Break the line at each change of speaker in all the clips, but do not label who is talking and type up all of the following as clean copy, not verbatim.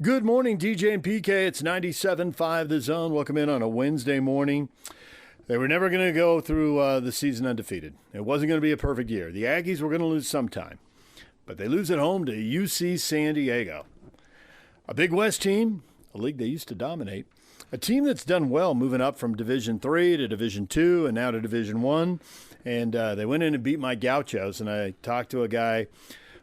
Good morning, DJ and PK. It's 97.5 The Zone. Welcome in on a Wednesday morning. They were never going to go through the season undefeated. It wasn't going to be a perfect year. The Aggies were going to lose sometime, but they lose at home to UC San Diego. A Big West team, a league they used to dominate, a team that's done well moving up from Division III to Division II and now to Division I. And they went in and beat my Gauchos, and I talked to a guy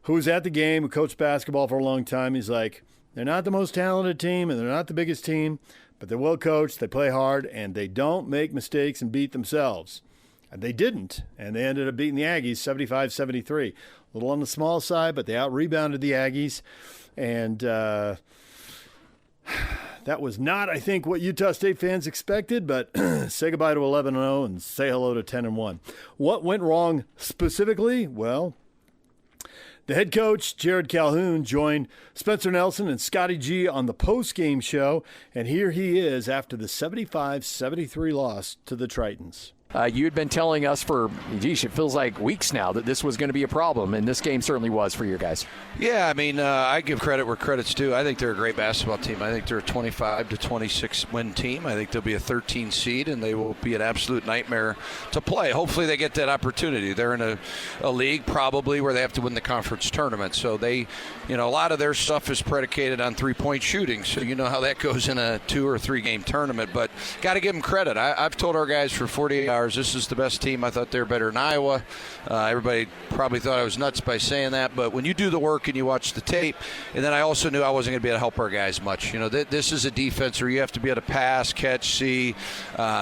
who was at the game, who coached basketball for a long time. He's like, they're not the most talented team, and they're not the biggest team, but they're well coached, they play hard, and they don't make mistakes and beat themselves. And they didn't, and they ended up beating the Aggies 75-73. A little on the small side, but they out-rebounded the Aggies. And that was not, I think, what Utah State fans expected, but say goodbye to 11-0 and say hello to 10-1. What went wrong specifically? Well, the head coach, Jerrod Calhoun, joined Spencer Nelson and Scotty G on the post-game show, and here he is after the 75-73 loss to the Tritons.
You had been telling us for, it feels like weeks now that this was going to be a problem, and this game certainly was for you guys.
Yeah, I mean, I give credit where credit's due. I think they're a great basketball team. I think they're a 25-26 win team. I think they'll be a 13 seed, and they will be an absolute nightmare to play. Hopefully they get that opportunity. They're in a league probably where they have to win the conference tournament. So they, a lot of their stuff is predicated on three-point shooting. So you know how that goes in a 2 or 3 game tournament. But got to give them credit. I've told our guys for 48 hours, this is the best team. I thought they were better than Iowa. Everybody probably thought I was nuts by saying that, but when you do the work and you watch the tape, and then I also knew I wasn't going to be able to help our guys much. This is a defense where you have to be able to pass, catch, see,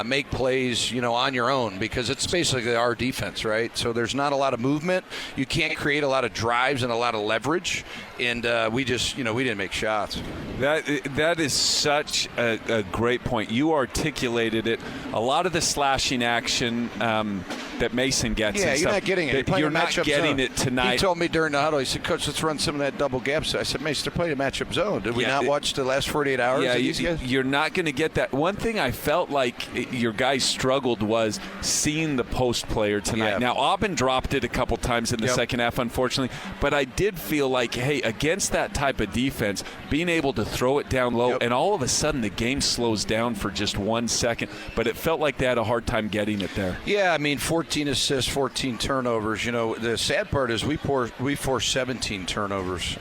make plays, on your own, because it's basically our defense, right? So there's not a lot of movement. You can't create a lot of drives and a lot of leverage, and we just, we didn't make shots.
That is such a great point. You articulated it. A lot of the slashing action that Mason gets.
Yeah,
and
you're
stuff,
not getting it.
You're not getting it tonight.
He told me during the huddle, he said, Coach, let's run some of that double gap. So I said, Mason, they're playing a matchup zone. Did we not watch the last 48 hours?
Yeah, you're not going to get that. One thing I felt like your guys struggled was seeing the post player tonight.
Yeah.
Now, Aubin dropped it a couple times in the second half, unfortunately, but I did feel like, hey, against that type of defense, being able to throw it down low, and all of a sudden the game slows down for just 1 second, but it felt like they had a hard time getting it there.
Yeah, I mean, 14 assists, 14 turnovers. The sad part is we forced 17 turnovers.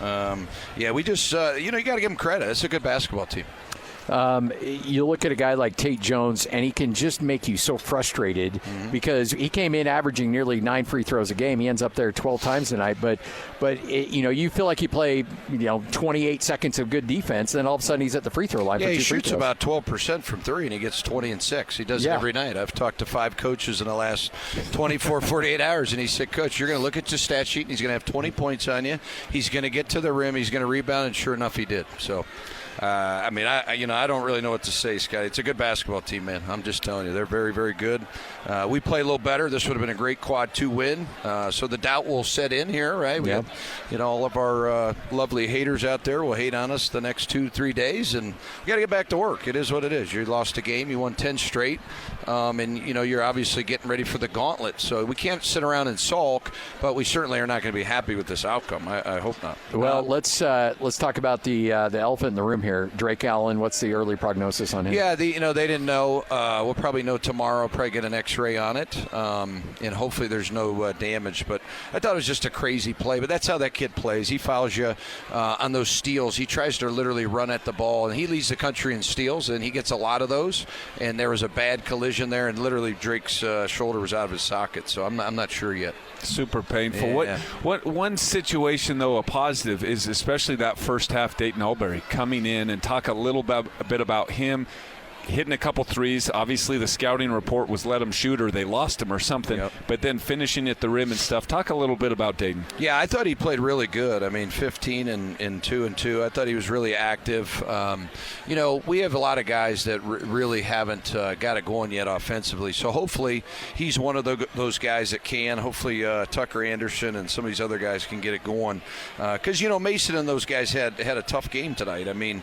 We just, you got to give them credit. It's a good basketball team.
You look at a guy like Tate Jones, and he can just make you so frustrated because he came in averaging nearly 9 free throws a game. He ends up there 12 times tonight, but you feel like he played 28 seconds of good defense, and all of a sudden he's at the free throw line.
Yeah,
for 2
he
free
shoots
throws.
about 12% from 3, and he gets 20 and 6. He does it every night. I've talked to 5 coaches in the last 24, 48 hours, and he said, Coach, you're going to look at the stat sheet, and he's going to have 20 points on you. He's going to get to the rim. He's going to rebound, and sure enough, he did. So. I don't really know what to say, Scott. It's a good basketball team, man. I'm just telling you, they're very, very good. We play a little better. This would have been a great quad 2 win. So the doubt will set in here, right? We have, all of our lovely haters out there will hate on us the next 2-3 days, and we got to get back to work. It is what it is. You lost a game. You won 10 straight, and you're obviously getting ready for the gauntlet. So we can't sit around and sulk, but we certainly are not going to be happy with this outcome. I hope not.
Well, let's talk about the elephant in the room here. Drake Allen, what's the early prognosis on him?
Yeah, they didn't know. We'll probably know tomorrow. Probably get an X-ray on it, and hopefully there's no damage. But I thought it was just a crazy play. But that's how that kid plays. He fouls you on those steals. He tries to literally run at the ball, and he leads the country in steals, and he gets a lot of those. And there was a bad collision there, and literally Drake's shoulder was out of his socket. So I'm not sure yet.
Super painful.
Yeah.
What one situation, though, a positive is especially that first half, Dayton Albury coming in and talk a bit about him. Hitting a couple threes. Obviously, the scouting report was let him shoot or they lost him or something. But then finishing at the rim and stuff. Talk a little bit about Dayton.
Yeah, I thought he played really good. I mean, 15 and 2 and 2. I thought he was really active. We have a lot of guys that really haven't got it going yet offensively. So hopefully he's one of those guys that can. Hopefully Tucker Anderson and some of these other guys can get it going. Because, Mason and those guys had a tough game tonight. I mean,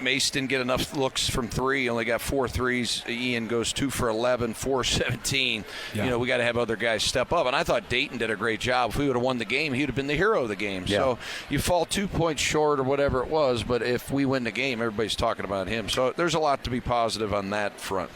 Mason didn't get enough looks from 3. He only only got 4 threes. Ian goes 2 for 11, 4-17.
Yeah.
We got to have other guys step up. And I thought Dayton did a great job. If we would have won the game, he would have been the hero of the game.
Yeah.
So you fall 2 points short or whatever it was, but if we win the game, everybody's talking about him. So there's a lot to be positive on that front.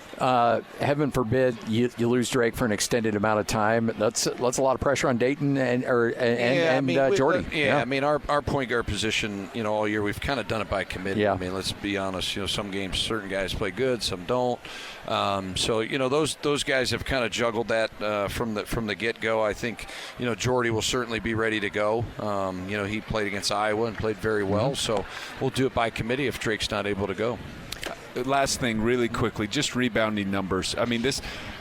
Heaven forbid you lose Drake for an extended amount of time. That's a lot of pressure on Dayton and Jordy.
I mean, our point guard position, all year we've kind of done it by committee.
Yeah.
I mean, let's be honest. Some games certain guys play good, some don't. So those guys have kind of juggled that from the get-go. I think Jordy will certainly be ready to go. He played against Iowa and played very well. So we'll do it by committee if Drake's not able to go.
Last thing, really quickly, just rebounding numbers. I mean,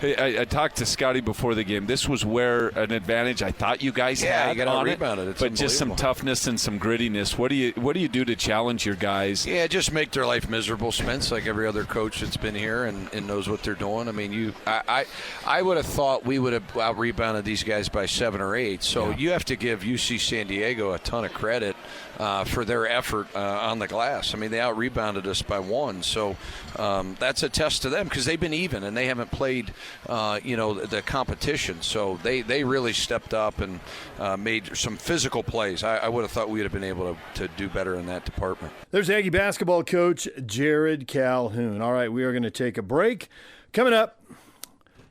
I talked to Scotty before the game. This was where an advantage I thought you guys had
you
on
rebounded.
it, but just some toughness and some grittiness. What do you do to challenge your guys?
Yeah, just make their life miserable, Spence, like every other coach that's been here and knows what they're doing. I mean, I would have thought we would have out-rebounded these guys by 7 or 8. So you have to give UC San Diego a ton of credit for their effort on the glass. I mean, they out-rebounded us by 1. So that's a test to them because they've been even and they haven't played, the competition. So they really stepped up and made some physical plays. I would have thought we would have been able to do better in that department.
There's Aggie basketball coach Jerrod Calhoun. All right, we are going to take a break. Coming up,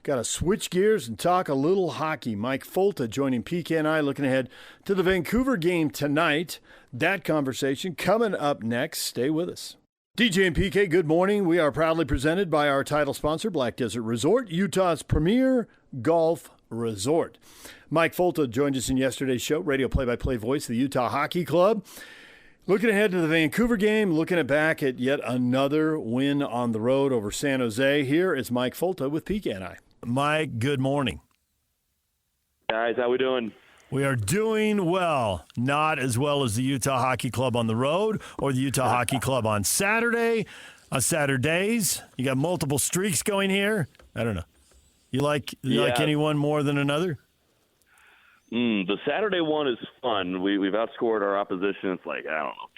got to switch gears and talk a little hockey. Mike Folta joining PK and I, looking ahead to the Vancouver game tonight. That conversation coming up next. Stay with us. DJ and PK, good morning. We are proudly presented by our title sponsor, Black Desert Resort, Utah's premier golf resort. Mike Folta joined us in yesterday's show, radio play-by-play voice of the Utah Hockey Club. Looking ahead to the Vancouver game, looking back at yet another win on the road over San Jose. Here is Mike Folta with PK and I. Mike, good morning.
Guys, how we doing?
We are doing well. Not as well as the Utah Hockey Club on the road or the Utah Hockey Club on Saturday. On Saturdays, you got multiple streaks going here. I don't know. You like anyone more than another?
The Saturday one is fun. We've outscored our opposition. It's like,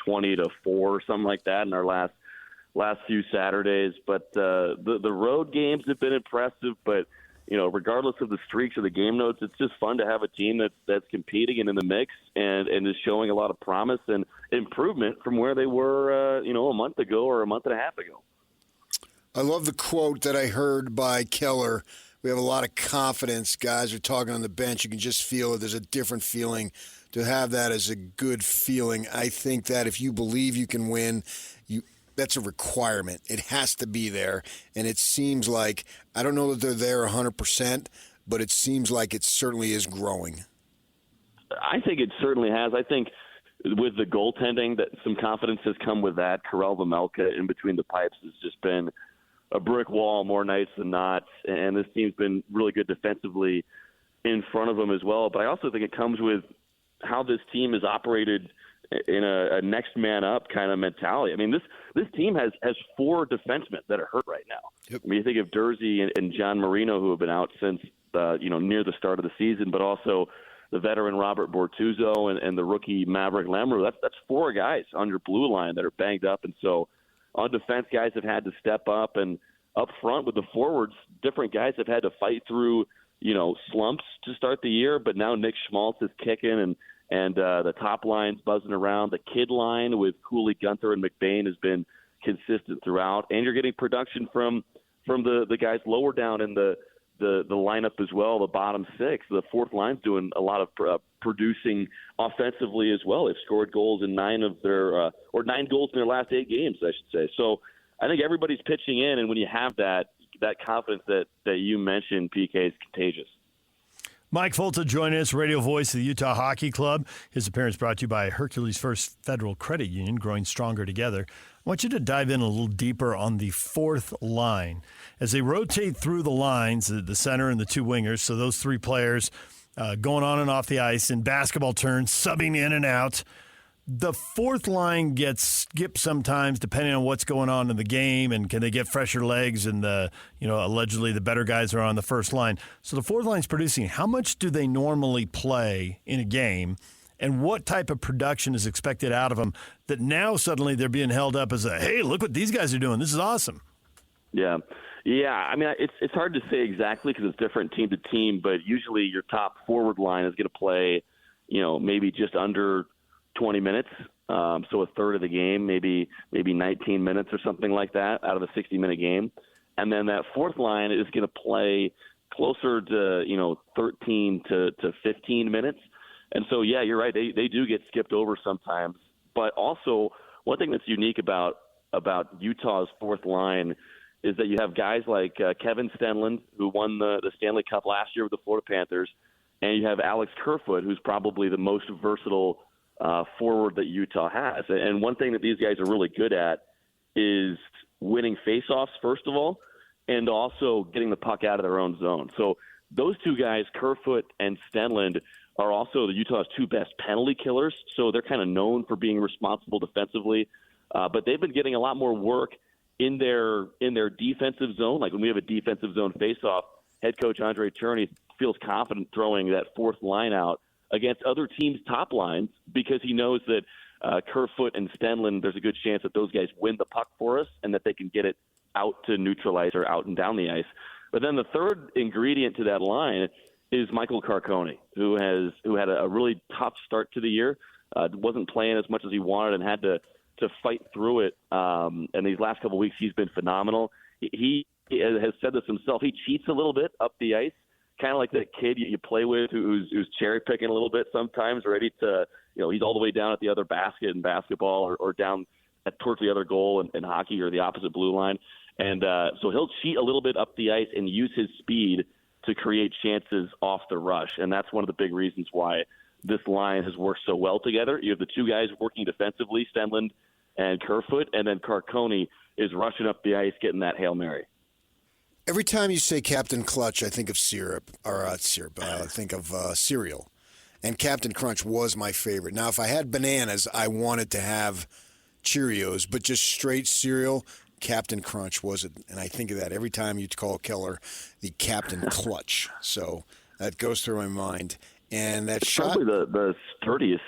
20-4 or something like that in our last few Saturdays. But the road games have been impressive. But regardless of the streaks or the game notes, it's just fun to have a team that's competing and in the mix and is showing a lot of promise and improvement from where they were, a month ago or a month and a half ago.
I love the quote that I heard by Keller. We have a lot of confidence. Guys are talking on the bench. You can just feel it. There's a different feeling. To have that as a good feeling, I think that if you believe you can win, that's a requirement. It has to be there. And it seems like, I don't know that they're there 100%, but it seems like it certainly is growing.
I think it certainly has. I think with the goaltending, that some confidence has come with that. Karel Vejmelka in between the pipes has just been a brick wall more nights than not. And this team's been really good defensively in front of them as well. But I also think it comes with how this team is operated in a next man up kind of mentality. I mean, this team has 4 defensemen that are hurt right now.
Yep.
I mean, you think of Jersey and John Marino, who have been out since near the start of the season, but also the veteran Robert Bortuzzo and the rookie Maverick Lamrou. That's 4 guys on your blue line that are banged up, and so on defense, guys have had to step up, and up front with the forwards, different guys have had to fight through slumps to start the year. But now Nick Schmaltz is kicking and the top line's buzzing around. The kid line with Cooley, Gunther, and McBain has been consistent throughout. And you're getting production from the guys lower down in the lineup as well, the bottom 6. The fourth line's doing a lot of producing offensively as well. They've scored goals in 9 goals in their last 8 games, I should say. So I think everybody's pitching in, and when you have that confidence that you mentioned, PK, is contagious.
Mike Folta joining us, radio voice of the Utah Hockey Club. His appearance brought to you by Hercules First Federal Credit Union, growing stronger together. I want you to dive in a little deeper on the fourth line. As they rotate through the lines, the center and the 2 wingers, so those 3 players going on and off the ice in basketball terms, subbing in and out. The fourth line gets skipped sometimes depending on what's going on in the game, and can they get fresher legs, and allegedly the better guys are on the first line. So the fourth line's producing. How much do they normally play in a game, and what type of production is expected out of them that now suddenly they're being held up as hey, look what these guys are doing. This is awesome.
Yeah. I mean, it's hard to say exactly because it's different team to team, but usually your top forward line is going to play, maybe just under 20 minutes. So a third of the game, maybe 19 minutes or something like that out of a 60-minute game. And then that fourth line is going to play closer to, 13 to 15 minutes. And so, yeah, you're right. They do get skipped over sometimes. But also, one thing that's unique about Utah's fourth line is that you have guys like Kevin Stenlund, who won the Stanley Cup last year with the Florida Panthers, and you have Alex Kerfoot, who's probably the most versatile forward that Utah has. And one thing that these guys are really good at is winning faceoffs, first of all, and also getting the puck out of their own zone. So those two guys, Kerfoot and Stenlund, are also the Utah's two best penalty killers. So they're kind of known for being responsible defensively. But they've been getting a lot more work in their defensive zone. Like when we have a defensive zone faceoff, head coach Andre Cherney feels confident throwing that fourth line out against other teams' top lines because he knows that Kerfoot and Stenlund, there's a good chance that those guys win the puck for us and that they can get it out to neutralize or out and down the ice. But then the third ingredient to that line is Michael Carcone, who had a really tough start to the year, wasn't playing as much as he wanted and had to fight through it. And these last couple of weeks, he's been phenomenal. He has said this himself. He cheats a little bit up the ice, kind of like that kid you play with who's cherry picking a little bit sometimes, ready to, he's all the way down at the other basket in basketball or down towards the other goal in hockey or the opposite blue line. And so he'll cheat a little bit up the ice and use his speed to create chances off the rush. And that's one of the big reasons why this line has worked so well together. You have the two guys working defensively, Stenlund and Kerfoot, and then Carcone is rushing up the ice, getting that Hail Mary.
Every time you say Captain Clutch, I think of I think of cereal. And Captain Crunch was my favorite. Now, if I had bananas, I wanted to have Cheerios, but just straight cereal, Captain Crunch was it. And I think of that every time you call Keller the Captain Clutch. So that goes through my mind. And that shot,
probably the sturdiest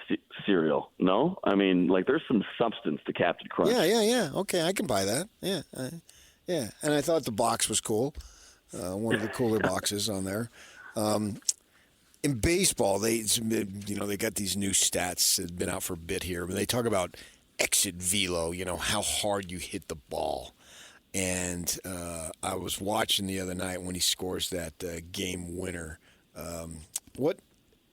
cereal. No, I mean, like there's some substance to Captain Crunch.
Yeah. Okay, I can buy that. Yeah. And I thought the box was cool. One of the cooler boxes on there. In baseball, they got these new stats that have been out for a bit here, but they talk about exit velo. How hard you hit the ball. And I was watching the other night when he scores that game winner. What?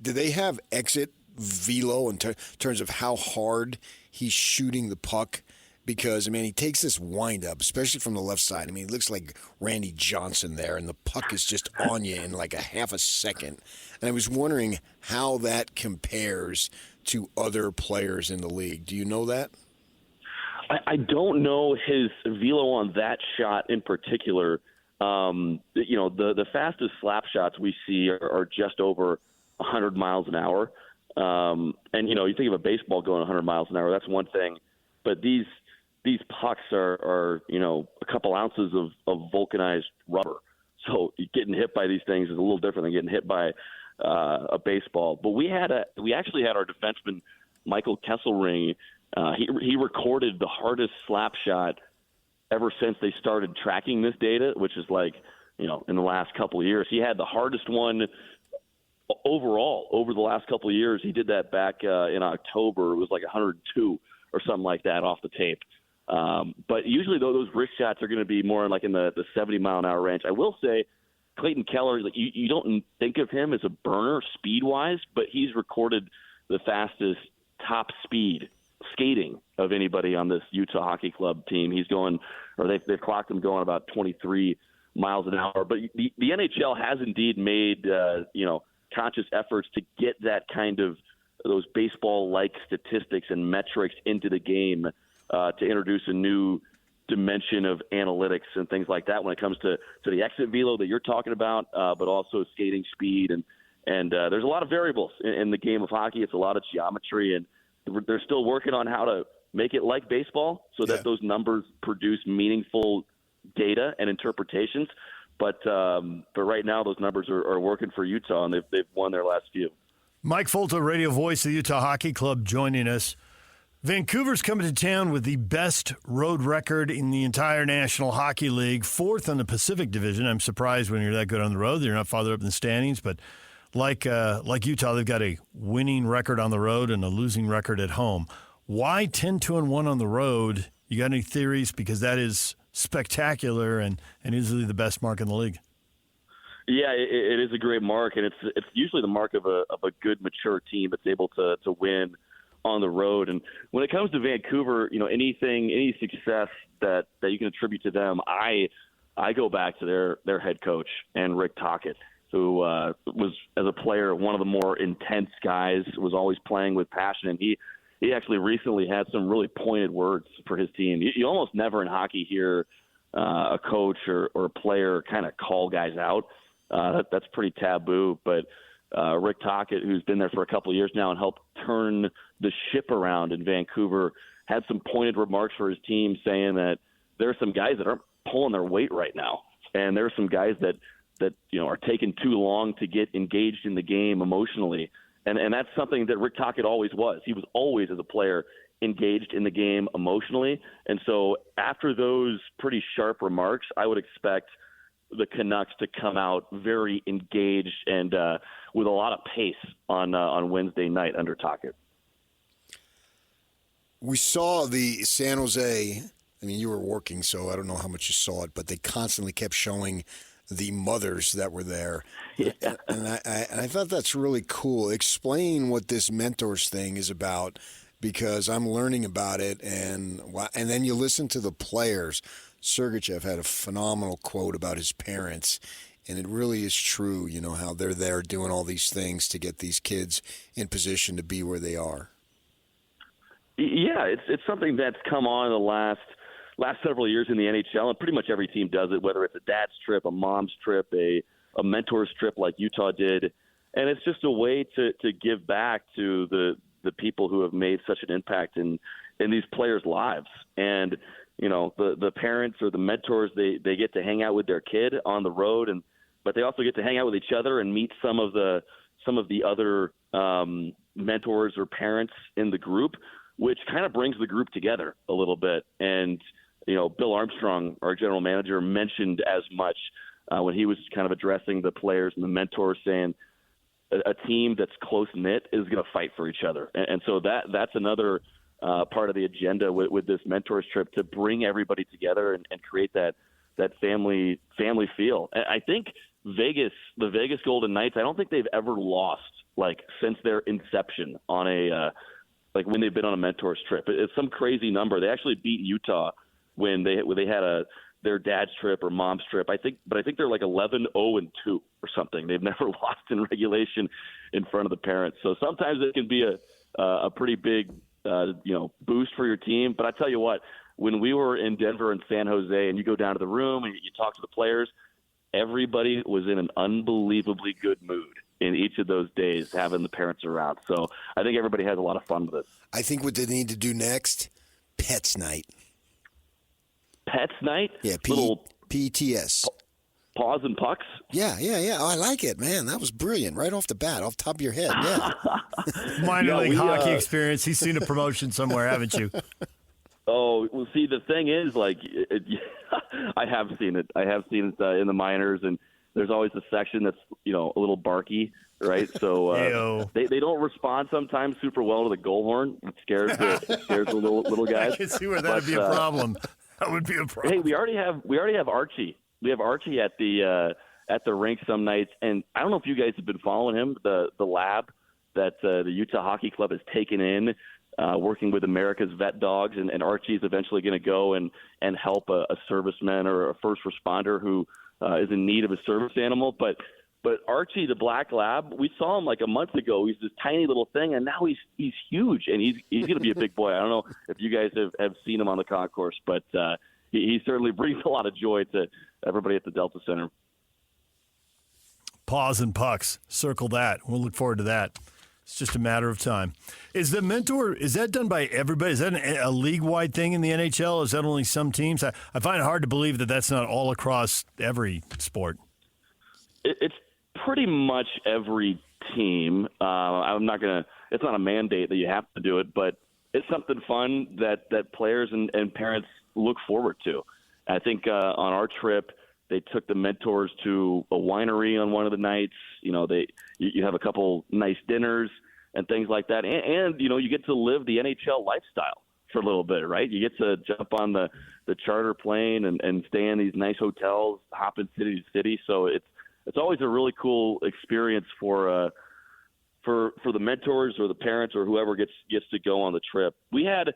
Do they have exit velo in terms of how hard he's shooting the puck? Because, he takes this wind-up, especially from the left side. It looks like Randy Johnson there, and the puck is just on you in like a half a second. And I was wondering how that compares to other players in the league. Do you know that?
I don't know his velo on that shot in particular. The fastest slap shots we see are just over 100 miles an hour. And, you think of a baseball going 100 miles an hour, that's one thing. But these pucks are a couple ounces of vulcanized rubber. So getting hit by these things is a little different than getting hit by a baseball. But we actually had our defenseman, Michael Kesselring. He recorded the hardest slap shot ever since they started tracking this data, which is like, in the last couple of years. He had the hardest one overall over the last couple of years. He did that back in October. It was like 102 or something like that off the tape. But usually, though, those wrist shots are going to be more like in the 70-mile-an-hour range. I will say Clayton Keller, you don't think of him as a burner speed-wise, but he's recorded the fastest top speed skating of anybody on this Utah Hockey Club team. He's going, or they've clocked him going about 23 miles an hour. But the NHL has indeed made, conscious efforts to get that kind of those baseball-like statistics and metrics into the game to introduce a new dimension of analytics and things like that when it comes to the exit velo that you're talking about, but also skating speed. And there's a lot of variables in the game of hockey. It's a lot of geometry, and they're still working on how to make it like baseball so that those numbers produce meaningful data and interpretations. But right now, those numbers are working for Utah, and they've won their last few.
Mike Folta, radio voice of the Utah Hockey Club, joining us. Vancouver's coming to town with the best road record in the entire National Hockey League, fourth in the Pacific Division. I'm surprised when you're that good on the road. You're not farther up in the standings, but like Utah, they've got a winning record on the road and a losing record at home. Why 10-2-1 on the road? You got any theories? Because that is spectacular and easily the best mark in the league.
Yeah, it is a great mark, and it's usually the mark of a good, mature team that's able to win on the road. And when it comes to Vancouver, any success that you can attribute to them, I go back to their head coach and Rick Tocchet, who was, as a player, one of the more intense guys, was always playing with passion. And he actually recently had some really pointed words for his team. You almost never in hockey hear a coach or a player kind of call guys out. That's pretty taboo. But Rick Tocchet, who's been there for a couple of years now and helped turn the ship around in Vancouver, had some pointed remarks for his team saying that there are some guys that aren't pulling their weight right now. And there are some guys that are taking too long to get engaged in the game emotionally. And that's something that Rick Tocchet always was. He was always, as a player, engaged in the game emotionally. And so after those pretty sharp remarks, I would expect the Canucks to come out very engaged and with a lot of pace on Wednesday night under Tocchet.
We saw the San Jose, I mean, you were working, so I don't know how much you saw it, but they constantly kept showing the mothers that were there. Yeah. And I thought that's really cool. Explain what this mentors thing is about, because I'm learning about it, and then you listen to the players. Sergachev had a phenomenal quote about his parents, and it really is true, how they're there doing all these things to get these kids in position to be where they are.
Yeah, it's something that's come on the last several years in the NHL, and pretty much every team does it, whether it's a dad's trip, a mom's trip, a mentor's trip like Utah did. And it's just a way to give back to the people who have made such an impact in these players' lives. And, the parents or the mentors, they get to hang out with their kid on the road, but they also get to hang out with each other and meet some of the other mentors or parents in the group, which kind of brings the group together a little bit. And, Bill Armstrong, our general manager, mentioned as much when he was kind of addressing the players and the mentors, saying a team that's close-knit is going to fight for each other. And so that's another part of the agenda with this mentors trip, to bring everybody together and create that family feel. And I think the Vegas Golden Knights, I don't think they've ever lost, since their inception on when they've been on a mentors trip. It's some crazy number. They actually beat Utah when they had their dad's trip or mom's trip. I think they're 11-0-2 or something. They've never lost in regulation in front of the parents. So sometimes it can be a pretty big boost for your team. But I tell you what, when we were in Denver and San Jose, and you go down to the room and you talk to the players, everybody was in an unbelievably good mood in each of those days, having the parents around. So I think everybody has a lot of fun with it.
I think what they need to do next, Pets Night.
Pets Night?
Yeah, PTS.
Paws and pucks?
Yeah. Oh, I like it, man. That was brilliant. Right off the bat, off the top of your head. Yeah.
Minor league hockey experience. He's seen a promotion somewhere, haven't you?
Oh, well, see, the thing is, I have seen it. I have seen it in the minors, and there's always a section that's, a little barky, right? So they don't respond sometimes super well to the goal horn. It scares the little guys.
I can see where that would be a problem. That would be a problem.
Hey, we already have Archie. We have Archie at the rink some nights, and I don't know if you guys have been following him. The lab that the Utah Hockey Club has taken in, working with America's vet dogs, and Archie's eventually going to go and help a serviceman or a first responder who is in need of a service animal. But Archie, the black lab, we saw him a month ago. He's this tiny little thing, and now he's huge, and he's going to be a big boy. I don't know if you guys have seen him on the concourse, but he certainly brings a lot of joy to everybody at the Delta Center.
Paws and pucks. Circle that. We'll look forward to that. It's just a matter of time. Is the mentor, is that done by everybody? Is that a league-wide thing in the NHL? Or is that only some teams? I find it hard to believe that that's not all across every sport.
It's pretty much every team. It's not a mandate that you have to do it, but it's something fun that players and parents look forward to. I think on our trip, they took the mentors to a winery on one of the nights. You have a couple nice dinners and things like that. And you get to live the NHL lifestyle for a little bit, right? You get to jump on the charter plane and stay in these nice hotels, hopping city to city. So it's always a really cool experience for the mentors or the parents or whoever gets to go on the trip. We had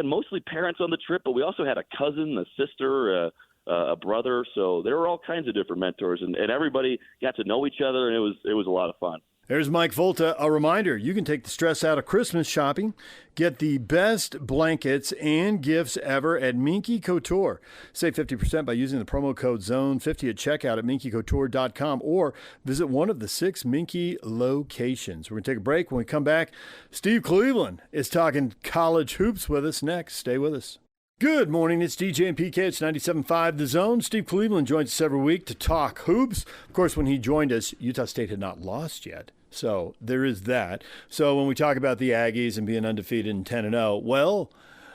mostly parents on the trip, but we also had a cousin, a sister, a brother. So there were all kinds of different mentors, and everybody got to know each other, and it was a lot of fun.
There's Mike Folta. A reminder, you can take the stress out of Christmas shopping. Get the best blankets and gifts ever at Minky Couture. Save 50% by using the promo code ZONE50 at checkout at minkycouture.com or visit one of the 6 Minky locations. We're going to take a break. When we come back, Steve Cleveland is talking college hoops with us next. Stay with us. Good morning, it's DJ and PK. It's 97.5 The Zone. Steve Cleveland joins us every week to talk hoops. Of course, when he joined us, Utah State had not lost yet. So there is that. So when we talk about the Aggies and being undefeated and 10-0, well,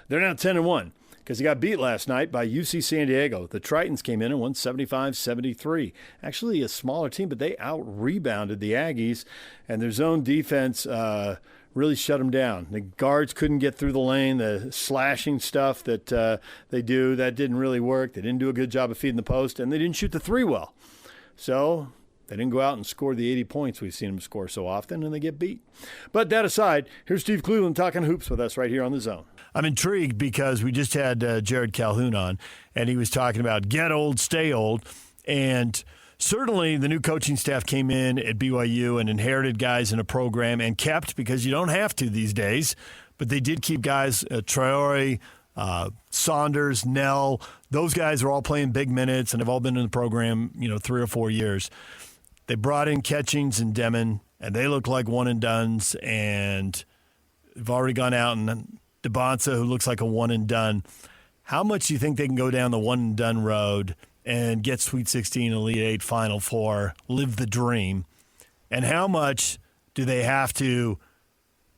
they're now 10-1 because they got beat last night by UC San Diego. The Tritons came in and won 75-73. Actually a smaller team, but they out-rebounded the Aggies, and their zone defense really shut them down. The guards couldn't get through the lane. The slashing stuff that they do, that didn't really work. They didn't do a good job of feeding the post, and they didn't shoot the three well. So they didn't go out and score the 80 points we've seen them score so often, and they get beat. But that aside, here's Steve Cleveland talking hoops with us right here on The Zone. I'm intrigued because we just had Jerrod Calhoun on, and he was talking about get old, stay old, and certainly the new coaching staff came in at BYU and inherited guys in a program and kept, because you don't have to these days, but they did keep guys, Traore, Saunders, Nell. Those guys are all playing big minutes and have all been in the program, 3 or 4 years. They brought in Catchings and Demon, and they look like one-and-dones, and they've already gone out and DeBonsa, who looks like a one-and-done. How much do you think they can go down the one-and-done road and get Sweet 16, Elite 8, Final Four, live the dream? And how much do they have to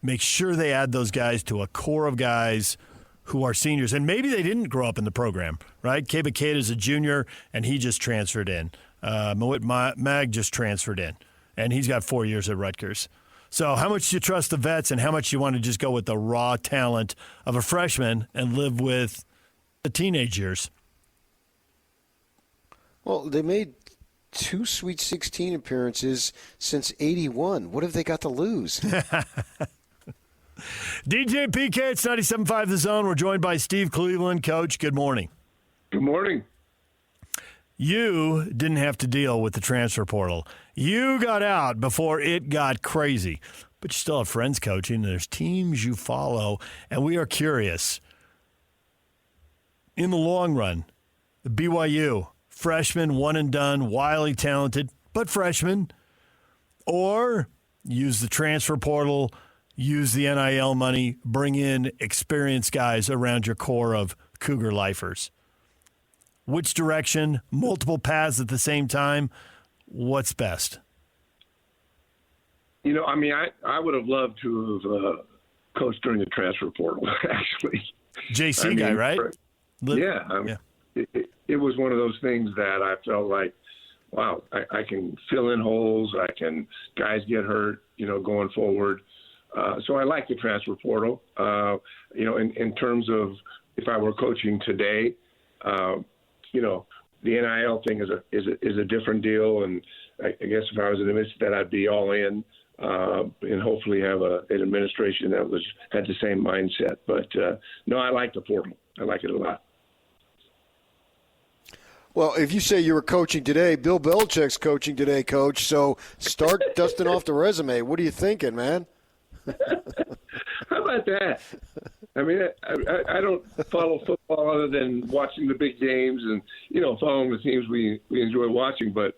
make sure they add those guys to a core of guys who are seniors? And maybe they didn't grow up in the program, right? Keba Kate is a junior, and he just transferred in. Moet Mag just transferred in, and he's got 4 years at Rutgers. So how much do you trust the vets, and how much you want to just go with the raw talent of a freshman and live with the teenage years?
Well, they made 2 Sweet 16 appearances since '81. What have they got to lose?
DJ PK, it's 97.5 The Zone. We're joined by Steve Cleveland. Coach, good morning.
Good morning.
You didn't have to deal with the transfer portal. You got out before it got crazy. But you still have friends coaching. There's teams you follow. And we are curious. In the long run, the BYU, freshman, one and done, wildly talented, but freshman, or use the transfer portal, use the NIL money, bring in experienced guys around your core of Cougar lifers. Which direction, multiple paths at the same time, what's best?
I would have loved to have coached during the transfer portal, actually.
JC guy, right?
Yeah. It was one of those things that I felt like, wow, I can fill in holes. Guys get hurt, going forward. So I like the transfer portal. In terms of if I were coaching today, the NIL thing is a different deal, and I guess if I was in the midst of that, I'd be all in, and hopefully have an administration that had the same mindset. But no, I like the portal. I like it a lot.
Well, if you say you were coaching today, Bill Belichick's coaching today, Coach. So start dusting off the resume. What are you thinking, man?
How about that? I don't follow football other than watching the big games and, following the teams we enjoy watching. But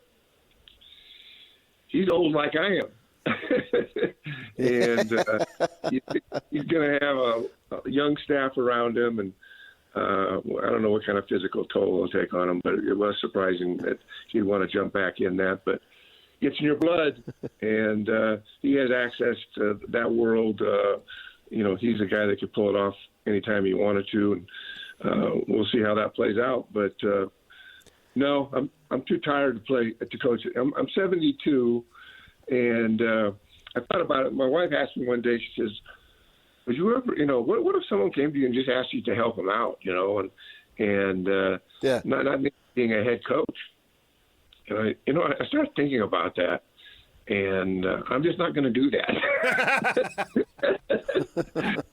he's old like I am. And he's going to have a young staff around him. And I don't know what kind of physical toll it'll take on him, but it was surprising that he'd want to jump back in that. But it's in your blood, and he has access to that world he's a guy that could pull it off anytime he wanted to, and we'll see how that plays out. But no, I'm too tired to coach. I'm 72, and I thought about it. My wife asked me one day. She says, "Would you ever, what if someone came to you and just asked you to help them out, and not being a head coach?" And I started thinking about that. And I'm just not going to do that.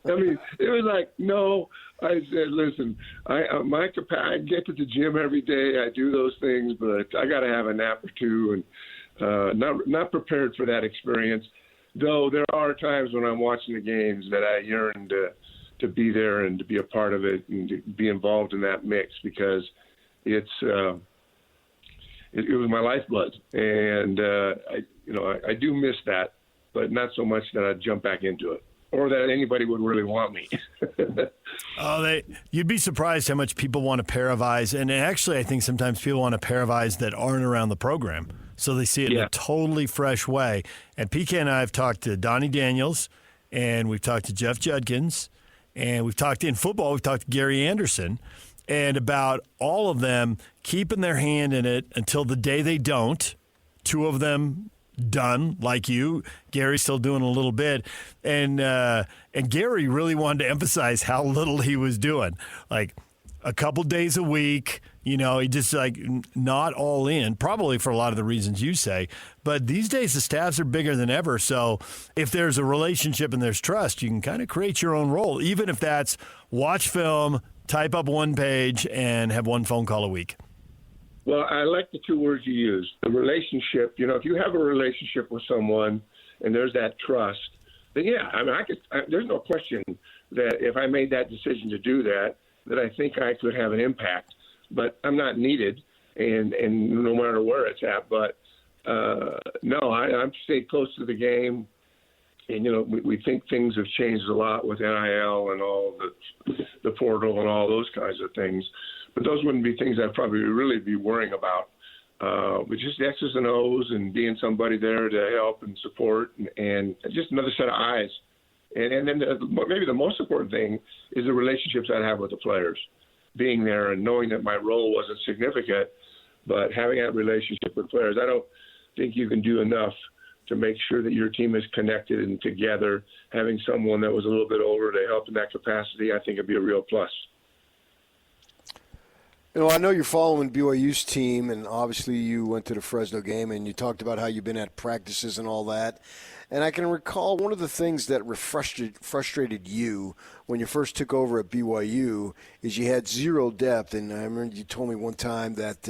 I mean, it was like, no. I said, listen, I get to the gym every day. I do those things, but I got to have a nap or two, and not prepared for that experience. Though there are times when I'm watching the games that I yearn to be there and to be a part of it and to be involved in that mix, because it's it was my lifeblood, and I do miss that, but not so much that I'd jump back into it, or that anybody would really want me.
You'd be surprised how much people want a pair of eyes, and actually I think sometimes people want a pair of eyes that aren't around the program, so they see it in a totally fresh way. And PK and I have talked to Donnie Daniels, and we've talked to Jeff Judkins, and we've talked to Gary Anderson, and about all of them keeping their hand in it until the day they don't. Two of them done, like you. Gary's still doing a little bit. And Gary really wanted to emphasize how little he was doing. Like a couple days a week, he just not all in, probably for a lot of the reasons you say. But these days the staffs are bigger than ever. So if there's a relationship and there's trust, you can kind of create your own role, even if that's watch film, type up one page, and have one phone call a week.
Well, I like the two words you used, the relationship. If you have a relationship with someone and there's that trust, then there's no question that if I made that decision to do that I think I could have an impact. But I'm not needed, and no matter where it's at. But no, I'm stayed close to the game. And, we think things have changed a lot with NIL and all the portal and all those kinds of things. But those wouldn't be things I'd probably really be worrying about. But just the X's and O's and being somebody there to help and support and just another set of eyes. And then maybe the most important thing is the relationships I have with the players. Being there and knowing that my role wasn't significant, but having that relationship with players. I don't think you can do enough to make sure that your team is connected and together. Having someone that was a little bit older to help in that capacity, I think it'd be a real plus.
I know you're following BYU's team, and obviously you went to the Fresno game, and you talked about how you've been at practices and all that. And I can recall one of the things that frustrated you when you first took over at BYU is you had zero depth. And I remember you told me one time that,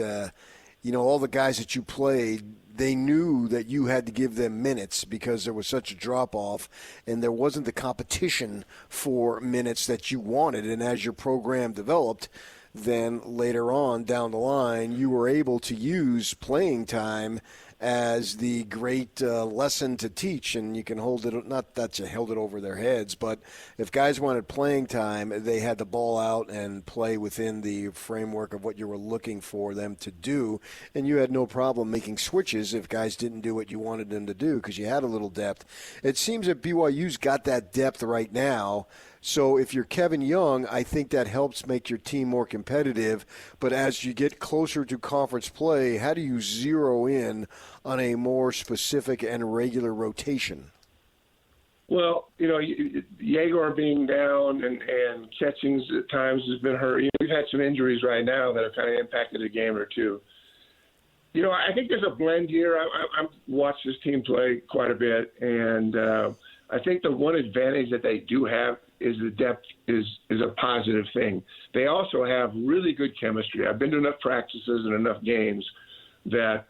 all the guys that you played, they knew that you had to give them minutes because there was such a drop-off and there wasn't the competition for minutes that you wanted. And as your program developed, then later on down the line, you were able to use playing time as the great lesson to teach, and you can hold it, not that you held it over their heads, but if guys wanted playing time, they had the ball out and play within the framework of what you were looking for them to do, and you had no problem making switches if guys didn't do what you wanted them to do because you had a little depth. It seems that BYU's got that depth right now. So if you're Kevin Young, I think that helps make your team more competitive. But as you get closer to conference play, how do you zero in on a more specific and regular rotation?
Well, Yegor being down and Catchings at times has been hurt. We've had some injuries right now that have kind of impacted a game or two. I think there's a blend here. I've watched this team play quite a bit, and I think the one advantage that they do have is the depth is a positive thing. They also have really good chemistry. I've been to enough practices and enough games that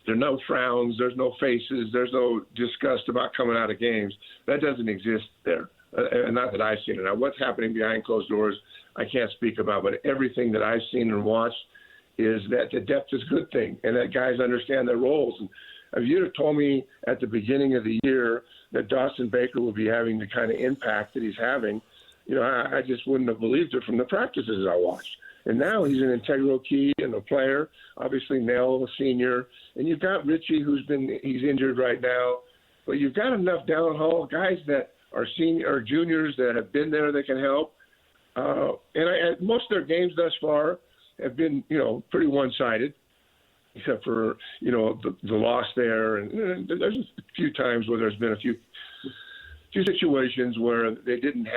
there are no frowns, there's no faces, there's no disgust about coming out of games. That doesn't exist there, and not that I've seen it. Now, what's happening behind closed doors, I can't speak about, but everything that I've seen and watched is that the depth is a good thing and that guys understand their roles. And if you'd have told me at the beginning of the year that Dawson Baker would be having the kind of impact that he's having, I just wouldn't have believed it from the practices I watched. And now he's an integral key and a player. Obviously, Nell, a senior. And you've got Richie, he's injured right now. But you've got enough down hall guys that our juniors that have been there that can help. Most of their games thus far have been, pretty one-sided, except for, the loss there. And there's a few times where there's been a few situations where they didn't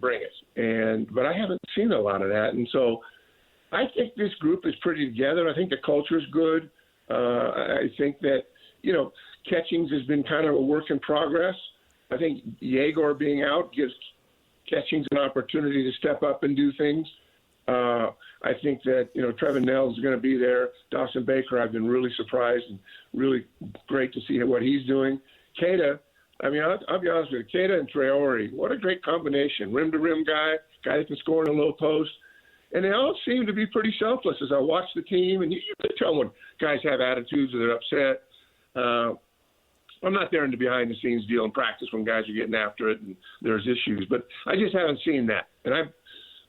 bring it. But I haven't seen a lot of that. And so I think this group is pretty together. I think the culture is good. I think that, Catchings has been kind of a work in progress. I think Yegor being out gives Catchings an opportunity to step up and do things. I think that, Trevin Nell is going to be there. Dawson Baker, I've been really surprised and really great to see what he's doing. Keita, I'll be honest with you, Keita and Traore, what a great combination. Rim-to-rim guy that can score in a low post. And they all seem to be pretty selfless as I watch the team. And you can tell when guys have attitudes or they're upset. I'm not there in the behind-the-scenes deal in practice when guys are getting after it and there's issues. But I just haven't seen that. And I've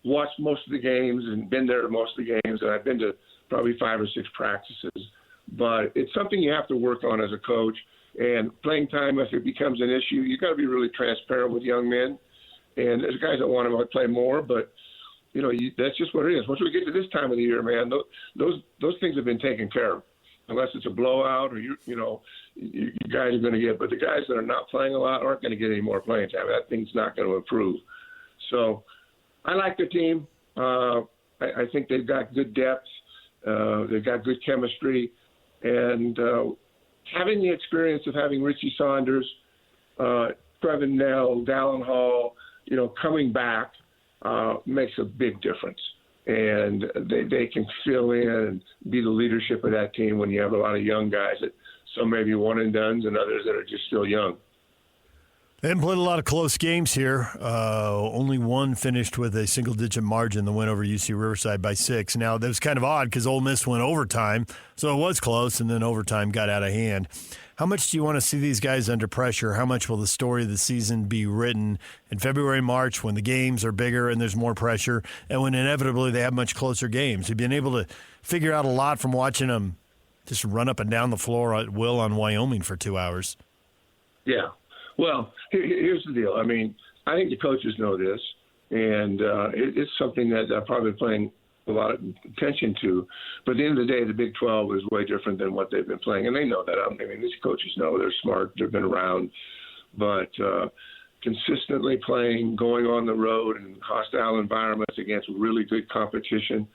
watched most of the games and been there to most of the games, and I've been to probably 5 or 6 practices. But it's something you have to work on as a coach. And playing time, if it becomes an issue, you've got to be really transparent with young men. And there's guys that want to play more, but that's just what it is. Once we get to this time of the year, man, those things have been taken care of. Unless it's a blowout or you guys are going to get, but the guys that are not playing a lot aren't going to get any more playing time. That thing's not going to improve. So I like the team. I think they've got good depth. They've got good chemistry, and having the experience of having Richie Saunders, Trevin Nell, Dallin Hall, coming back makes a big difference. And they can fill in and be the leadership of that team when you have a lot of young guys that some may be one-and-dones and others that are just still young.
They haven't played a lot of close games here. Only one finished with a single-digit margin, the win over UC Riverside by 6. Now, that was kind of odd because Ole Miss went overtime, so it was close, and then overtime got out of hand. How much do you want to see these guys under pressure? How much will the story of the season be written in February, March when the games are bigger and there's more pressure and when inevitably they have much closer games? You've been able to figure out a lot from watching them just run up and down the floor at will on Wyoming for 2 hours.
Yeah. Well, here's the deal. I think the coaches know this, and it's something that I'm probably paying a lot of attention to. But at the end of the day, the Big 12 is way different than what they've been playing, and they know that. These coaches know. They're smart. They've been around. But consistently playing, going on the road in hostile environments against really good competition,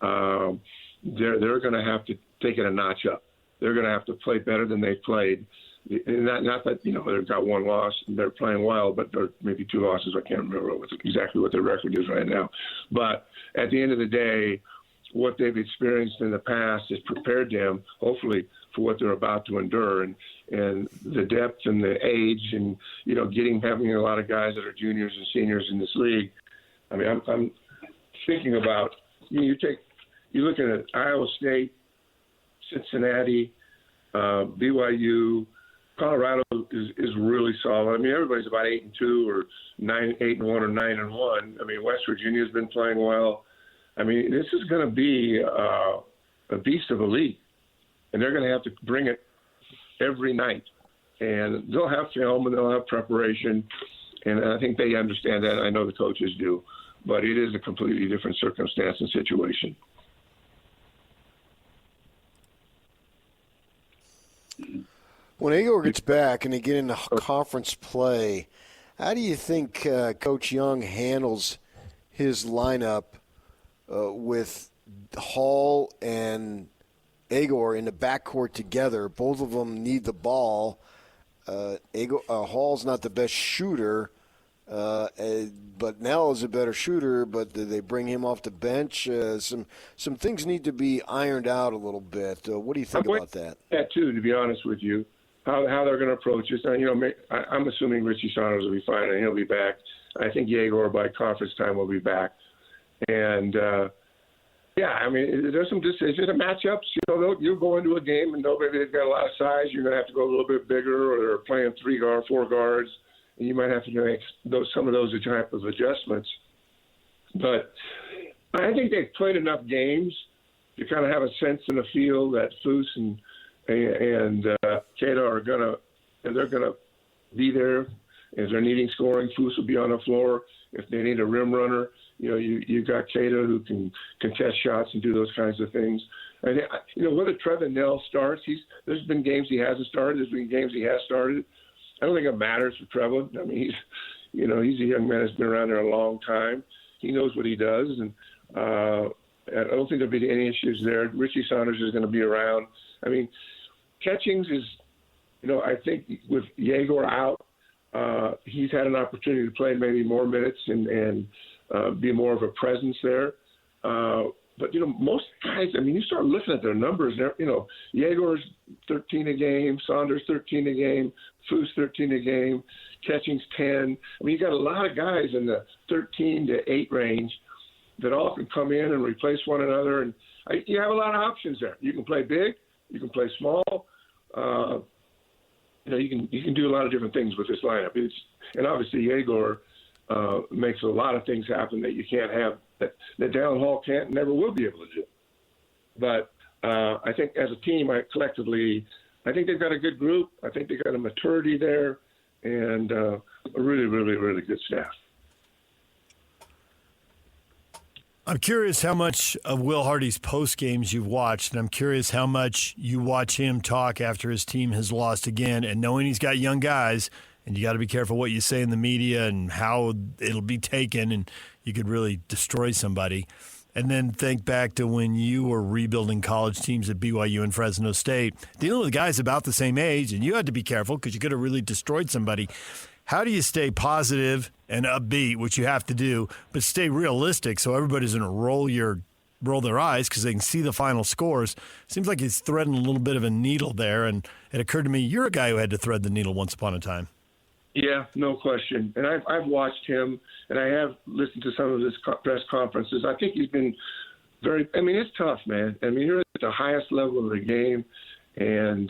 they're going to have to take it a notch up. They're going to have to play better than they've played. And not that, they've got one loss and they're playing well, but there maybe 2 losses. I can't remember exactly what their record is right now. But at the end of the day, what they've experienced in the past has prepared them, hopefully, for what they're about to endure. And the depth and the age and, having a lot of guys that are juniors and seniors in this league. I'm thinking about, you're looking at Iowa State, Cincinnati, BYU, Colorado is really solid. Everybody's about 8-2 or 8-1 or 9-1. West Virginia's been playing well. This is going to be a beast of a league, and they're going to have to bring it every night. And they'll have film and they'll have preparation, and I think they understand that. I know the coaches do, but it is a completely different circumstance and situation.
When Igor gets back and they get into conference play, how do you think Coach Young handles his lineup with Hall and Igor in the backcourt together? Both of them need the ball. Hall's not the best shooter, but Nell is a better shooter, but do they bring him off the bench? Some things need to be ironed out a little bit. What do you think about that?
That, too, to be honest with you. How they're going to approach this. I'm assuming Richie Saunders will be fine and he'll be back. I think Yegor by conference time will be back. And, there's some decisions and matchups. You'll go into a game and know maybe they've got a lot of size. You're going to have to go a little bit bigger, or they're playing 4 guards. And you might have to make some of those type of adjustments. But I think they've played enough games to kind of have a sense and a feel that Foose and Keita are they're gonna be there If they're needing scoring, Foose will be on the floor. If they need a rim runner, you got Cato who can contest shots and do those kinds of things. And whether Trevin Nell starts, there's been games he hasn't started. There's been games he has started. I don't think it matters for Trevor. I mean, he's a young man that's been around there a long time. He knows what he does, and I don't think there'll be any issues there. Richie Saunders is going to be around. I mean, Catchings is, I think with Yegor out, he's had an opportunity to play maybe more minutes and be more of a presence there. But, most guys, I mean, you start looking at their numbers, Yegor's 13 a game, Saunders 13 a game, Foose 13 a game, Catchings 10. I mean, you got a lot of guys in the 13 to 8 range that all can come in and replace one another. And you have a lot of options there. You can play big, you can play small. You can do a lot of different things with this lineup. And obviously Yegor makes a lot of things happen that you can't have, that Dallin Hall can't, never will be able to do. But I think as a team, collectively, I think they've got a good group. I think they've got a maturity there and a really, really, really good staff.
I'm curious how much of Will Hardy's post games you've watched, and I'm curious how much you watch him talk after his team has lost again, and knowing he's got young guys, and you got to be careful what you say in the media and how it'll be taken, and you could really destroy somebody. And then think back to when you were rebuilding college teams at BYU and Fresno State, dealing with guys about the same age, and you had to be careful because you could have really destroyed somebody. How do you stay positive and upbeat, which you have to do, but stay realistic so everybody doesn't roll their eyes because they can see the final scores? Seems like he's threading a little bit of a needle there, and it occurred to me you're a guy who had to thread the needle once upon a time.
Yeah, no question. And I've watched him, and I have listened to some of his press conferences. I think he's been it's tough, man. I mean, you're at the highest level of the game, and,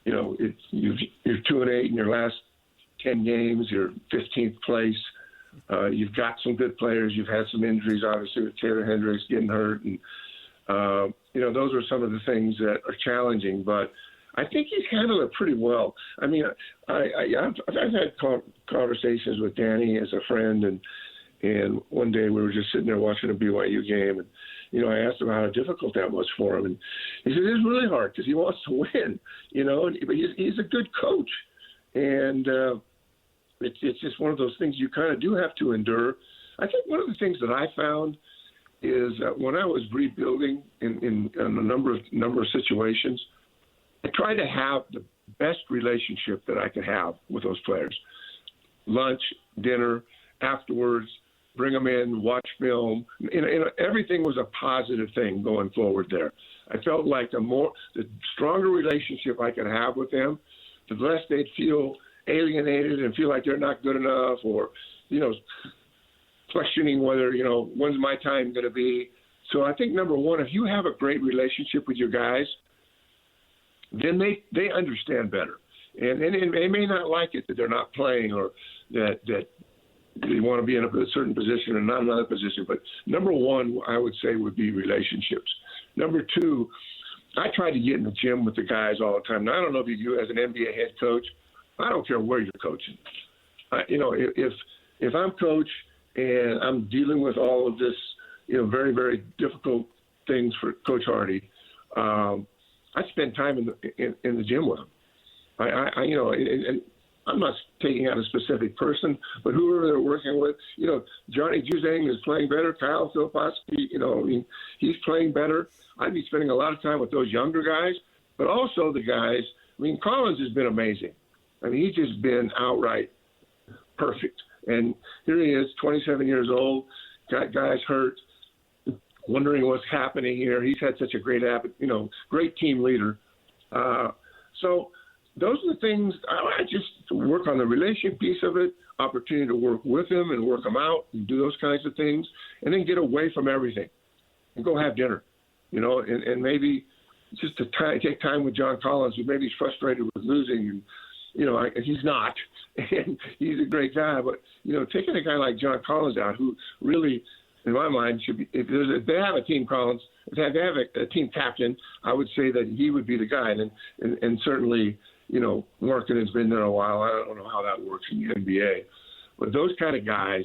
you're 2-8 in your last 10 games, you're 15th place. You've got some good players. You've had some injuries, obviously, with Taylor Hendricks getting hurt. And, those are some of the things that are challenging. But I think he's handled it pretty well. I mean, I've had conversations with Danny as a friend, and one day we were just sitting there watching a BYU game, and I asked him how difficult that was for him, and he said it's really hard because he wants to win, but he's a good coach, and it's just one of those things you kind of do have to endure. I think one of the things that I found is when I was rebuilding in a number of situations, I tried to have the best relationship that I could have with those players. Lunch, dinner, afterwards, bring them in, watch film. Everything was a positive thing going forward there. I felt like the stronger relationship I could have with them, the less they'd feel alienated and feel like they're not good enough, or, questioning whether, when's my time going to be. So I think, number one, if you have a great relationship with your guys, then they understand better. And they may not like it that they're not playing, or that they want to be in a certain position and not another position. But number one, I would say, would be relationships. Number two, I try to get in the gym with the guys all the time. Now, I don't know if you do as an NBA head coach. I don't care where you're coaching. If I'm coach and I'm dealing with all of this, very, very difficult things for Coach Hardy, I spend time in the gym with him. And I'm not taking out a specific person, but whoever they're working with, Johnny Juzang is playing better. Kyle Filipowski, he's playing better. I'd be spending a lot of time with those younger guys, but also the guys. Collins has been amazing. He's just been outright perfect. And here he is, 27 years old, got guys hurt, wondering what's happening here. He's had such a great team leader. So those are the things. I just work on the relationship piece of it, opportunity to work with him and work him out and do those kinds of things, and then get away from everything and go have dinner, and maybe just to take time with John Collins, who maybe he's frustrated with losing, and he's not, and he's a great guy, but taking a guy like John Collins out, who really, in my mind, should be, if they have a team Collins, if they have a team captain, I would say that he would be the guy, and certainly Markkanen's been there a while. I don't know how that works in the NBA. But those kind of guys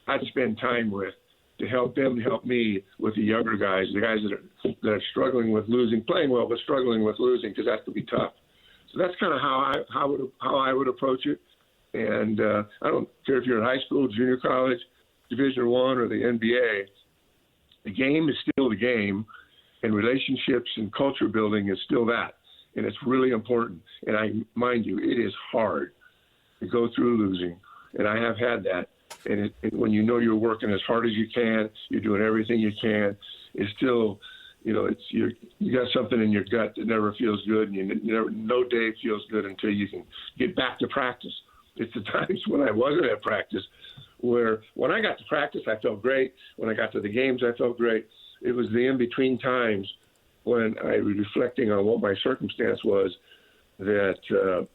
I'd spend time with to help them help me with the younger guys, the guys that are struggling with losing, playing well, but struggling with losing, because that could be tough. So that's kind of how I would approach it. And I don't care if you're in high school, junior college, Division I, or the NBA. The game is still the game, and relationships and culture building is still that. And it's really important. And mind you, it is hard to go through losing. And I have had that. And when you know you're working as hard as you can, you're doing everything you can, it's still, you got something in your gut that never feels good, and no day feels good until you can get back to practice. It's the times when I wasn't at practice, where when I got to practice, I felt great. When I got to the games, I felt great. It was the in-between times when I was reflecting on what my circumstance was that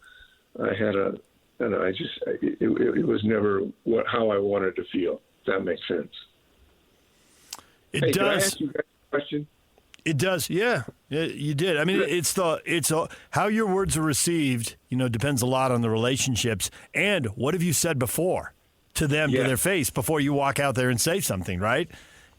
I had it was never how I wanted to feel. If that makes sense.
It does.
Can I ask you guys a question?
It does, yeah. You did. I mean, it's how your words are received. Depends a lot on the relationships and what have you said before to them, to their face, before you walk out there and say something, right?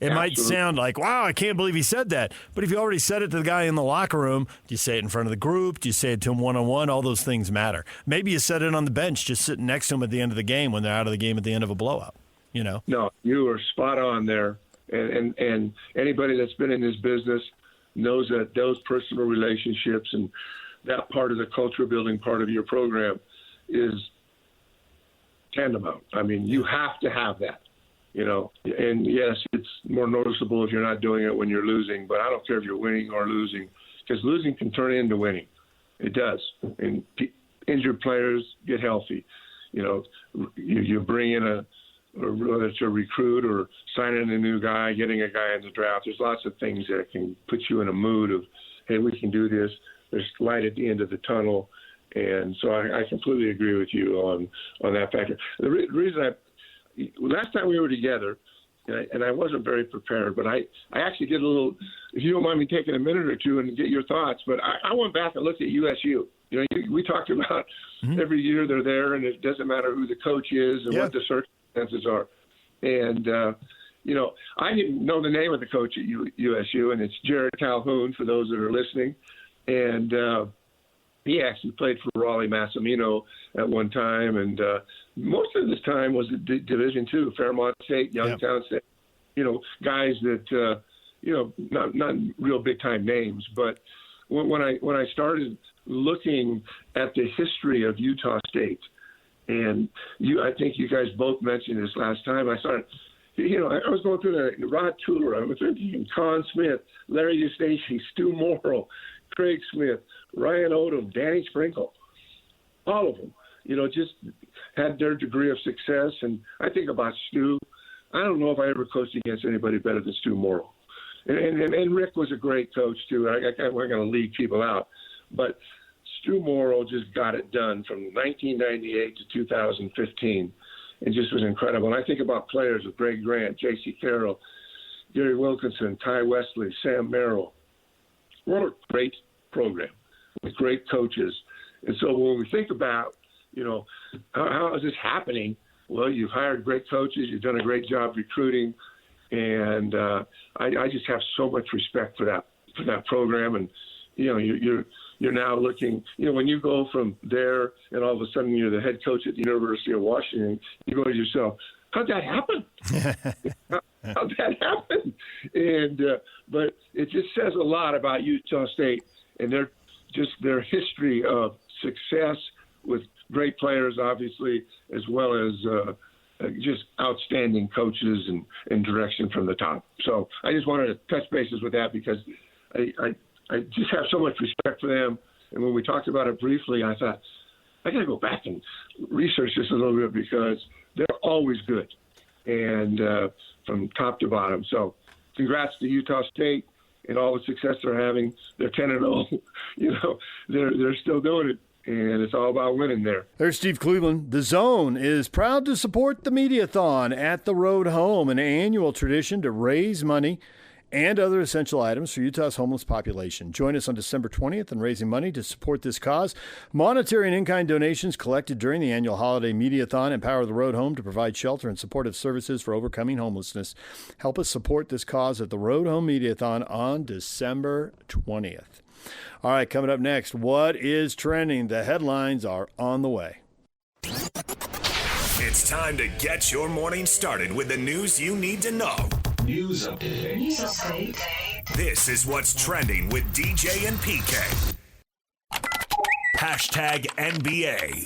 It might sound like, wow, I can't believe he said that. But if you already said it to the guy in the locker room, do you say it in front of the group? Do you say it to him one-on-one? All those things matter. Maybe you said it on the bench, just sitting next to him at the end of the game when they're out of the game at the end of a blowout.
No, you are spot on there. And anybody that's been in this business knows that those personal relationships and that part of the culture building part of your program is tantamount. I mean, you have to have that. And yes, it's more noticeable if you're not doing it when you're losing, but I don't care if you're winning or losing, because losing can turn into winning. It does. And injured players get healthy. You bring in whether it's a recruit or signing a new guy, getting a guy in the draft. There's lots of things that can put you in a mood of, hey, we can do this. There's light at the end of the tunnel. And so I completely agree with you on that factor. The reason last time we were together, and I wasn't very prepared, but I actually did a little, if you don't mind me taking a minute or two and get your thoughts, but I went back and looked at USU. We talked about every year they're there, and it doesn't matter who the coach is and what the circumstances are. And, I didn't know the name of the coach at USU, and it's Jerrod Calhoun for those that are listening. And he actually played for Raleigh Massimino at one time, and most of his time was at Division II, Fairmont State, Youngstown State. Guys that not real big time names. But when I started looking at the history of Utah State, and I think you guys both mentioned this last time, I started. I was going through the Rod Tuller, I was thinking Con Smith, Larry Eustace, Stu Morrill, Craig Smith, Ryan Odom, Danny Sprinkle, all of them, just had their degree of success. And I think about Stu. I don't know if I ever coached against anybody better than Stu Morrill. And Rick was a great coach, too. I'm not going to leave people out. But Stu Morrill just got it done from 1998 to 2015 and just was incredible. And I think about players with Greg Grant, J.C. Carroll, Gary Wilkinson, Ty Wesley, Sam Merrill. What a great program with great coaches. And so when we think about, how is this happening? Well, you've hired great coaches. You've done a great job recruiting. And I just have so much respect for that program. And, you're now looking, when you go from there and all of a sudden you're the head coach at the University of Washington, you go to yourself, how'd that happen? How'd that happen? And but it just says a lot about Utah State and their history of success with great players, obviously, as well as just outstanding coaches and direction from the top. So I just wanted to touch bases with that because I just have so much respect for them. And when we talked about it briefly, I thought, I got to go back and research this a little bit because they're always good and from top to bottom. So congrats to Utah State and all the success they're having. They're 10-0. They're still doing it. And it's all about winning there.
There's Steve Cleveland. The Zone is proud to support the Mediathon at the Road Home, an annual tradition to raise money and other essential items for Utah's homeless population. Join us on December 20th in raising money to support this cause. Monetary and in-kind donations collected during the annual holiday mediathon empower the Road Home to provide shelter and supportive services for overcoming homelessness. Help us support this cause at the Road Home Mediathon on December 20th. All right, coming up next, what is trending? The headlines are on the way.
It's time to get your morning started with the news you need to know.
News update.
This is what's trending with DJ and PK. Hashtag NBA.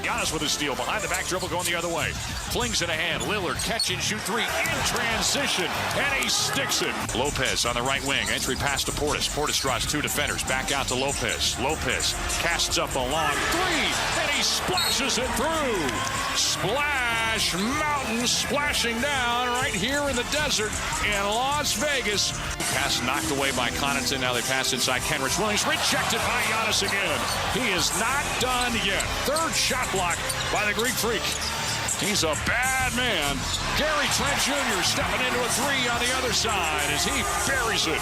Giannis with a steal. Behind the back dribble going the other way. Flings it a hand. Lillard catch and shoot three in transition. And he sticks it. Lopez on the right wing. Entry pass to Portis. Portis draws two defenders. Back out to Lopez. Lopez casts up a long three. And he splashes it through. Splash Mountain splashing down right here in the desert in Las Vegas. Pass knocked away by Connaughton. Now they pass inside Kenrich Williams. Rejected by Giannis again. He is not done yet. Third shot block by the Greek Freak. He's a bad man. Gary Trent Jr. stepping into a three on the other side as he buries it.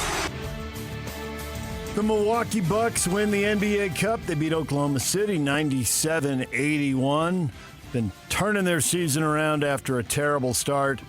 The Milwaukee Bucks win the NBA Cup. They beat Oklahoma City 97-81. Been turning their season around after a terrible start.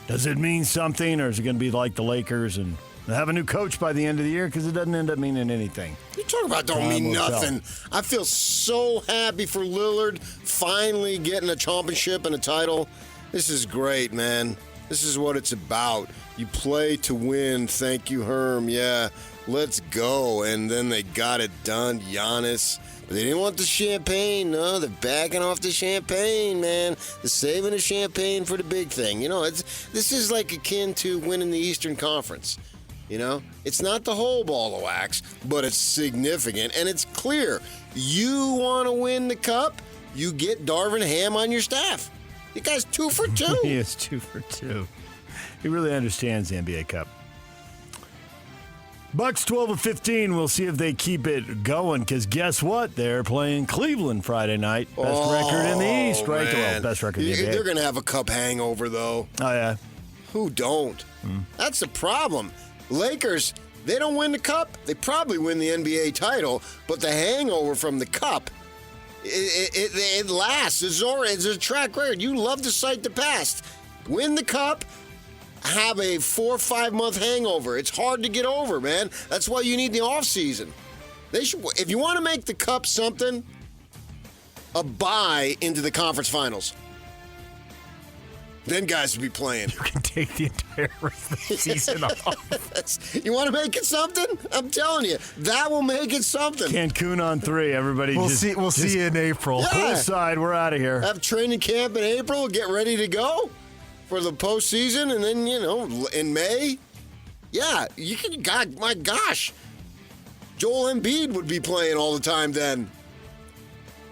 Does it mean something, or is it going to be like the Lakers and have a new coach by the end of the year? Because it doesn't end up meaning anything.
You talk about don't mean nothing. I feel so happy for Lillard finally getting a championship and a title. This is great, man. This is what it's about. You play to win. Thank you, Herm. Yeah, let's go. And then they got it done. Giannis. But they didn't want the champagne. No, they're backing off the champagne, man. They're saving the champagne for the big thing. You know, this is like akin to winning the Eastern Conference. You know, it's not the whole ball of wax, but it's significant, and it's clear. You want to win the cup, you get Darvin Ham on your staff. The guy's 2 for 2.
He is 2 for 2. He really understands the NBA Cup. Bucks 12-15. We'll see if they keep it going, because guess what? They're playing Cleveland Friday night. Best record in the East, right? Well, best record in the NBA.
They're going to have a cup hangover, though.
Oh, yeah.
Who don't? That's the problem. Lakers, they don't win the cup. They probably win the NBA title, but the hangover from the cup, it lasts. It's a track record. You love to cite the past. Win the cup, have a 4 or 5 month hangover. It's hard to get over, man. That's why you need the offseason. If you want to make the cup something, a bye into the conference finals. Then guys will be playing.
You can take the entire rest of the season off.
You want to make it something? I'm telling you, that will make it something.
Cancun on 3. Everybody,
we'll see you in April.
Yeah.
Poolside, we're out of here.
Have training camp in April. Get ready to go for the postseason, and then in May. Yeah, you can. God, my gosh, Joel Embiid would be playing all the time then.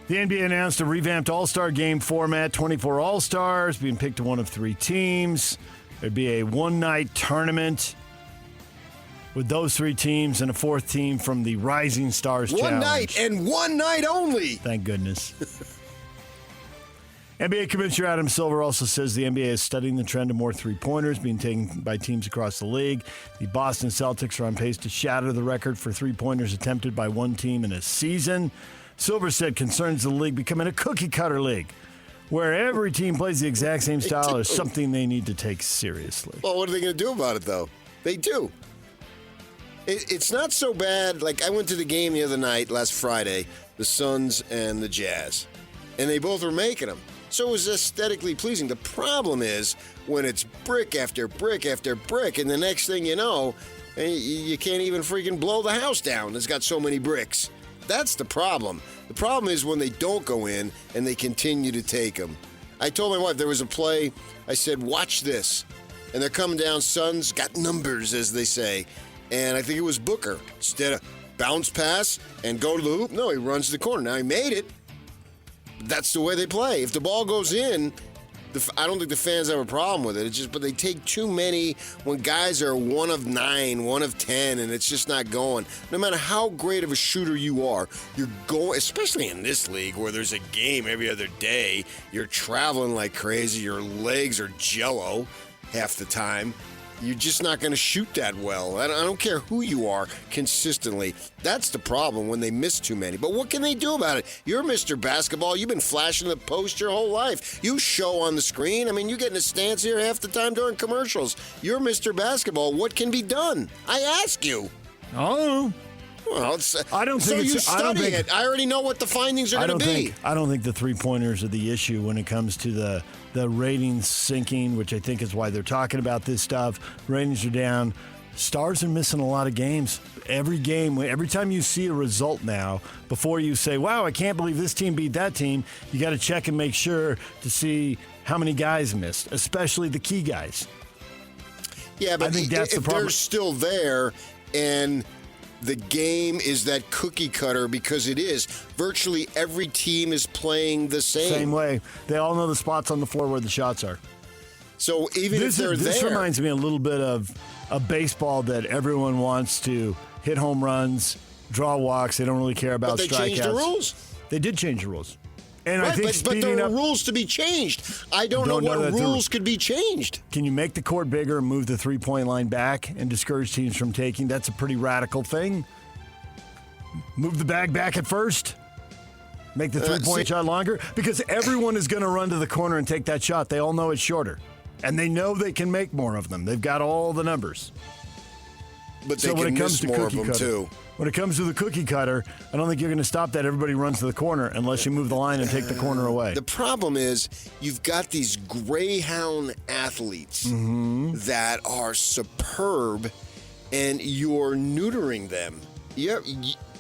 The NBA announced a revamped All-Star game format, 24 All-Stars, being picked to one of 3 teams. There'd be a one-night tournament with those 3 teams and a 4th team from the Rising Stars Challenge.
One night and one night only.
Thank goodness. NBA Commissioner Adam Silver also says the NBA is studying the trend of more three-pointers being taken by teams across the league. The Boston Celtics are on pace to shatter the record for three-pointers attempted by one team in a season. Silver said concerns the league becoming a cookie-cutter league, where every team plays the exact same style is something they need to take seriously.
Well, what are they going to do about it, though? They do. It's not so bad. Like, I went to the game the other night, last Friday, the Suns and the Jazz, and they both were making them. So it was aesthetically pleasing. The problem is when it's brick after brick after brick, and the next thing you know, you can't even freaking blow the house down. It's got so many bricks. That's the problem. The problem is when they don't go in and they continue to take them. I told my wife there was a play. I said, watch this. And they're coming down. Suns got numbers, as they say. And I think it was Booker. Instead of bounce pass and go to the hoop, no, he runs to the corner. Now, he made it. That's the way they play. If the ball goes in, I don't think the fans have a problem with it. It's just, but they take too many when guys are 1 of 9, 1 of 10, and it's just not going. No matter how great of a shooter you are, you're going, especially in this league where there's a game every other day, you're traveling like crazy, your legs are jello. half the time. You're just not going to shoot that well. I don't care who you are consistently. That's the problem when they miss too many. But what can they do about it? You're Mr. Basketball. You've been flashing the post your whole life. You show on the screen. I mean, you get in a stance here half the time during commercials. You're Mr. Basketball. What can be done? I ask you.
Oh.
Well,
I don't think
so you
it's, I don't
study
think,
it. I already know what the findings are going to be.
I don't think the three-pointers are the issue when it comes to the ratings sinking, which I think is why they're talking about this stuff. Ratings are down. Stars are missing a lot of games. Every game, every time you see a result now, before you say, wow, I can't believe this team beat that team, you got to check and make sure to see how many guys missed, especially the key guys.
Yeah, but
I think that's
if
the problem.
they're still there and the game is that cookie cutter, because it is. Virtually every team is playing the same.
Same way. They all know the spots on the floor where the shots are.
So even if they're
this
there.
reminds me a little bit of a baseball that everyone wants to hit home runs, draw walks. They don't really care about strikeouts.
But they changed the rules.
They did change the rules. And
right,
I think
but there
speeding
are
up,
rules to be changed. I don't know what rules could be changed.
Can you make the court bigger and move the three-point line back and discourage teams from taking? That's a pretty radical thing. Move the bag back at first. Make the three-point shot longer. Because everyone is going to run to the corner and take that shot. They all know it's shorter. And they know they can make more of them. They've got all the numbers.
But they can miss more of them, too.
When it comes to the cookie cutter, I don't think you're going to stop that. Everybody runs to the corner unless you move the line and take the corner away.
The problem is you've got these greyhound athletes that are superb, and you're neutering them.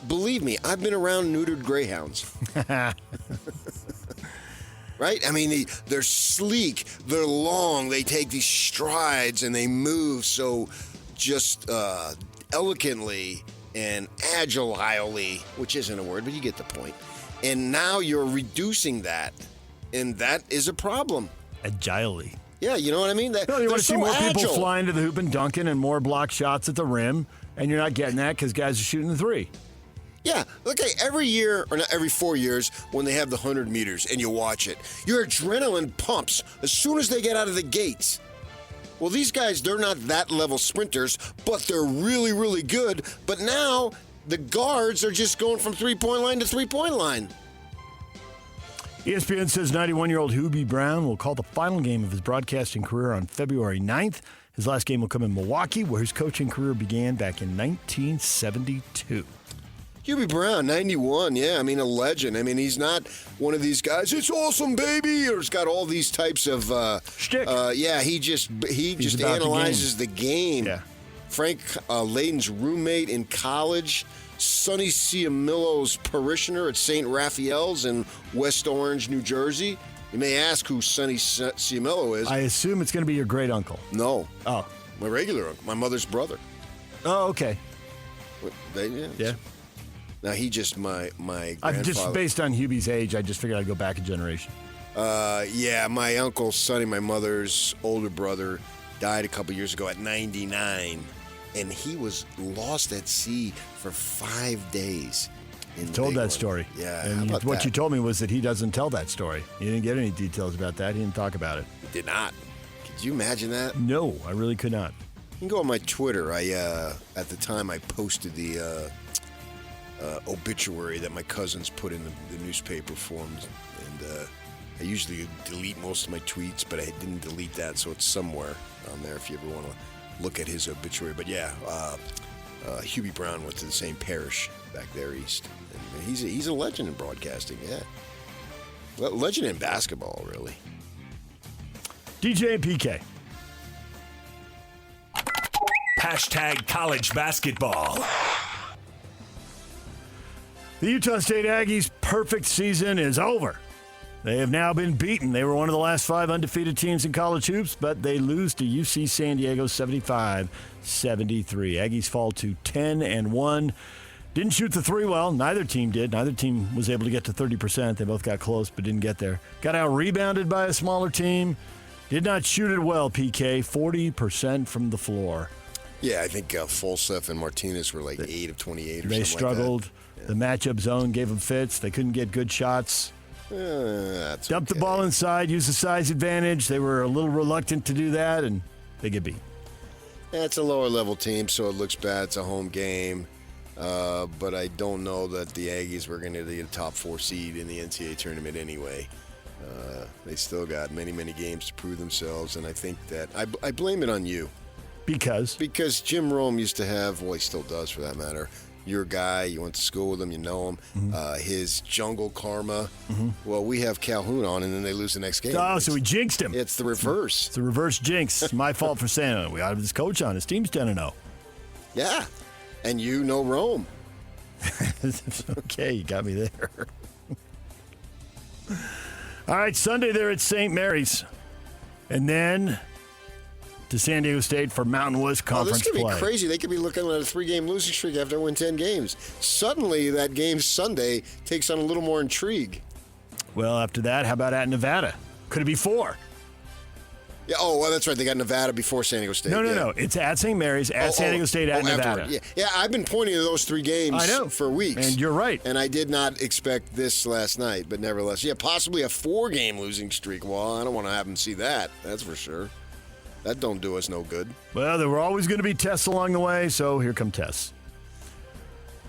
Believe me, I've been around neutered greyhounds. Right? I mean, they're sleek, they're long, they take these strides, and they move so just elegantly and agilely, which isn't a word, but you get the point. And now you're reducing that, and that is a problem.
Agilely.
Yeah, you know what I mean?
You want to see more people flying to the hoop and dunking and more block shots at the rim, and you're not getting that because guys are shooting the three.
Yeah, okay, every year, or not every 4 years, when they have the 100 meters and you watch it, your adrenaline pumps as soon as they get out of the gates. Well, these guys, they're not that level sprinters, but they're really, really good. But now the guards are just going from three-point line to three-point line.
ESPN says 91-year-old Hubie Brown will call the final game of his broadcasting career on February 9th. His last game will come in Milwaukee, where his coaching career began back in 1972.
Hubie Brown, 91, yeah, I mean, a legend. I mean, he's not one of these guys, it's awesome, baby, or he's got all these types of...
shtick.
Yeah, he just analyzes the game.
Yeah.
Frank Layden's roommate in college, Sonny Ciamillo's parishioner at St. Raphael's in West Orange, New Jersey. You may ask who Sonny Ciamillo is.
I assume it's going to be your great uncle.
No.
Oh.
My regular uncle, my mother's brother.
Oh, okay.
Yeah. Now, he just my grandfather.
Just based on Hubie's age, I just figured I'd go back a generation.
Yeah, my uncle Sonny, my mother's older brother, died a couple years ago at 99, and he was lost at sea for 5 days.
You told that story.
Yeah,
and what you told me was that he doesn't tell that story. He didn't get any details about that. He didn't talk about it.
He did not. Could you imagine that?
No, I really could not.
You can go on my Twitter. At the time I posted the obituary that my cousins put in the newspaper forms, and I usually delete most of my tweets, but I didn't delete that, so it's somewhere on there if you ever want to look at his obituary. But yeah, Hubie Brown went to the same parish back there east, and he's a legend in broadcasting. Yeah, legend in basketball, really.
DJ and PK.
Hashtag college basketball.
The Utah State Aggies' perfect season is over. They have now been beaten. They were one of the last 5 undefeated teams in college hoops, but they lose to UC San Diego 75-73. Aggies fall to 10-1. Didn't shoot the three well. Neither team did. Neither team was able to get to 30%. They both got close but didn't get there. Got out-rebounded by a smaller team. Did not shoot it well, PK. 40% from the floor.
Yeah, I think Folta and Martinez were like 8 of 28 or something like that.
They struggled. Yeah. The matchup zone gave them fits. They couldn't get good shots.
Dumped
the ball inside, used the size advantage. They were a little reluctant to do that, and they get beat.
Yeah, it's a lower-level team, so it looks bad. It's a home game. But I don't know that the Aggies were going to be a top 4 seed in the NCAA tournament anyway. They still got many, many games to prove themselves, and I think that I blame it on you.
Because
Jim Rome used to have, well, he still does for that matter, your guy, you went to school with him, you know him, his jungle karma. Well, we have Calhoun on, and then they lose the next game.
Oh, so we jinxed him.
It's the reverse.
It's a reverse jinx. It's my fault for saying it. We got this coach on. His team's 10-0.
Yeah, and you know Rome.
Okay, you got me there. All right, Sunday they're at St. Mary's. And then to San Diego State for Mountain West Conference
play. This could
play.
be crazy. They could be looking at a 3-game losing streak after they win 10 games. Suddenly, that game Sunday takes on a little more intrigue.
Well, after that, how about at Nevada? Could it be 4?
Yeah. Oh, well, that's right. They got Nevada before San Diego State.
No. It's at St. Mary's, at San Diego State, at Nevada.
Yeah, I've been pointing to those 3 games for weeks.
And you're right.
And I did not expect this last night, but nevertheless, possibly a 4-game losing streak. Well, I don't want to have them see that. That's for sure. That don't do us no good.
Well, there were always going to be tests along the way, so here come tests.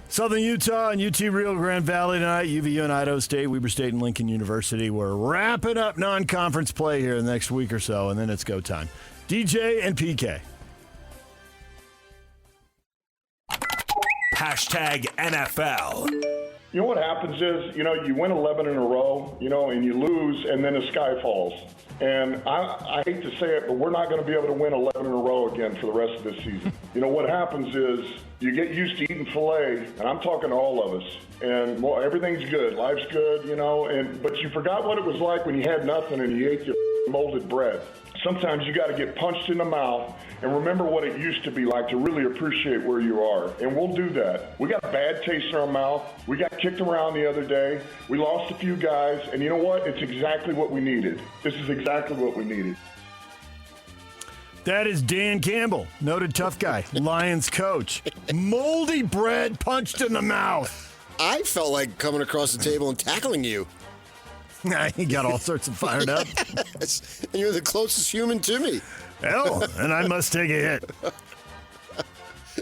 Southern Utah and UT Rio Grande Valley tonight, UVU and Idaho State, Weber State and Lincoln University. We're wrapping up non-conference play here in the next week or so, and then it's go time. DJ and PK.
#NFL.
You know what happens is, you win 11 in a row, and you lose, and then the sky falls. And I hate to say it, but we're not going to be able to win 11 in a row again for the rest of this season. What happens is you get used to eating filet, and I'm talking to all of us, and everything's good. Life's good, but you forgot what it was like when you had nothing and you ate your molded bread. Sometimes you got to get punched in the mouth and remember what it used to be like to really appreciate where you are. And we'll do that. We got a bad taste in our mouth. We got kicked around the other day. We lost a few guys. And you know what? It's exactly what we needed. This is exactly what we needed.
That is Dan Campbell, noted tough guy, Lions coach. Moldy bread punched in the mouth.
I felt like coming across the table and tackling you.
He got all sorts of fired up.
Yes. And you're the closest human to me.
Hell, and I must take a hit.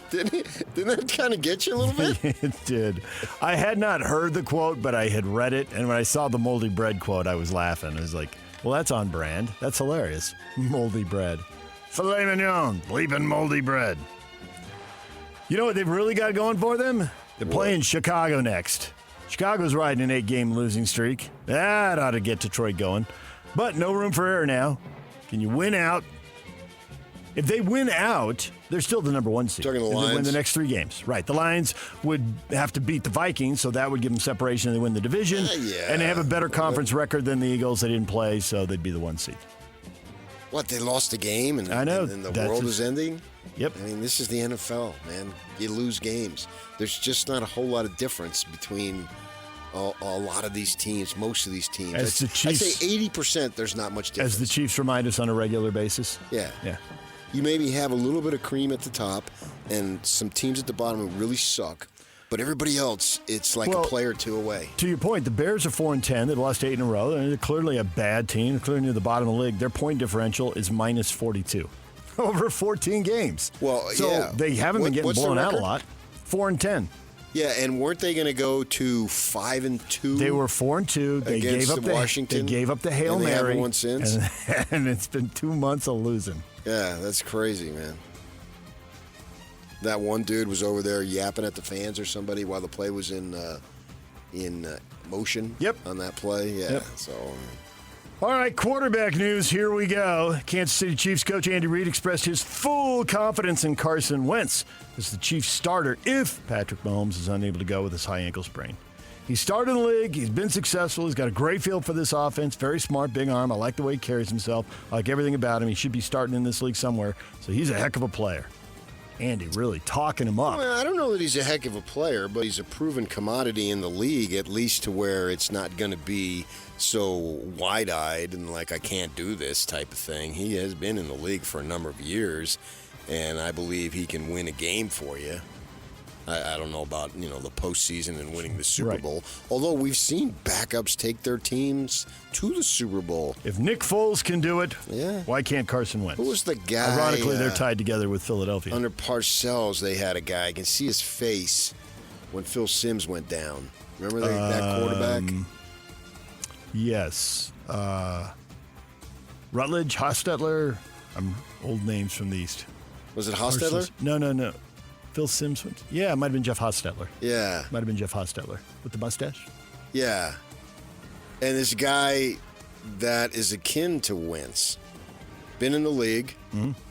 Didn't that kind of get you a little bit?
It did. I had not heard the quote, but I had read it. And when I saw the moldy bread quote, I was laughing. I was like, well, that's on brand. That's hilarious. Moldy bread. Filet mignon, bleeping moldy bread. You know what they've really got going for them? They're playing Chicago next. Chicago's riding an 8-game losing streak. That ought to get Detroit going. But no room for error now. Can you win out? If they win out, they're still the number 1 seed.
Talking the
If
Lions?
they win the next 3 games. Right. The Lions would have to beat the Vikings, so that would give them separation and they win the division. And they have a better conference record than the Eagles. They didn't play, so they'd be the 1 seed.
What, they lost a game and,
I know,
and the world is ending?
Yep.
I mean, this is the NFL, man. You lose games. There's just not a whole lot of difference between a lot of these teams, most of these teams.
As the Chiefs,
I'd say 80% there's not much difference.
As the Chiefs remind us on a regular basis.
Yeah. You maybe have a little bit of cream at the top and some teams at the bottom who really suck. But everybody else, it's like a player or 2 away.
To your point, the Bears are 4-10. They've lost 8 in a row. They're clearly a bad team. They're clearly near the bottom of the league. Their point differential is minus 42 over 14 games.
Well,
so they haven't been getting blown out a lot. 4-10.
Yeah, and weren't they going to go to 5-2?
They were 4-2. They gave up
Washington.
They gave up the Hail
and
Mary.
They haven't won since.
And it's been 2 months of losing.
Yeah, that's crazy, man. That one dude was over there yapping at the fans or somebody while the play was in motion.
Yep.
On that play, yeah.
Yep.
So.
All right, quarterback news. Here we go. Kansas City Chiefs coach Andy Reid expressed his full confidence in Carson Wentz as the Chiefs starter if Patrick Mahomes is unable to go with his high ankle sprain. He started in the league. He's been successful. He's got a great feel for this offense. Very smart, big arm. I like the way he carries himself. I like everything about him. He should be starting in this league somewhere. So he's a heck of a player. Andy really talking him up.
Well, I don't know that he's a heck of a player, but he's a proven commodity in the league, at least to where it's not going to be so wide-eyed and like I can't do this type of thing. He has been in the league for a number of years, and I believe he can win a game for you. I don't know about, the postseason and winning the Super Bowl, although we've seen backups take their teams to the Super Bowl.
If Nick Foles can do it, why can't Carson Wentz?
Who was the guy?
Ironically, they're tied together with Philadelphia.
Under Parcells, they had a guy. I can see his face when Phil Simms went down. Remember that quarterback?
Yes. Rutledge, Hostetler. Old names from the East.
Was it Hostetler?
No. Phil Simms. Yeah, it might have been Jeff Hostetler.
Yeah.
Might have been Jeff Hostetler with the mustache.
Yeah. And this guy that is akin to Wentz. Been in the league.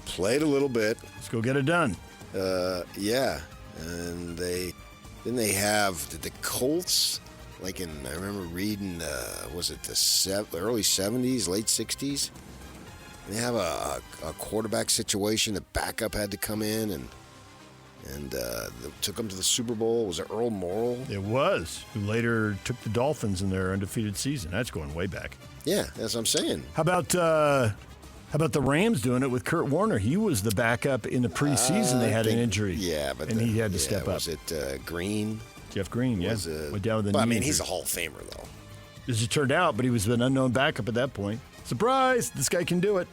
Played a little bit.
Let's go get it done.
Yeah. And did the Colts, I remember reading, was it the early 70s, late 60s? They have a quarterback situation. The backup had to come in and took them to the Super Bowl. Was it Earl Morrall?
It was, who later took the Dolphins in their undefeated season. That's going way back.
Yeah, that's what I'm saying.
How about the Rams doing it with Kurt Warner? He was the backup in the preseason. They had an injury.
Yeah,
and he had to step up.
Was it Green?
Jeff Green, yeah. Went down with a knee injury.
He's a Hall of Famer, though.
As it turned out, but he was an unknown backup at that point. Surprise! This guy can do it.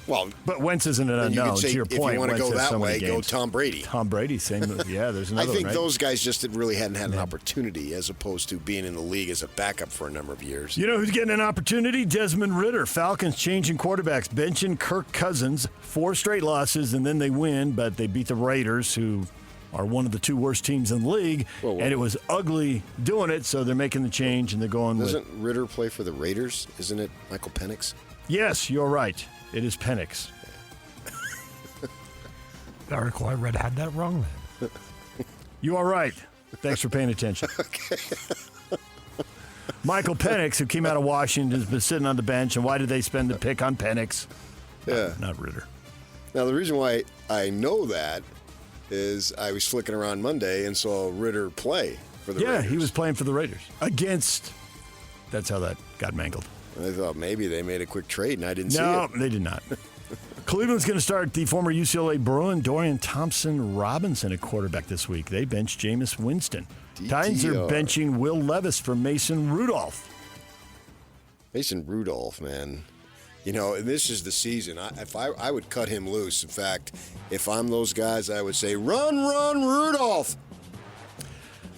Well,
but Wentz isn't an unknown. To your point,
if you want to go that way,
go
Tom Brady.
Tom Brady, same. Yeah, there's another.
I think
one, right?
those guys just really hadn't had an opportunity, as opposed to being in the league as a backup for a number of years.
You know who's getting an opportunity? Desmond Ridder. Falcons changing quarterbacks, benching Kirk Cousins. 4 straight losses, and then they win, but they beat the Raiders, who are one of the 2 worst teams in the league.
Whoa.
And it was ugly doing it, so they're making the change, and they're going
Doesn't Ridder play for the Raiders? Isn't it Michael Penix?
Yes, you're right. It is Penix.
The article I read had that wrong then.
You are right. Thanks for paying attention.
Okay.
Michael Penix, who came out of Washington, has been sitting on the bench, and why did they spend the pick on Penix?
Yeah.
Not Ridder.
Now, the reason why I know that is I was flicking around Monday and saw Ridder play for the Raiders.
Yeah, he was playing for the Raiders. That's how that got mangled.
I thought maybe they made a quick trade, and I didn't see it.
No, they did not. Cleveland's going to start the former UCLA Bruin Dorian Thompson-Robinson at quarterback this week. They bench Jameis Winston. Titans are benching Will Levis for Mason Rudolph.
Mason Rudolph, man. This is the season. I would cut him loose. In fact, if I'm those guys, I would say, run, Rudolph.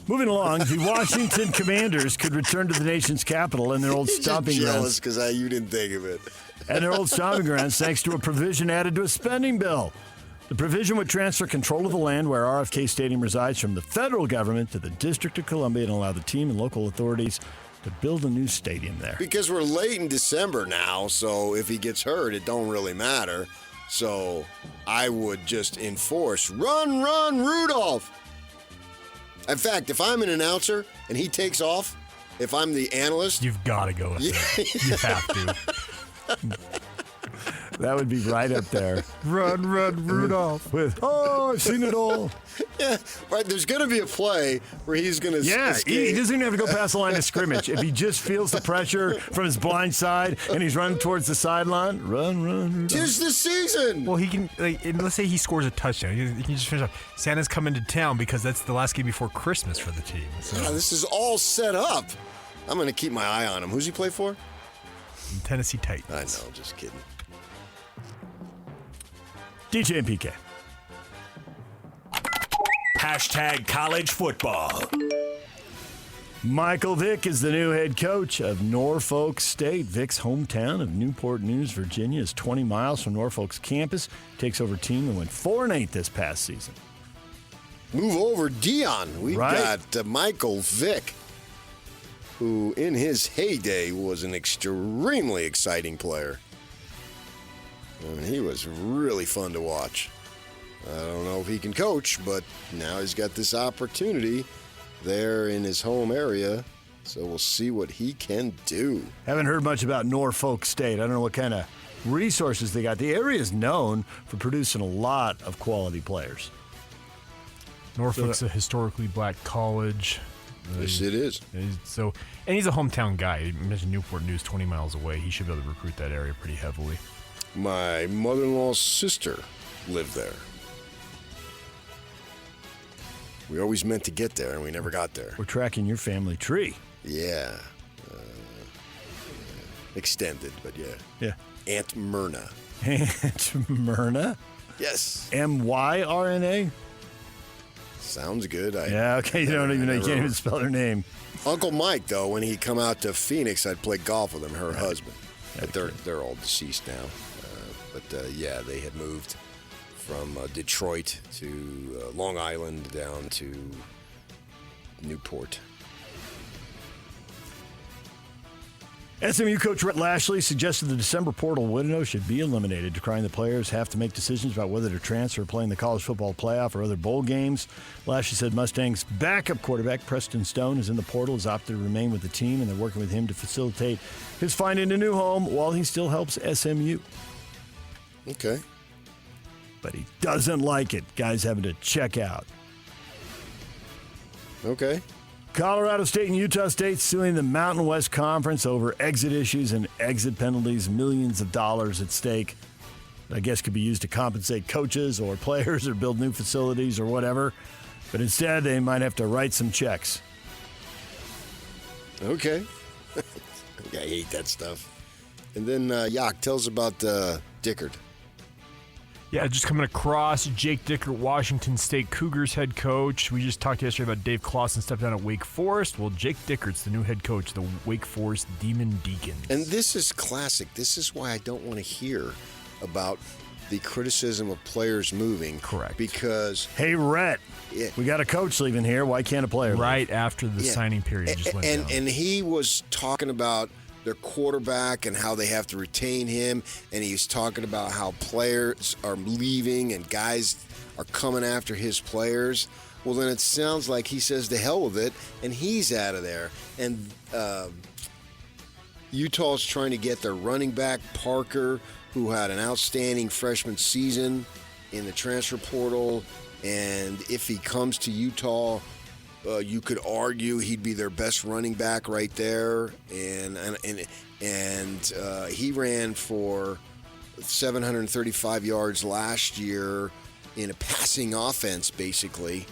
Moving along, the Washington Commanders could return to the nation's capital and their old stomping grounds.
Jealous because you didn't think of it.
And their old stomping grounds, thanks to a provision added to a spending bill. The provision would transfer control of the land where RFK Stadium resides from the federal government to the District of Columbia and allow the team and local authorities to build a new stadium there.
Because we're late in December now, so if he gets hurt, it don't really matter. So I would just enforce, run, Rudolph. In fact, if I'm an announcer and he takes off, if I'm the analyst...
You've got to go with it. You have to.
That would be right up there.
Run, Rudolph.
I've seen it all.
Yeah, right. There's going to be a play where he's going to escape.
He doesn't even have to go past the line of scrimmage. If he just feels the pressure from his blind side and he's running towards the sideline, run, Rudolph.
'Tis the season.
Well, he can, let's say he scores a touchdown. He can just finish up. Santa's coming to town because that's the last game before Christmas for the team. So.
Yeah, this is all set up. I'm going to keep my eye on him. Who's he play for?
Tennessee Titans.
I know, just kidding.
DJ and PK.
#college football.
Michael Vick is the new head coach of Norfolk State. Vick's hometown of Newport News, Virginia, is 20 miles from Norfolk's campus. Takes over a team that went 4-8 this past season.
Move over, Dion. We've got Michael Vick, who in his heyday was an extremely exciting player. I mean, he was really fun to watch. I don't know if he can coach, but now he's got this opportunity there in his home area, so we'll see what he can do.
Haven't heard much about Norfolk State. I don't know what kind of resources they got. The area is known for producing a lot of quality players.
Norfolk's a historically black college.
Yes, it is.
And he's a hometown guy. You mentioned Newport News, 20 miles away. He should be able to recruit that area pretty heavily.
My mother-in-law's sister lived there. We always meant to get there, and we never got there.
We're tracking your family tree.
Yeah. Extended, but yeah.
Yeah.
Aunt Myrna.
Aunt Myrna?
Yes.
M-Y-R-N-A?
Sounds good.
Okay. You can't even spell her name.
Uncle Mike, though, when he'd come out to Phoenix, I'd play golf with him, her husband. But they're all deceased now. Yeah, they had moved from Detroit to Long Island down to Newport.
SMU coach Rhett Lashley suggested the December portal window should be eliminated, decrying the players have to make decisions about whether to transfer or play in the college football playoff or other bowl games. Lashley said Mustang's backup quarterback, Preston Stone, is in the portal, has opted to remain with the team, and they're working with him to facilitate his finding a new home while he still helps SMU.
Okay.
But he doesn't like it. Guys having to check out.
Okay.
Colorado State and Utah State suing the Mountain West Conference over exit issues and exit penalties, millions of dollars at stake. I guess could be used to compensate coaches or players or build new facilities or whatever. But instead, they might have to write some checks.
Okay. I hate that stuff. And then, Yak, tell us about Dickert.
Yeah, just coming across, Jake Dickert, Washington State Cougars head coach. We just talked yesterday about Dave Clawson stepped down at Wake Forest. Well, Jake Dickert's the new head coach, the Wake Forest Demon Deacons.
And this is classic. This is why I don't want to hear about the criticism of players moving.
Correct.
Because...
Hey, Rhett, we got a coach leaving here. Why can't a player leave?
Right after the signing period just went down.
And he was talking about their quarterback and how they have to retain him, and he's talking about how players are leaving and guys are coming after his players. Well, then it sounds like he says to hell with it, and he's out of there. And Utah's trying to get their running back, Parker, who had an outstanding freshman season in the transfer portal, and if he comes to Utah, you could argue he'd be their best running back right there, and he ran for 735 yards last year in a passing offense, basically.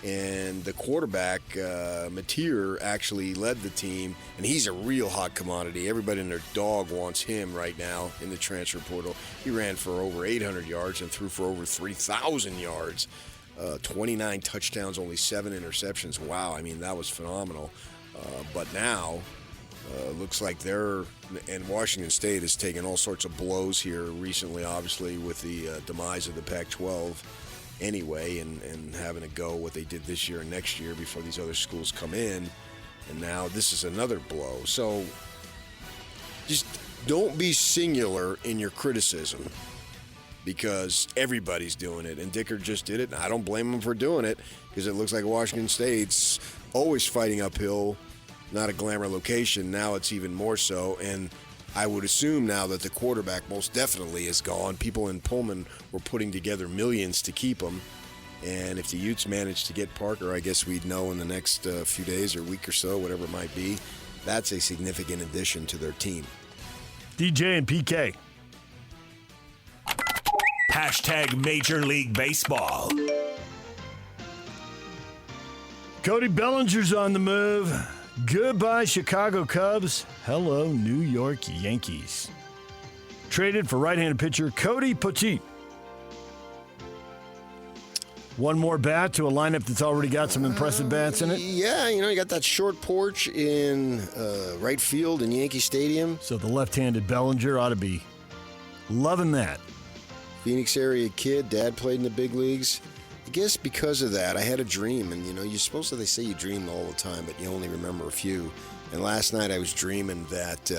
And the quarterback, Mateer, actually led the team, and he's a real hot commodity. Everybody and their dog wants him right now in the transfer portal. He ran for over 800 yards and threw for over 3,000 yards. 29 touchdowns, only 7 interceptions. Wow, I mean, that was phenomenal. But now, looks like and Washington State has taken all sorts of blows here recently, obviously, with the demise of the Pac-12 anyway, and having to go what they did this year and next year before these other schools come in. And now this is another blow. So just don't be singular in your criticism, because everybody's doing it, and Dickert just did it, and I don't blame him for doing it, because it looks like Washington State's always fighting uphill, not a glamour location. Now it's even more so, and I would assume now that the quarterback most definitely is gone. People in Pullman were putting together millions to keep him, and if the Utes manage to get Parker, I guess we'd know in the next few days or week or so, whatever it might be. That's a significant addition to their team.
DJ and PK.
Hashtag Major League Baseball.
Cody Bellinger's on the move. Goodbye, Chicago Cubs. Hello, New York Yankees. Traded for right-handed pitcher Cody Petit. One more bat to a lineup that's already got some impressive bats in it.
Yeah, you got that short porch in right field in Yankee Stadium.
So the left-handed Bellinger ought to be loving that.
Phoenix area kid, dad played in the big leagues. I guess because of that, I had a dream, and you're supposed to, they say you dream all the time, but you only remember a few. And last night I was dreaming that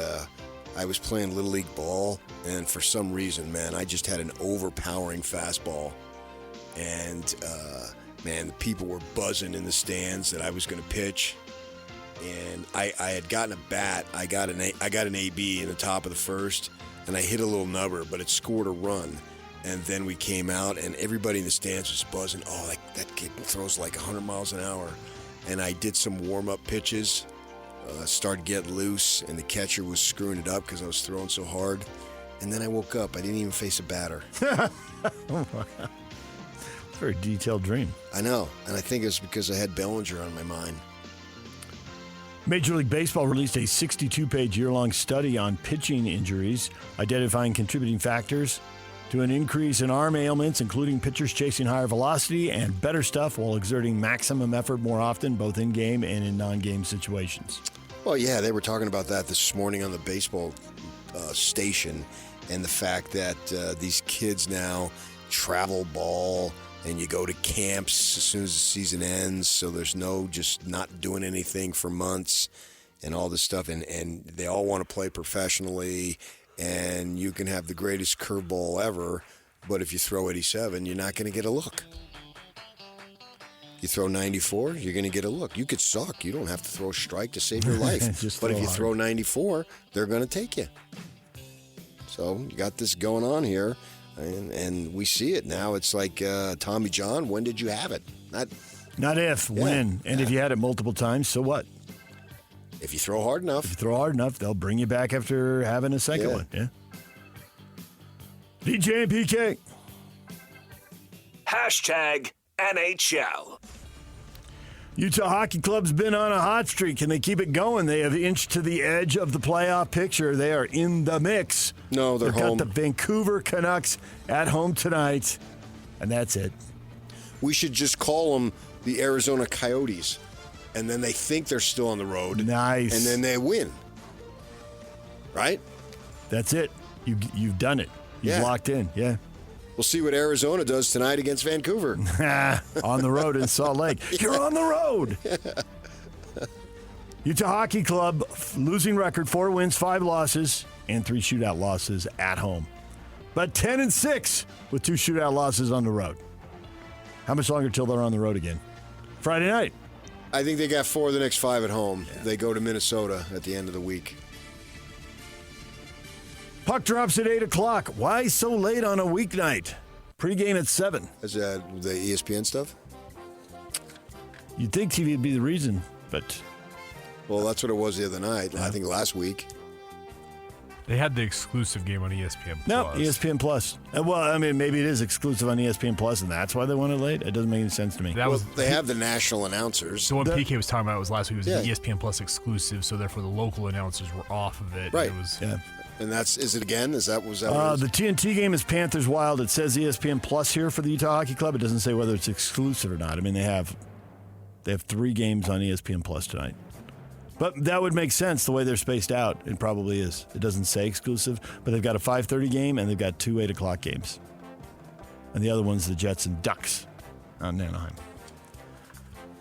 I was playing Little League ball, and for some reason, man, I just had an overpowering fastball. And, man, the people were buzzing in the stands that I was going to pitch. And I had gotten a bat. I got an AB in the top of the first, and I hit a little nubber, but it scored a run. And then we came out, and everybody in the stands was buzzing. Oh, that kid throws like 100 miles an hour. And I did some warm-up pitches, started getting loose, and the catcher was screwing it up because I was throwing so hard. And then I woke up. I didn't even face a batter.
Very detailed dream.
I know, and I think it's because I had Bellinger on my mind.
Major League Baseball released a 62-page year-long study on pitching injuries, identifying contributing factors to an increase in arm ailments, including pitchers chasing higher velocity and better stuff while exerting maximum effort more often, both in-game and in non-game situations.
Well, yeah, they were talking about that this morning on the baseball station, and the fact that these kids now travel ball and you go to camps as soon as the season ends, so there's no just not doing anything for months and all this stuff, and they all want to play professionally, and you can have the greatest curveball ever, but if you throw 87, you're not going to get a look. You throw 94, you're going to get a look. You could suck. You don't have to throw a strike to save your life. But if you throw 94, they're going to take you. So you got this going on here. And we see it now. It's like Tommy John. When did you have it?
Not if, when. And if you had it multiple times, so what?
If you throw hard enough.
If you throw hard enough, they'll bring you back after having a second one. Yeah. DJ and PK.
Hashtag NHL.
Utah Hockey Club's been on a hot streak. Can they keep it going? They have inched to the edge of the playoff picture. They are in the mix.
No, they're home.
They've got the Vancouver Canucks at home tonight, and that's it.
We should just call them the Arizona Coyotes, and then they think they're still on the road.
Nice.
And then they win. Right?
That's it. You've done it. You've locked in. Yeah.
We'll see what Arizona does tonight against Vancouver.
On the road in Salt Lake. You're on the road. Utah Hockey Club, losing record, 4 wins, 5 losses, and 3 shootout losses at home. But 10-6 with 2 shootout losses on the road. How much longer till they're on the road again? Friday night.
I think they got 4 of the next 5 at home. Yeah. They go to Minnesota at the end of the week.
Puck drops at 8 o'clock. Why so late on a weeknight? Pre-game at 7.
Is that the ESPN stuff?
You'd think TV would be the reason, but...
Well, that's what it was the other night. I think last week.
They had the exclusive game on ESPN Plus.
No, ESPN Plus. Well, I mean, maybe it is exclusive on ESPN Plus, and that's why they want it late. It doesn't make any sense to me.
They have the national announcers.
So what PK was talking about was last week was the ESPN Plus exclusive, so therefore the local announcers were off of it.
Right.
It was,
And is it again? Was that what
the TNT game is Panthers Wild. It says ESPN Plus here for the Utah Hockey Club. It doesn't say whether it's exclusive or not. I mean, they have 3 games on ESPN Plus tonight. But that would make sense the way they're spaced out. It probably is. It doesn't say exclusive, but they've got a 5:30 game and they've got 2 8 o'clock games. And the other one's the Jets and Ducks on Anaheim.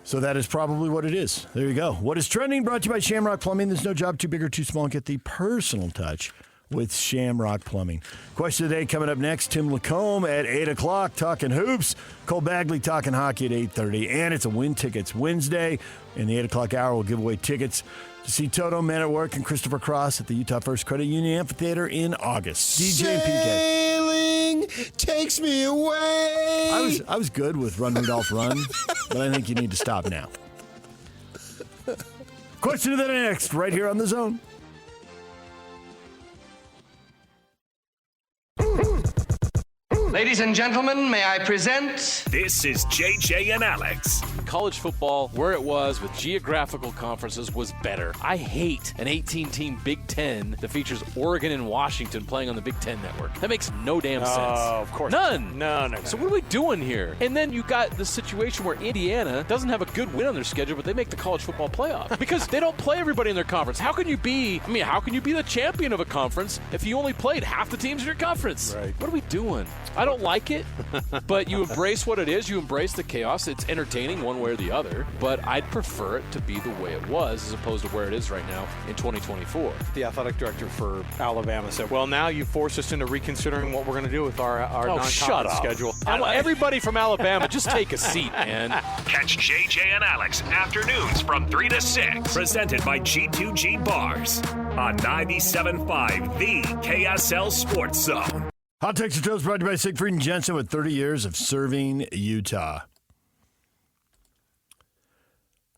So that is probably what it is. There you go. What is trending? Brought to you by Shamrock Plumbing. There's no job too big or too small. Get the personal touch with Shamrock Plumbing. Question of the day coming up next. Tim LaComb at 8 o'clock talking hoops. Cole Bagley talking hockey at 8:30. And it's a Win Tickets Wednesday. In the 8 o'clock hour, we'll give away tickets to see Toto, Men at Work, and Christopher Cross at the Utah First Credit Union Amphitheater in August. DJ and PK.
Sailing takes me away.
I was good with Run Rudolph Run, but I think you need to stop now. Question of the day next, right here on The Zone.
Ladies and gentlemen, may I present...
This is JJ and Alex.
College football, where it was with geographical conferences, was better. I hate an 18-team Big Ten that features Oregon and Washington playing on the Big Ten network. That makes no damn sense.
Oh, of course.
None.
No.
So what are we doing here? And then you got the situation where Indiana doesn't have a good win on their schedule, but they make the college football playoff because they don't play everybody in their conference. How can you be the champion of a conference if you only played half the teams in your conference?
Right.
What are we doing? I don't like it, but you embrace what it is. You embrace the chaos. It's entertaining one way or the other, but I'd prefer it to be the way it was as opposed to where it is right now in 2024.
The athletic director for Alabama said, well, now you forced us into reconsidering what we're going to do with our non-conference schedule.
Everybody from Alabama, just take a seat, man.
Catch JJ and Alex afternoons from 3 to 6. Presented by G2G Bars on 97.5, the KSL Sports Zone.
Hot Takes and Toast brought to you by Siegfried and Jensen with 30 years of serving Utah.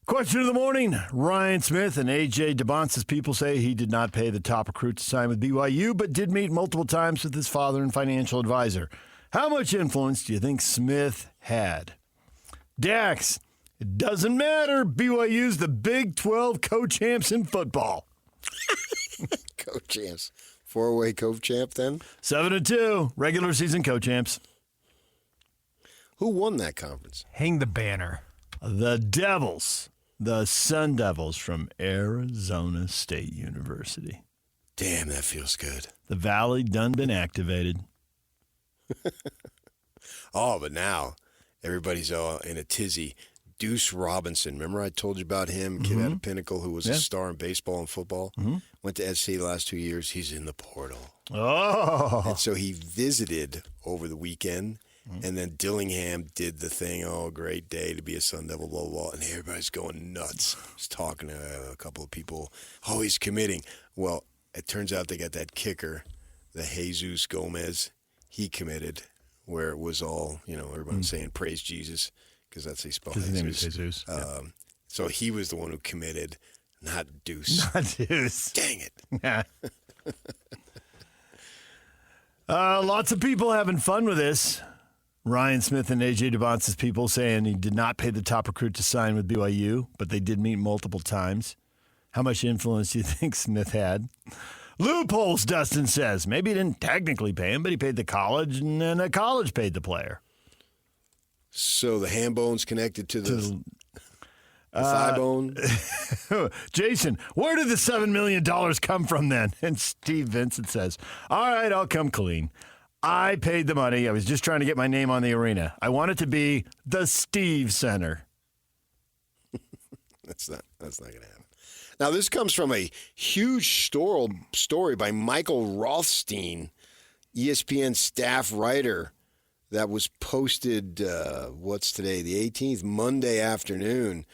Question of the morning. Ryan Smith and A.J. DeBonce's people say he did not pay the top recruit to sign with BYU, but did meet multiple times with his father and financial advisor. How much influence do you think Smith had? Dax, it doesn't matter. BYU's the Big 12 co-champs in football.
Co-champs. 4-way co-champ then?
7-2, regular season co-champs.
Who won that conference?
Hang the banner.
The Devils. The Sun Devils from Arizona State University.
Damn, that feels good.
The Valley done been activated.
Oh, but now everybody's in a tizzy. Deuce Robinson. Remember I told you about him? Kid out of Pinnacle who was a star in baseball and football. Went to SC the last 2 years. He's in the portal.
Oh.
And so he visited over the weekend. And then Dillingham did the thing, great day to be a Sun Devil, blah, blah, blah. And everybody's going nuts. I was talking to a couple of people. Oh, he's committing. Well, it turns out they got that kicker, the Jesus Gomez. He committed where it was all, everybody was saying praise Jesus because that's how you spell Jesus.
His name is Jesus.
So he was the one who committed, not Deuce.
Not Deuce.
Dang it.
Yeah. Lots of people having fun with this. Ryan Smith and AJ DeBonce's people saying he did not pay the top recruit to sign with BYU, but they did meet multiple times. How much influence do you think Smith had? Loopholes, Dustin says. Maybe he didn't technically pay him, but he paid the college, and then the college paid the player.
So the ham bone's connected to the thigh bone?
Jason, where did the $7 million come from then? And Steve Vincent says, all right, I'll come clean. I paid the money. I was just trying to get my name on the arena. I want it to be the Steve Center.
That's not going to happen. Now, this comes from a huge story by Michael Rothstein, ESPN staff writer, that was posted, what's today, the 18th, Monday afternoon.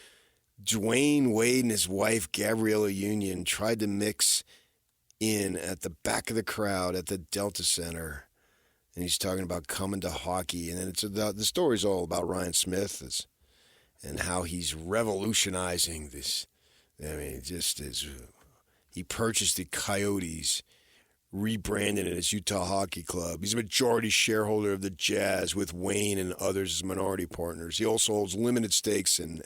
Dwayne Wade and his wife, Gabriella Union, tried to mix in at the back of the crowd at the Delta Center. And he's talking about coming to hockey. And then the story's all about Ryan Smith and how he's revolutionizing this. I mean, he purchased the Coyotes, rebranded it as Utah Hockey Club. He's a majority shareholder of the Jazz with Wayne and others as minority partners. He also holds limited stakes in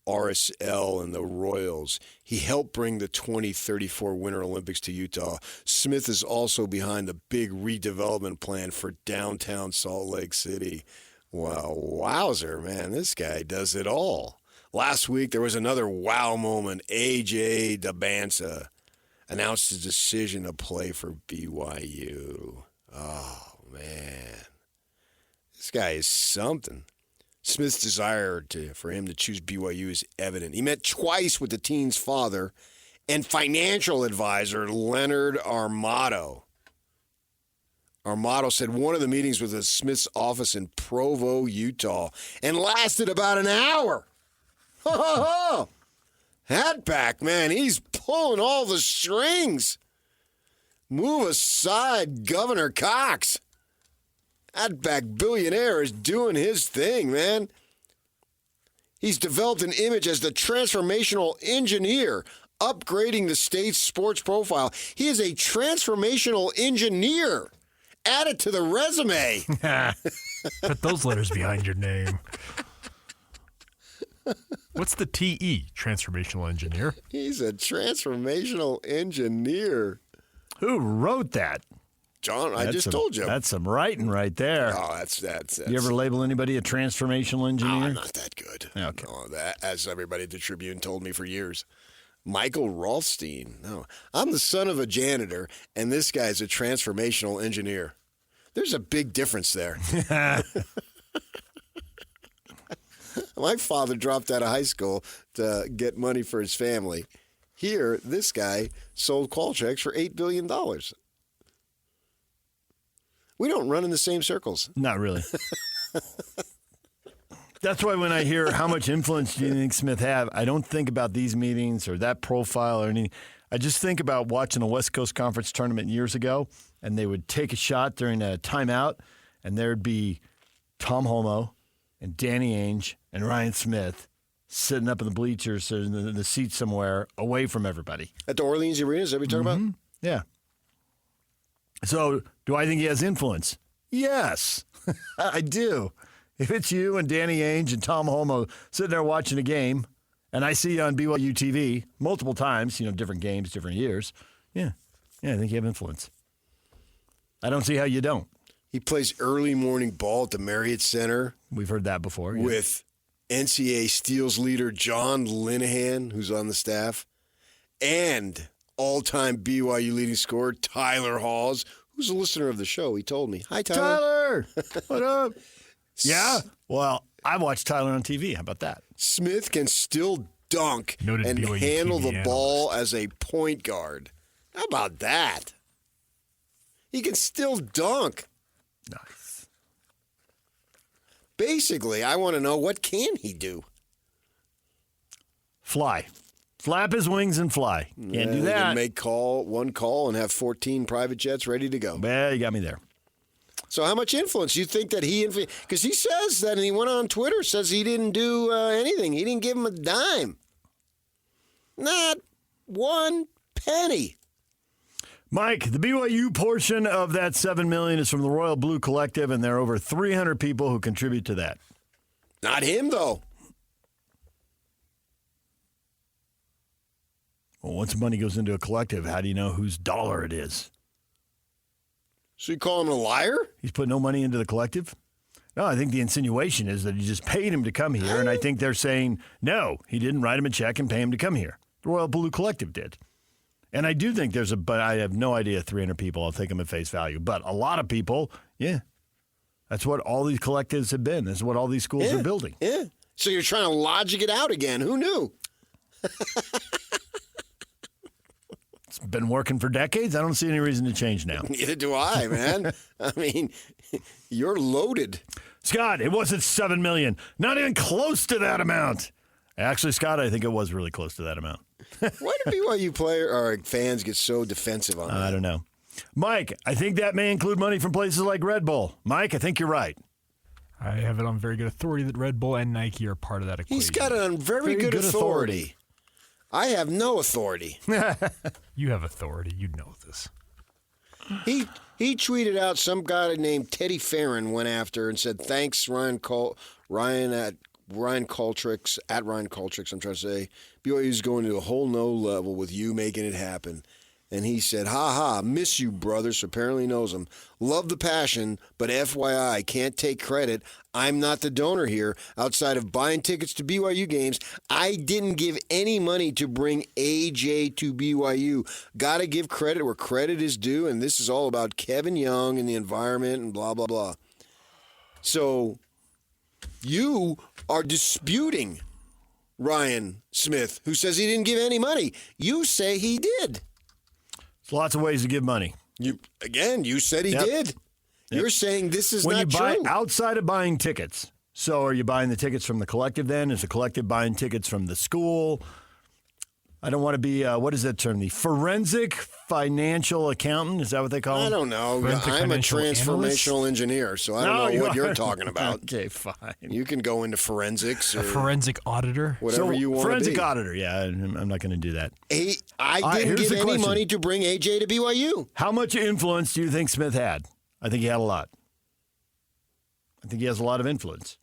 RSL and the Royals. He helped bring the 2034 Winter Olympics to Utah. Smith is also behind the big redevelopment plan for downtown Salt Lake City. Wow, wowzer, man. This guy does it all. Last week, there was another wow moment. AJ DeBanca announced his decision to play for BYU. Oh, man. This guy is something. Smith's desire for him to choose BYU is evident. He met twice with the teen's father and financial advisor, Leonard Armato. Armato said one of the meetings was at Smith's office in Provo, Utah, and lasted about an hour. Ho, ho, ho. Hatback, man, he's pulling all the strings. Move aside, Governor Cox. Hatback billionaire is doing his thing, man. He's developed an image as the transformational engineer, upgrading the state's sports profile. He is a transformational engineer. Add it to the resume.
Put those letters behind your name. What's the TE, transformational engineer?
He's a transformational engineer.
Who wrote that?
John, I just told you.
That's some writing right there.
Oh, that's.
You ever label anybody a transformational engineer?
I'm not that good.
Okay.
No, as everybody at the Tribune told me for years. Michael Rothstein. No, I'm the son of a janitor, and this guy's a transformational engineer. There's a big difference there. My father dropped out of high school to get money for his family. Here, this guy sold call checks for $8 billion. We don't run in the same circles.
Not really. That's why when I hear how much influence do you think Smith have, I don't think about these meetings or that profile or anything. I just think about watching a West Coast Conference tournament years ago, and they would take a shot during a timeout, and there'd be Tom Holmoe and Danny Ainge and Ryan Smith sitting up in the bleachers or in the seats somewhere away from everybody.
At the Orleans Arena, is that what you're talking about?
Yeah. So do I think he has influence? Yes, I do. If it's you and Danny Ainge and Tom Holmoe sitting there watching a game, and I see you on BYU TV multiple times, different games, different years, yeah, I think you have influence. I don't see how you don't.
He plays early morning ball at the Marriott Center.
We've heard that before. Yeah.
With NCAA steals leader John Linehan, who's on the staff, and all-time BYU leading scorer Tyler Hawes, who's a listener of the show. He told me. Hi, Tyler.
What up? Yeah? Well, I watched Tyler on TV. How about that?
Smith can still dunk
Noted
and
BYU
handle
TV
the
analyst.
ball as a point guard. How about that? He can still dunk.
Nice.
Basically, I want to know, what can he do?
Fly. Flap his wings and fly. Can't do
He
that.
can make one call and have 14 private jets ready to go.
Well, you got me there.
So how much influence do you think that because he says that, and he went on Twitter, says he didn't do anything. He didn't give him a dime. Not one penny.
Mike, the BYU portion of that $7 million is from the Royal Blue Collective, and there are over 300 people who contribute to that.
Not him, though.
Well, once money goes into a collective, how do you know whose dollar it is?
So you call him a liar?
He's put no money into the collective? No, I think the insinuation is that he just paid him to come here, and I think they're saying, no, he didn't write him a check and pay him to come here. The Royal Blue Collective did. And I do think but I have no idea 300 people. I'll take them at face value. But a lot of people, yeah. That's what all these collectives have been. That's what all these schools are building.
Yeah. So you're trying to logic it out again. Who knew?
It's been working for decades. I don't see any reason to change now.
Neither do I, man. I mean, you're loaded.
Scott, it wasn't $7 million. Not even close to that amount. Actually, Scott, I think it was really close to that amount.
Why do BYU fans get so defensive on that?
I don't know. Mike, I think that may include money from places like Red Bull. Mike, I think you're right.
I have it on very good authority that Red Bull and Nike are part of that equation.
He's got it on very good authority. I have no authority.
You have authority. You know this.
He tweeted out, some guy named Teddy Farron went after and said, thanks, Ryan Coltrix, at Ryan Coltrix, I'm trying to say. BYU's going to a whole no level with you making it happen. And he said, miss you, brother. So apparently knows him. Love the passion, but FYI, can't take credit. I'm not the donor here. Outside of buying tickets to BYU games, I didn't give any money to bring AJ to BYU. Got to give credit where credit is due, and this is all about Kevin Young and the environment and blah, blah, blah. So you are disputing Ryan Smith, who says he didn't give any money. You say he did.
There's lots of ways to give money.
You said he did. Yep. You're saying this is not true.
When you buy outside of buying tickets, so are you buying the tickets from the collective then? Is the collective buying tickets from the school? I don't want to be, what is that term? The forensic financial accountant? Is that what they call it?
I don't know. I'm a transformational engineer, so I don't know what you're talking about.
Okay, fine.
You can go into forensics. Or
a forensic auditor?
Whatever you want to be.
Forensic auditor, yeah. I'm not going to do that.
I didn't give any money to bring AJ to BYU.
How much influence do you think Smith had? I think he had a lot. I think he has a lot of influence.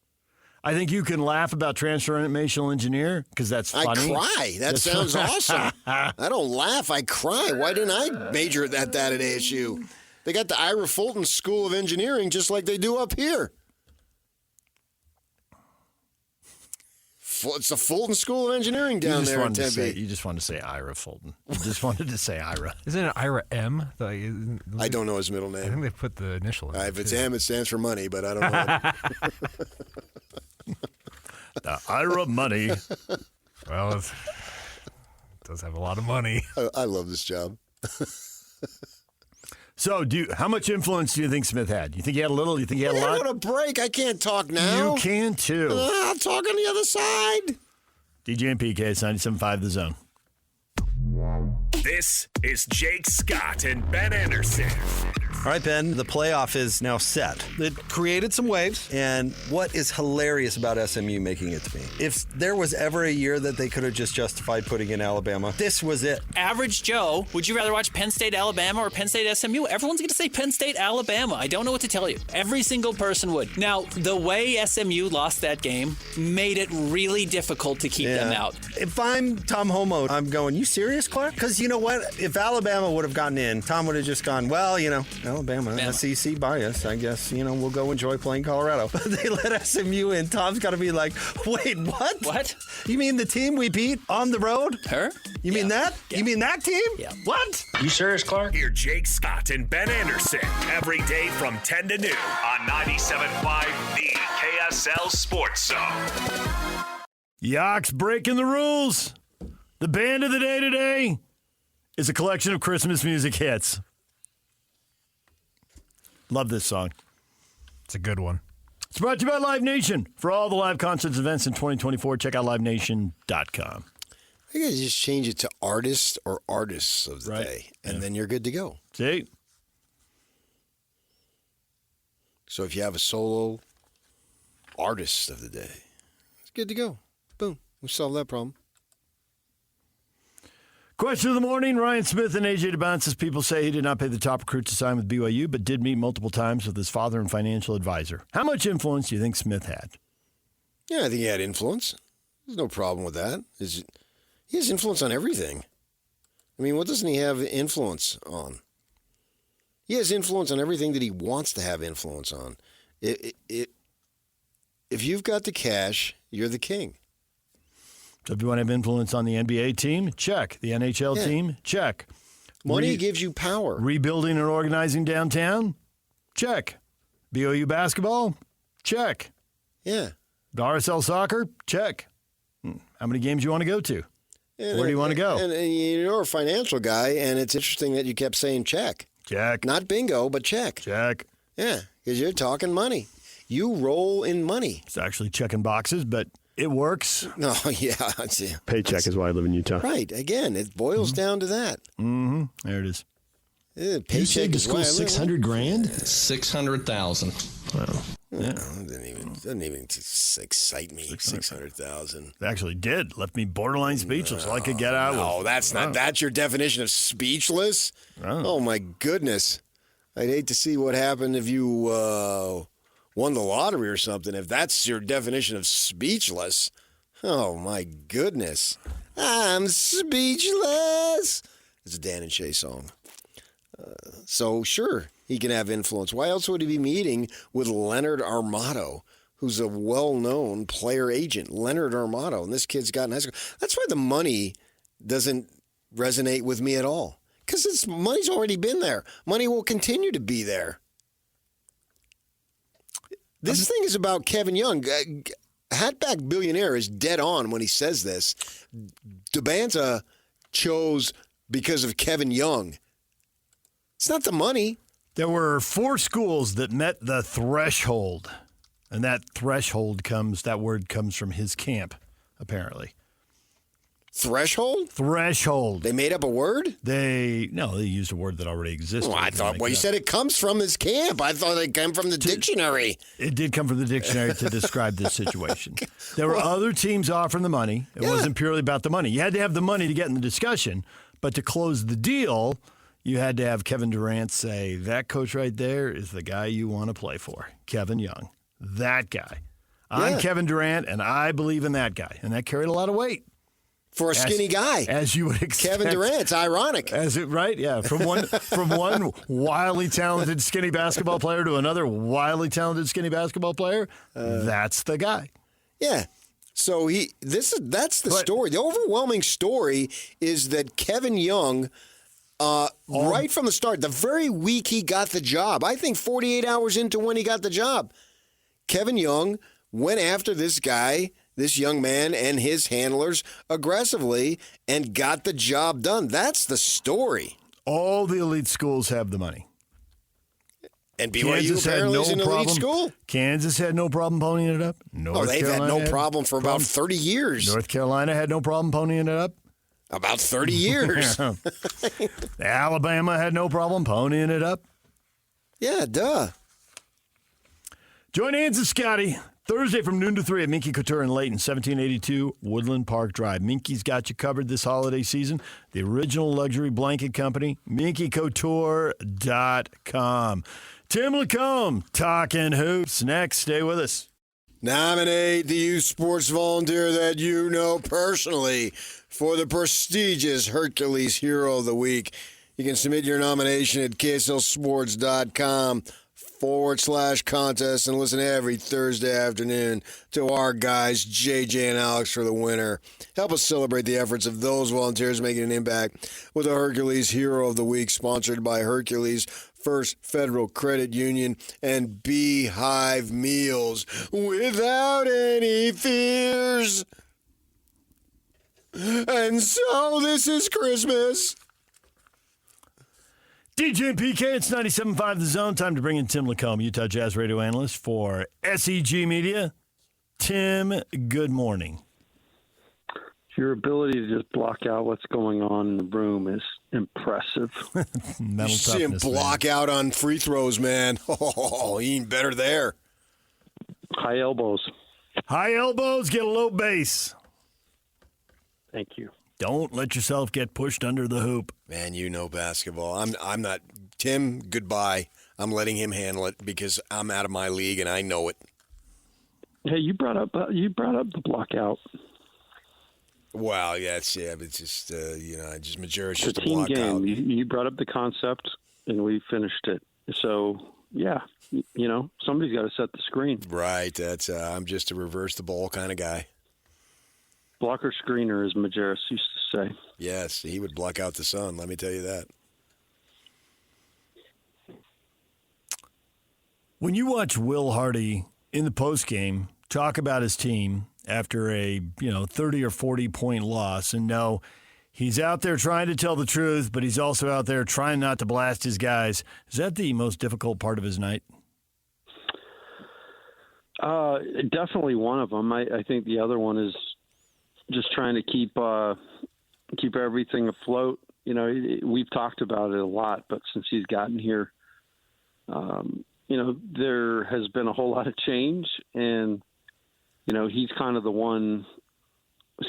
I think you can laugh about transformational engineer because that's funny.
I cry. That sounds awesome. I don't laugh. I cry. Why didn't I major at that at ASU? They got the Ira Fulton School of Engineering just like they do up here. It's the Fulton School of Engineering down there in Tempe.
You just wanted to say Ira Fulton. You just wanted to say Ira.
Isn't it Ira M?
I don't know his middle name.
I think they put the initial in
if it's M, it stands for money, but I don't know.
The Ira money.
Well, it does have a lot of money.
I love this job.
So, how much influence do you think Smith had? You think he had a little? You think he had a lot?
I want a break. I can't talk now.
You can too.
I'll talk on the other side.
DJ and PK, it's 97.5 The Zone.
This is Jake Scott and Ben Anderson.
All right, Ben, the playoff is now set. It created some waves, and what is hilarious about SMU making it to me? If there was ever a year that they could have just justified putting in Alabama, this was it.
Average Joe, would you rather watch Penn State, Alabama, or Penn State, SMU? Everyone's going to say Penn State, Alabama. I don't know what to tell you. Every single person would. Now, the way SMU lost that game made it really difficult to keep them out.
If I'm Tom Homo, I'm going, you serious, Clark? Because you know what? If Alabama would have gotten in, Tom would have just gone, well, Alabama, SEC bias. I guess, we'll go enjoy playing Colorado. But they let SMU in. Tom's got to be like, wait, what?
What?
You mean the team we beat on the road?
Her?
You mean that?
Yeah.
You mean that team?
Yeah.
What?
You serious, Clark? Hear Jake Scott and Ben Anderson every day from 10 to noon on 97.5 The KSL Sports Zone.
Yock's breaking the rules. The band of the day today is a collection of Christmas music hits. Love this song.
It's a good one.
It's brought to you by Live Nation. For all the live concerts events in 2024, check out livenation.com.
I think I just change it to artists or artists of the day, and then you're good to go.
See?
So if you have a solo artist of the day, it's good to go. Boom. We solved that problem.
Question of the morning, Ryan Smith and AJ DeBon says people say he did not pay the top recruit to sign with BYU, but did meet multiple times with his father and financial advisor. How much influence do you think Smith had?
Yeah, I think he had influence. There's no problem with that. He has influence on everything. I mean, what doesn't he have influence on? He has influence on everything that he wants to have influence on. If you've got the cash, you're the king.
So if you want to have influence on the NBA team, check. The NHL team, check.
Money gives you power.
Rebuilding and organizing downtown, check. BYU basketball, check.
Yeah.
The RSL soccer, check. How many games you want to go to? Where do you want to go?
And you're a financial guy, and it's interesting that you kept saying check.
Check.
Not bingo, but check.
Check.
Yeah, because you're talking money. You roll in money.
It's actually checking boxes, but it works.
No, yeah.
Paycheck is why I live in Utah.
Right. Again, it boils down to that.
Mm-hmm. There it is.
Paycheck
is why I live. $600,000?
600,000.
Wow.
Yeah.
Doesn't even excite me. 600,000.
It actually did. Left me borderline speechless. All I could get out was.
No, that's not. That's your definition of speechless? Oh, my goodness. I'd hate to see what happened if you won the lottery or something. If that's your definition of speechless. Oh, my goodness. I'm speechless. It's a Dan and Shay song. So, sure, he can have influence. Why else would he be meeting with Leonard Armato, who's a well-known player agent? Leonard Armato, and this kid's got in high school. That's why the money doesn't resonate with me at all. Because money's already been there. Money will continue to be there. This thing is about Kevin Young. Hatback Billionaire is dead on when he says this. DeBanza chose because of Kevin Young. It's not the money.
There were 4 schools that met the threshold, and that word comes from his camp, apparently.
Threshold?
Threshold.
They made up a word?
They used a word that already existed.
Well, I thought, you said it comes from his camp. I thought it came from the dictionary.
It did come from the dictionary to describe this situation. There were other teams offering the money. It wasn't purely about the money. You had to have the money to get in the discussion, but to close the deal, you had to have Kevin Durant say, that coach right there is the guy you want to play for, Kevin Young. That guy. I'm Kevin Durant, and I believe in that guy. And that carried a lot of weight.
For a skinny guy.
As you would expect.
Kevin Durant's ironic.
Right? Yeah. From one wildly talented skinny basketball player to another wildly talented skinny basketball player, that's the guy.
Yeah. So that's the story. The overwhelming story is that Kevin Young, right from the start, the very week he got the job, I think 48 hours into when he got the job, Kevin Young went after this guy, this young man, and his handlers aggressively and got the job done. That's the story.
All the elite schools have the money.
And BYU apparently is an elite school.
Kansas had no problem ponying it up.
They've had no problem for about 30 years.
North Carolina had no problem ponying it up.
About 30 years.
Alabama had no problem ponying it up.
Yeah, duh.
Join Hans and Scotty Thursday from noon to 3 at Minky Couture in Layton, 1782 Woodland Park Drive. Minky's got you covered this holiday season. The original luxury blanket company, minkycouture.com. Tim LaComb, talking hoops. Next, stay with us.
Nominate the youth sports volunteer that you know personally for the prestigious Hercules Hero of the Week. You can submit your nomination at KSLSports.com/contest and listen every Thursday afternoon to our guys, JJ and Alex, for the winner. Help us celebrate the efforts of those volunteers making an impact with the Hercules Hero of the Week, sponsored by Hercules First Federal Credit Union and Beehive Meals. Without any fears. And so this is Christmas.
DJ and PK, it's 97.5 The Zone. Time to bring in Tim LaComb, Utah Jazz radio analyst for SEG Media. Tim, good morning.
Your ability to just block out what's going on in the room is impressive.
You see him block out on free throws, man. Oh, he ain't better there.
High elbows.
High elbows, get a low base.
Thank you.
Don't let yourself get pushed under the hoop.
Man, you know basketball. I'm not. Tim, goodbye. I'm letting him handle it because I'm out of my league and I know it.
Hey, you brought up the block out.
Well, yeah, it's just Majerus
It's a team game. You brought up the concept, and we finished it. So, yeah, somebody's got to set the screen.
Right. That's I'm just a reverse the ball kind of guy.
Blocker screener, as Majerus used to say.
Yes, he would block out the sun. Let me tell you that.
When you watch Will Hardy in the postgame talk about his team after a 30 or 40 point loss, and no, he's out there trying to tell the truth, but he's also out there trying not to blast his guys. Is that the most difficult part of his night?
Definitely one of them. I think the other one is just trying to keep everything afloat. We've talked about it a lot, but since he's gotten here, there has been a whole lot of change, and he's kind of the one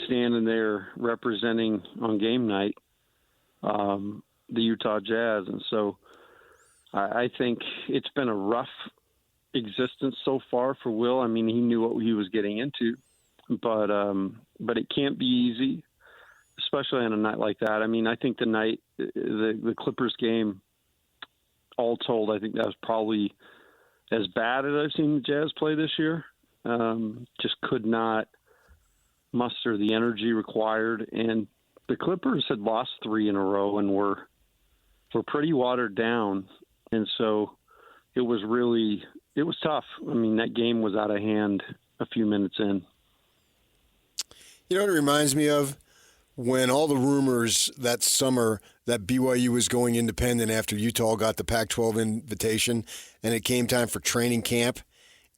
standing there representing on game night the Utah Jazz. And so I think it's been a rough existence so far for Will. I mean, he knew what he was getting into, but it can't be easy, especially on a night like that. I mean, I think the Clippers game, all told, I think that was probably as bad as I've seen the Jazz play this year. Just could not muster the energy required. And the Clippers had lost 3 in a row and were pretty watered down. And so it was tough. I mean, that game was out of hand a few minutes in.
You know what it reminds me of? When all the rumors that summer that BYU was going independent after Utah got the Pac-12 invitation, and it came time for training camp,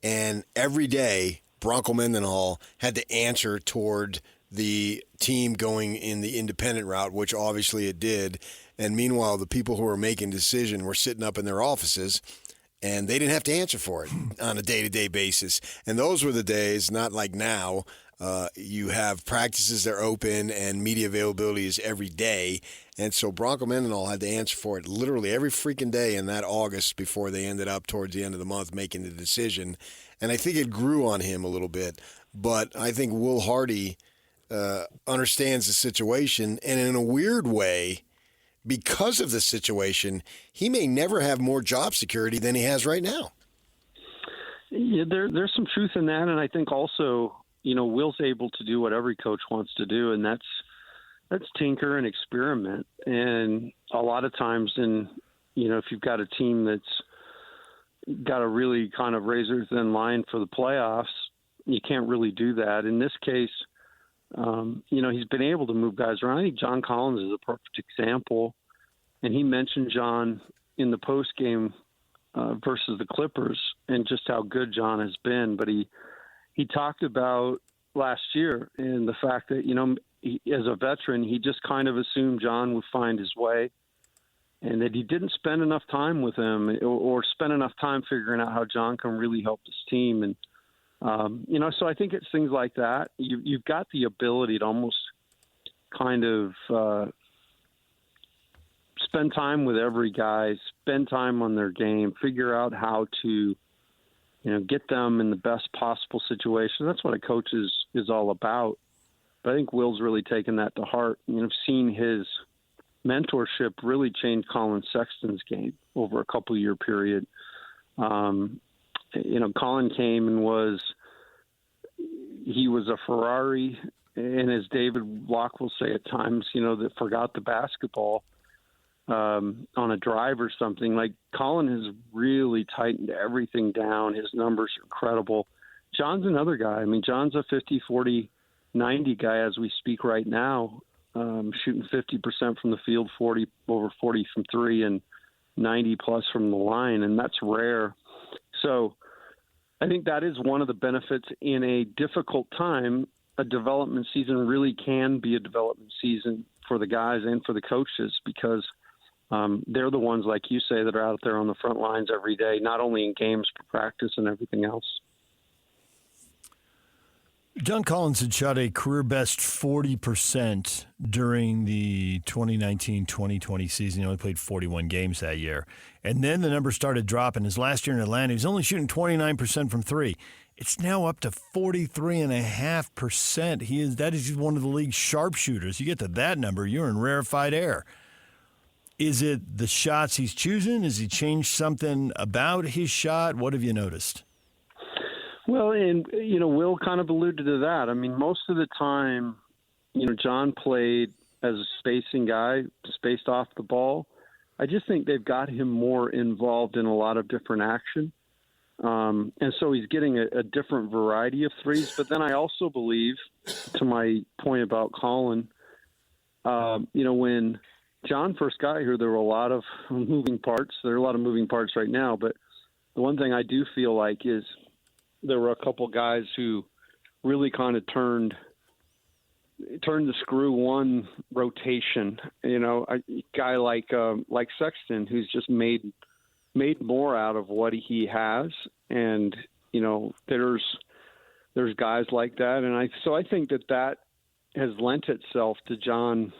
and every day Bronco Mendenhall had to answer toward the team going in the independent route, which obviously it did. And meanwhile, the people who were making decision were sitting up in their offices, and they didn't have to answer for it on a day-to-day basis. And those were the days, not like now. You have practices that are open and media availability is every day. And so Bronco Mendenhall had to answer for it literally every freaking day in that August before they ended up towards the end of the month making the decision. And I think it grew on him a little bit. But I think Will Hardy understands the situation. And in a weird way, because of the situation, he may never have more job security than he has right now.
Yeah, there's some truth in that. And I think also, Will's able to do what every coach wants to do, and that's tinker and experiment. And a lot of times if you've got a team that's got a really kind of razor thin line for the playoffs, you can't really do that. In this case, he's been able to move guys around. I think John Collins is a perfect example, and he mentioned John in the post game versus the Clippers and just how good John has been. But he talked about last year and the fact that, he, as a veteran, he just kind of assumed John would find his way. and that he didn't spend enough time with him or spend enough time figuring out how John can really help his team. And, so I think it's things like that. You've got the ability to almost kind of spend time with every guy, spend time on their game, figure out how to, get them in the best possible situation. That's what a coach is all about. But I think Will's really taken that to heart. Seeing his mentorship really changed Colin Sexton's game over a couple-year period. Colin came and he was a Ferrari, and as David Locke will say at times, that forgot the basketball on a drive or something. Like, Colin has really tightened everything down. His numbers are incredible. John's another guy. I mean, John's a 50, 40, 90 guy as we speak right now, shooting 50% from the field, over 40 from three, and 90 plus from the line, and that's rare. So I think that is one of the benefits in a difficult time. A development season really can be a development season for the guys and for the coaches, because they're the ones, like you say, that are out there on the front lines every day, not only in games, but practice and everything else.
John Collins had shot a career-best 40% during the 2019-2020 season. He only played 41 games that year. And then the number started dropping. His last year in Atlanta, he was only shooting 29% from three. It's now up to 43.5%. That is one of the league's sharpshooters. You get to that number, you're in rarefied air. Is it the shots he's choosing? Has he changed something about his shot? What have you noticed?
Well, and, Will kind of alluded to that. I mean, most of the time, John played as a spacing guy, spaced off the ball. I just think they've got him more involved in a lot of different action. And so he's getting a different variety of threes. But then I also believe, to my point about Colin, when John first got here, there were a lot of moving parts. There are a lot of moving parts right now. But the one thing I do feel like is there were a couple guys who really kind of turned the screw one rotation. A guy like Sexton, who's just made more out of what he has, and there's guys like that, and I think that has lent itself to John,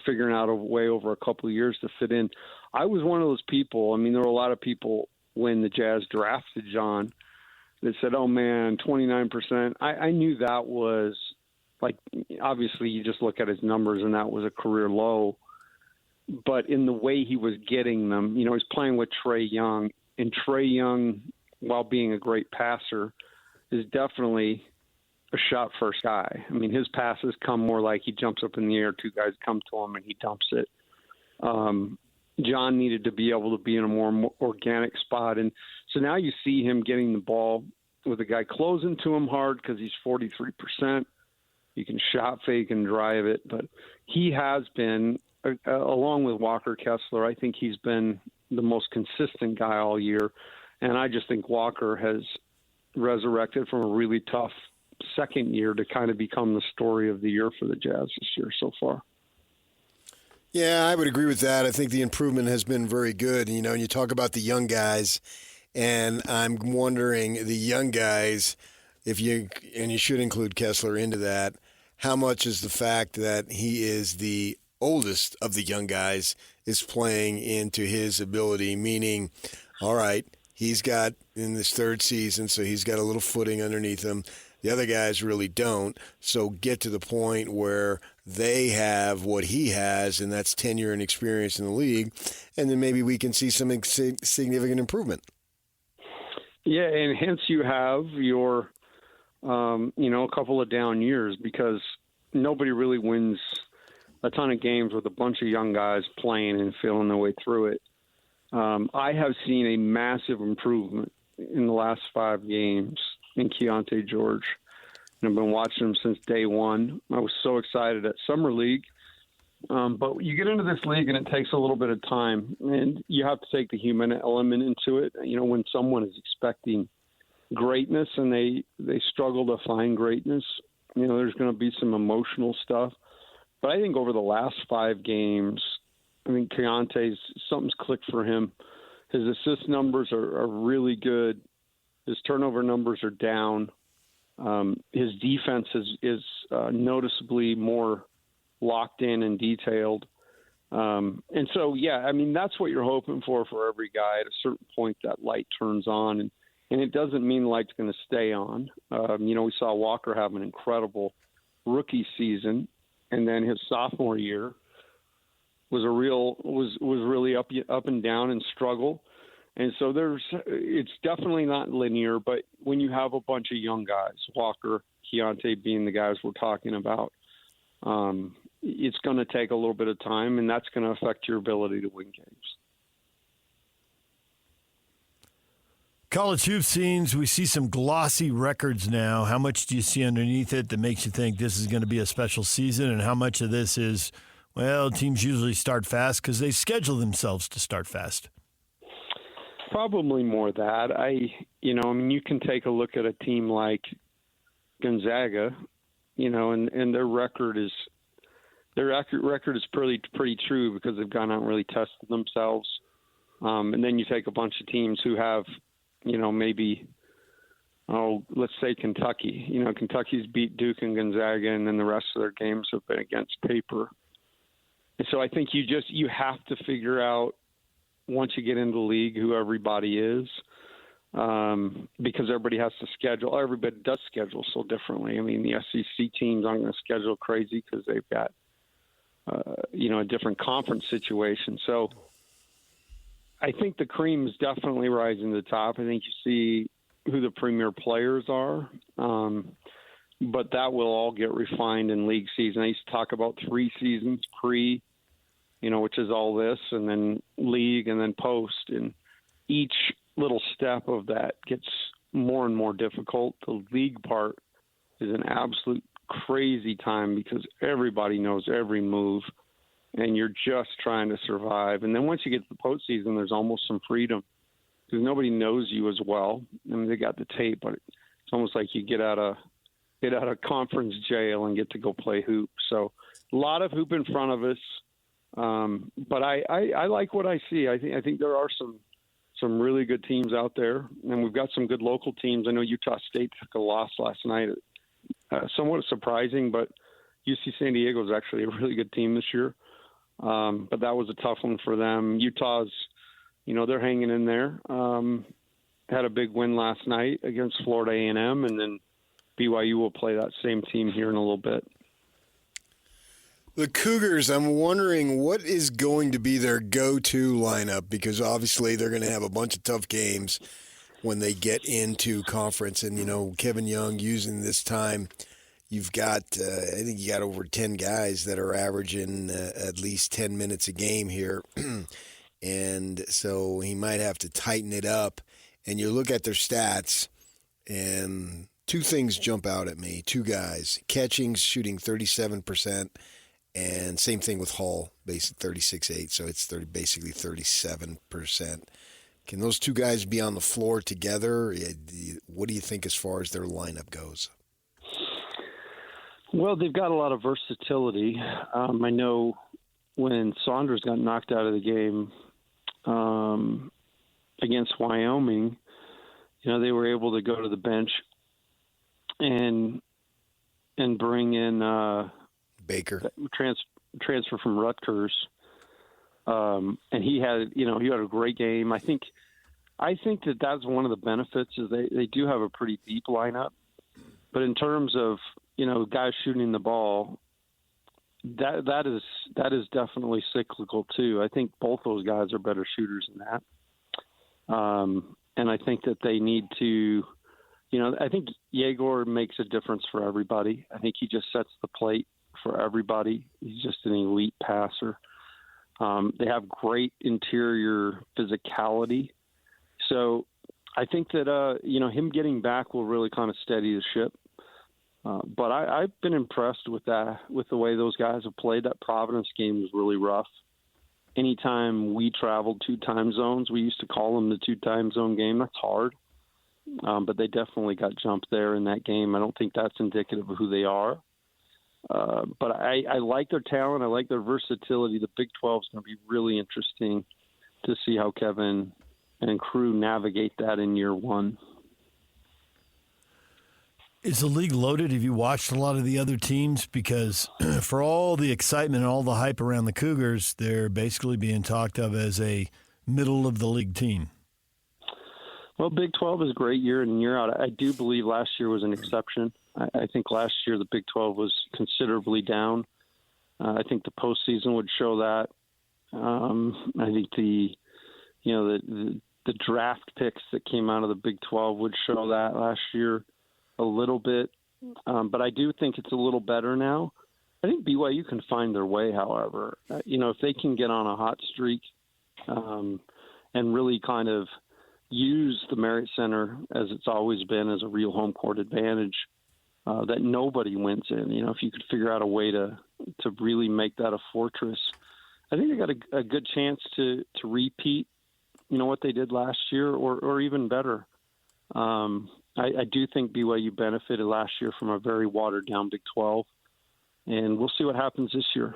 figuring out a way over a couple of years to fit in. I was one of those people. I mean, there were a lot of people when the Jazz drafted John that said, "Oh man, 29%." I knew that was, like, obviously you just look at his numbers and that was a career low. But in the way he was getting them, he's playing with Trae Young, and Trae Young, while being a great passer, is definitely a shot-first guy. I mean, his passes come more like he jumps up in the air, two guys come to him, and he dumps it. John needed to be able to be in a more organic spot. And so now you see him getting the ball with a guy closing to him hard because he's 43%. You can shot fake and drive it. But he has been, along with Walker Kessler, I think he's been the most consistent guy all year. And I just think Walker has resurrected from a really tough second year to kind of become the story of the year for the Jazz this year so far.
Yeah, I would agree with that. I think the improvement has been very good. And you talk about the young guys, and I'm wondering, the young guys, and you should include Kessler into that, how much is the fact that he is the oldest of the young guys is playing into his ability, meaning, all right, he's got in this third season, so he's got a little footing underneath him. The other guys really don't. So get to the point where they have what he has, and that's tenure and experience in the league, and then maybe we can see some significant improvement.
Yeah, and hence you have your, a couple of down years, because nobody really wins a ton of games with a bunch of young guys playing and feeling their way through it. I have seen a massive improvement in the last 5 games in Keontae George. And I've been watching him since day one. I was so excited at Summer League. But you get into this league and it takes a little bit of time, and you have to take the human element into it. When someone is expecting greatness and they struggle to find greatness, there's going to be some emotional stuff. But I think over the last 5 games, I think Keontae's something's clicked for him. His assist numbers are really good. His turnover numbers are down. His defense is noticeably more locked in and detailed. And so, yeah, I mean, that's what you're hoping for every guy. At a certain point, that light turns on, and it doesn't mean the light's going to stay on. We saw Walker have an incredible rookie season, and then his sophomore year was really up and down and struggle. And so it's definitely not linear, but when you have a bunch of young guys, Walker, Keontae being the guys we're talking about, it's going to take a little bit of time, and that's going to affect your ability to win games.
College hoop scenes, we see some glossy records now. How much do you see underneath it that makes you think this is going to be a special season, and how much of this is, well, teams usually start fast because they schedule themselves to start fast?
Probably more that. You can take a look at a team like Gonzaga, and their record is pretty true because they've gone out and really tested themselves. And then you take a bunch of teams who have, let's say Kentucky. Kentucky's beat Duke and Gonzaga, and then the rest of their games have been against paper. And so I think you have to figure out, once you get into the league, who everybody is, because everybody has to schedule. Everybody does schedule so differently. I mean, the SEC teams aren't going to schedule crazy because they've got, a different conference situation. So I think the cream is definitely rising to the top. I think you see who the premier players are, but that will all get refined in league season. I used to talk about 3 seasons pre, which is all this, and then league, and then post. And each little step of that gets more and more difficult. The league part is an absolute crazy time because everybody knows every move, and you're just trying to survive. And then once you get to the postseason, there's almost some freedom because nobody knows you as well. I mean, they got the tape, but it's almost like you get out of conference jail and get to go play hoop. So a lot of hoop in front of us. But I like what I see. I think there are some really good teams out there, and we've got some good local teams. I know Utah State took a loss last night. Somewhat surprising, but UC San Diego is actually a really good team this year. But that was a tough one for them. Utah's, they're hanging in there. Had a big win last night against Florida A&M, and then BYU will play that same team here in a little bit.
The Cougars, I'm wondering what is going to be their go-to lineup, because obviously they're going to have a bunch of tough games when they get into conference. And, Kevin Young using this time, you've got, I think you got over 10 guys that are averaging at least 10 minutes a game here. And so he might have to tighten it up. And you look at their stats, and 2 things jump out at me. 2 guys, catching, shooting 37%. And same thing with Hall, basically 36.8, so it's basically 37%. Can those 2 guys be on the floor together? What do you think as far as their lineup goes?
Well, they've got a lot of versatility. I know when Saunders got knocked out of the game against Wyoming, they were able to go to the bench and bring in
Baker,
transfer from Rutgers, and he had a great game. I think that's one of the benefits is they do have a pretty deep lineup, but in terms of guys shooting the ball, that is definitely cyclical too. I think both those guys are better shooters than that, and I think that they need to. I think Yegor makes a difference for everybody. I think he just sets the plate for everybody. He's just an elite passer. They have great interior physicality. So I think that, him getting back will really kind of steady the ship. But I've been impressed with the way those guys have played. That Providence game was really rough. Anytime we traveled 2 time zones, we used to call them the 2 time zone game. That's hard. But they definitely got jumped there in that game. I don't think that's indicative of who they are. But I like their talent. I like their versatility. The Big 12 is going to be really interesting to see how Kevin and crew navigate that in year one.
Is the league loaded? Have you watched a lot of the other teams? Because for all the excitement and all the hype around the Cougars, they're basically being talked of as a middle-of-the-league team.
Well, Big 12 is a great year in and year out. I do believe last year was an exception. I think last year the Big 12 was considerably down. I think the postseason would show that. I think the draft picks that came out of the Big 12 would show that last year a little bit. But I do think it's a little better now. I think BYU can find their way, however. If they can get on a hot streak and really kind of use the Merit Center as it's always been as a real home court advantage that nobody wins in. If you could figure out a way to really make that a fortress, I think they got a good chance to repeat, what they did last year or even better. I do think BYU benefited last year from a very watered-down Big 12, and we'll see what happens this year.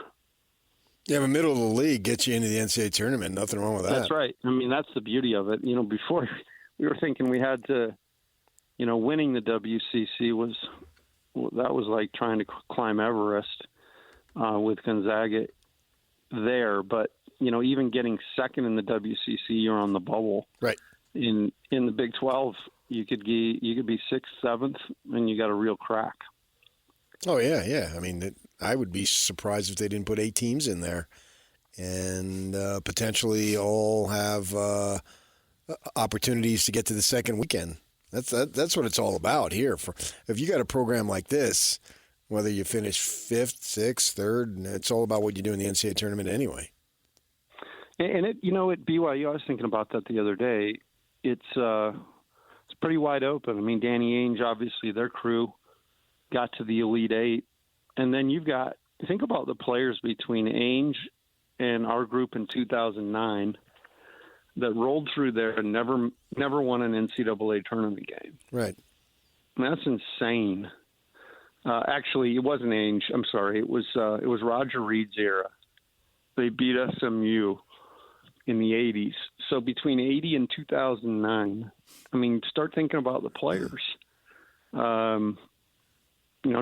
Yeah, but middle of the league gets you into the NCAA tournament. Nothing wrong with that.
That's right. I mean, that's the beauty of it. Before we were thinking we had to, winning the WCC was like trying to climb Everest with Gonzaga there. But, even getting second in the WCC, you're on the bubble.
Right.
In the Big 12, you could be 6th, 7th, and you got a real crack.
Oh, yeah. I mean, I would be surprised if they didn't put 8 teams in there and potentially all have opportunities to get to the second weekend. That's what it's all about here. If you got a program like this, whether you finish 5th, 6th, 3rd, it's all about what you do in the NCAA tournament anyway.
And at BYU, I was thinking about that the other day. It's pretty wide open. I mean, Danny Ainge, obviously, their crew got to the Elite Eight. And then think about the players between Ainge and our group in 2009 that rolled through there and never won an NCAA tournament game.
Right.
I mean, that's insane. Actually, it wasn't Ainge. I'm sorry. It was Roger Reed's era. They beat SMU in the 80s. So between 80 and 2009, I mean, start thinking about the players.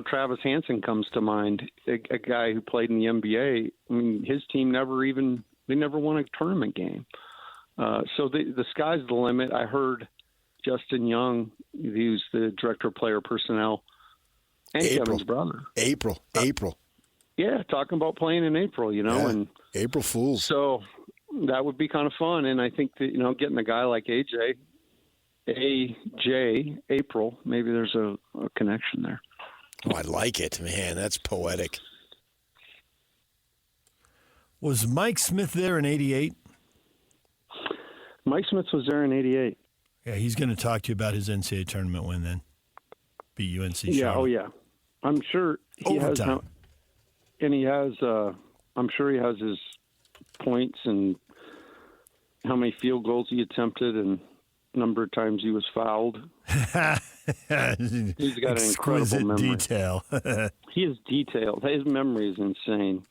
Travis Hansen comes to mind, a guy who played in the NBA. I mean, his team never won a tournament game. So the sky's the limit. I heard Justin Young, who's the director of player personnel, and Kevin's brother. April. Yeah, talking about playing in April, and
April Fools.
So that would be kind of fun. And I think that, getting a guy like AJ, April, maybe there's a connection there.
Oh, I like it, man. That's poetic.
Was Mike Smith there in 88?
Mike Smith was there in 88.
Yeah, he's going to talk to you about his NCAA tournament win then. Beat UNC Charlotte.
Yeah, oh yeah. I'm sure he
Overtime.
has. And he has, I'm sure he has his points and how many field goals he attempted and number of times he was fouled. He's got an
exquisite
incredible memory.
detail.
He is detailed. His memory is insane.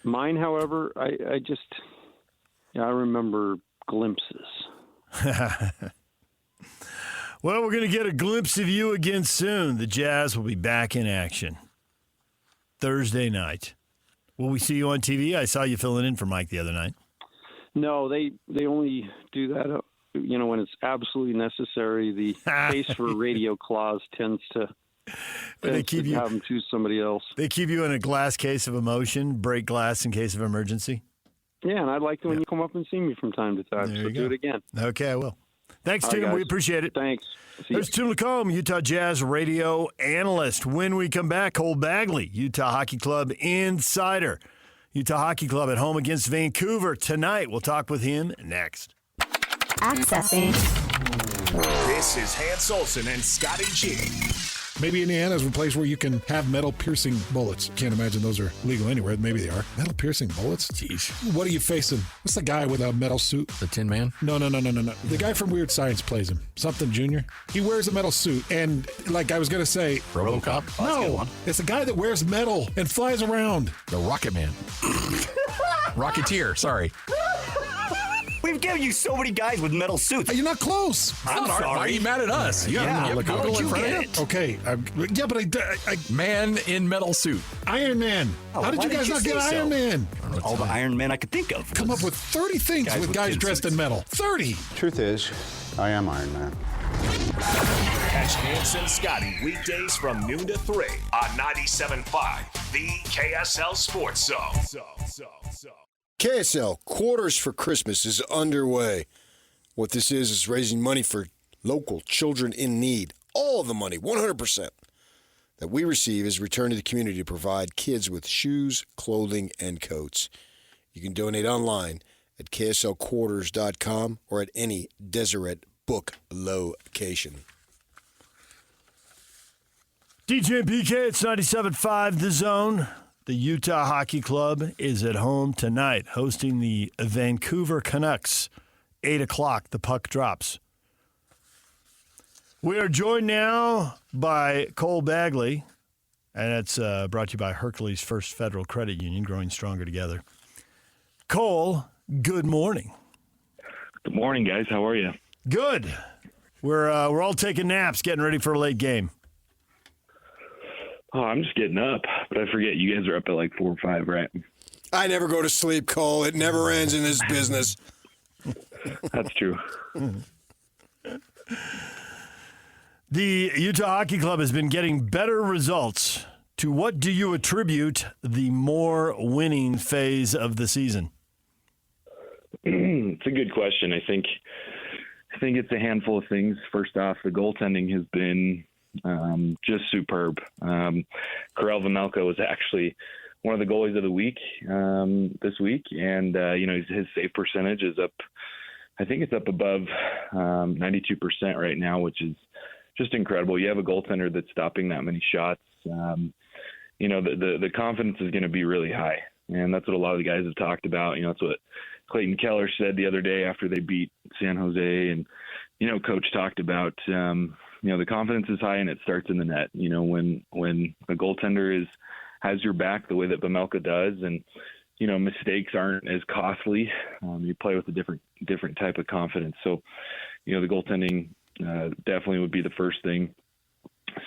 Mine, however, I remember glimpses.
Well, we're going to get a glimpse of you again soon. The Jazz will be back in action Thursday night. Will we see you on TV? I saw you filling in for Mike the other night.
No, they only do that, when it's absolutely necessary. The case for radio clause tends to have them choose somebody else.
They keep you in a glass case of emotion, break glass in case of emergency.
Yeah, and I'd like it when you come up and see me from time to time.
There
So
you
do
go.
it again.
Okay, I will. Thanks,
All
Tim.
right, guys.
We appreciate it.
Thanks.
There's Tim LaComb, Utah Jazz radio analyst. When we come back, Cole Bagley, Utah Hockey Club insider. Utah Hockey Club at home against Vancouver tonight. We'll talk with him next.
Accessing.
This is Hans Olsen and Scotty G.
Maybe Indiana's a place where you can have metal-piercing bullets. Can't imagine those are legal anywhere. Maybe they are. Metal-piercing bullets? Jeez. What are you facing? What's the guy with a metal suit?
The Tin Man?
No. The guy from Weird Science plays him. Something Jr. He wears a metal suit, and like I was going to say...
RoboCop?
No, it's the guy that wears metal and flies around.
The Rocket Man. Rocketeer, sorry.
We've given you so many guys with metal suits.
You're not close.
I'm sorry.
Why are you mad at us? You have Google in front of you?
Okay. I
Man in metal suit.
Iron Man. How did you guys not get Iron Man?
All the Iron Man I could think of.
Come up with 30 things with guys dressed in metal. 30.
Truth is, I am Iron Man.
Catch Hans and Scotty weekdays from noon to 3 on 97.5, the KSL Sports Zone.
KSL Quarters for Christmas is underway. What this is raising money for local children in need. All of the money, 100%, that we receive is returned to the community to provide kids with shoes, clothing, and coats. You can donate online at kslquarters.com or at any Deseret Book location.
DJ and PK, it's 97.5 The Zone. The Utah Hockey Club is at home tonight, hosting the Vancouver Canucks. 8 o'clock, the puck drops. We are joined now by Cole Bagley, and it's brought to you by Hercules First Federal Credit Union, growing stronger together. Cole, good morning.
Good morning, guys. How are you?
Good. We're all taking naps, getting ready for a late game.
Oh, I'm just getting up, but I forget you guys are up at like 4 or 5, right?
I never go to sleep, Cole. It never ends in this business.
That's true.
The Utah Hockey Club has been getting better results. To what do you attribute the more winning phase of the season?
It's a good question. I think it's a handful of things. First off, the goaltending has been just superb. Karel Vejmelka was actually one of the goalies of the week this week, and his save percentage is up. I think it's up above 92% right now, which is just incredible. You have a goaltender that's stopping that many shots. The confidence is going to be really high, and that's what a lot of the guys have talked about. That's what Clayton Keller said the other day after they beat San Jose, and Coach talked about. The confidence is high and it starts in the net. When a goaltender has your back the way that Vejmelka does, and mistakes aren't as costly. You play with a different type of confidence. So, the goaltending definitely would be the first thing.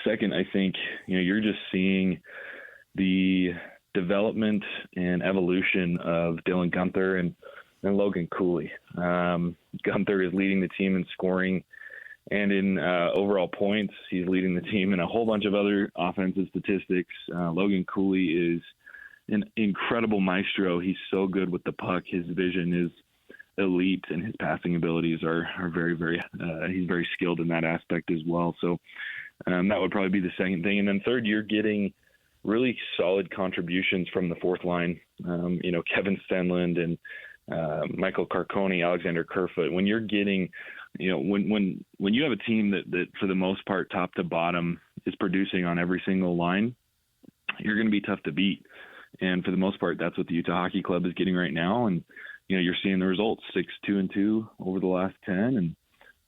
Second, I think you're just seeing the development and evolution of Dylan Guenther and Logan Cooley. Guenther is leading the team in scoring. And in overall points, he's leading the team in a whole bunch of other offensive statistics. Logan Cooley is an incredible maestro. He's so good with the puck. His vision is elite, and his passing abilities are very, very he's very skilled in that aspect as well. So that would probably be the second thing. And then third, you're getting really solid contributions from the fourth line. Kevin Stenlund and Michael Carcone, Alexander Kerfoot. When you're getting when you have a team that for the most part, top to bottom, is producing on every single line, you're going to be tough to beat. And for the most part, that's what the Utah Hockey Club is getting right now. And, you're seeing the results, 6-2-2 over the last 10.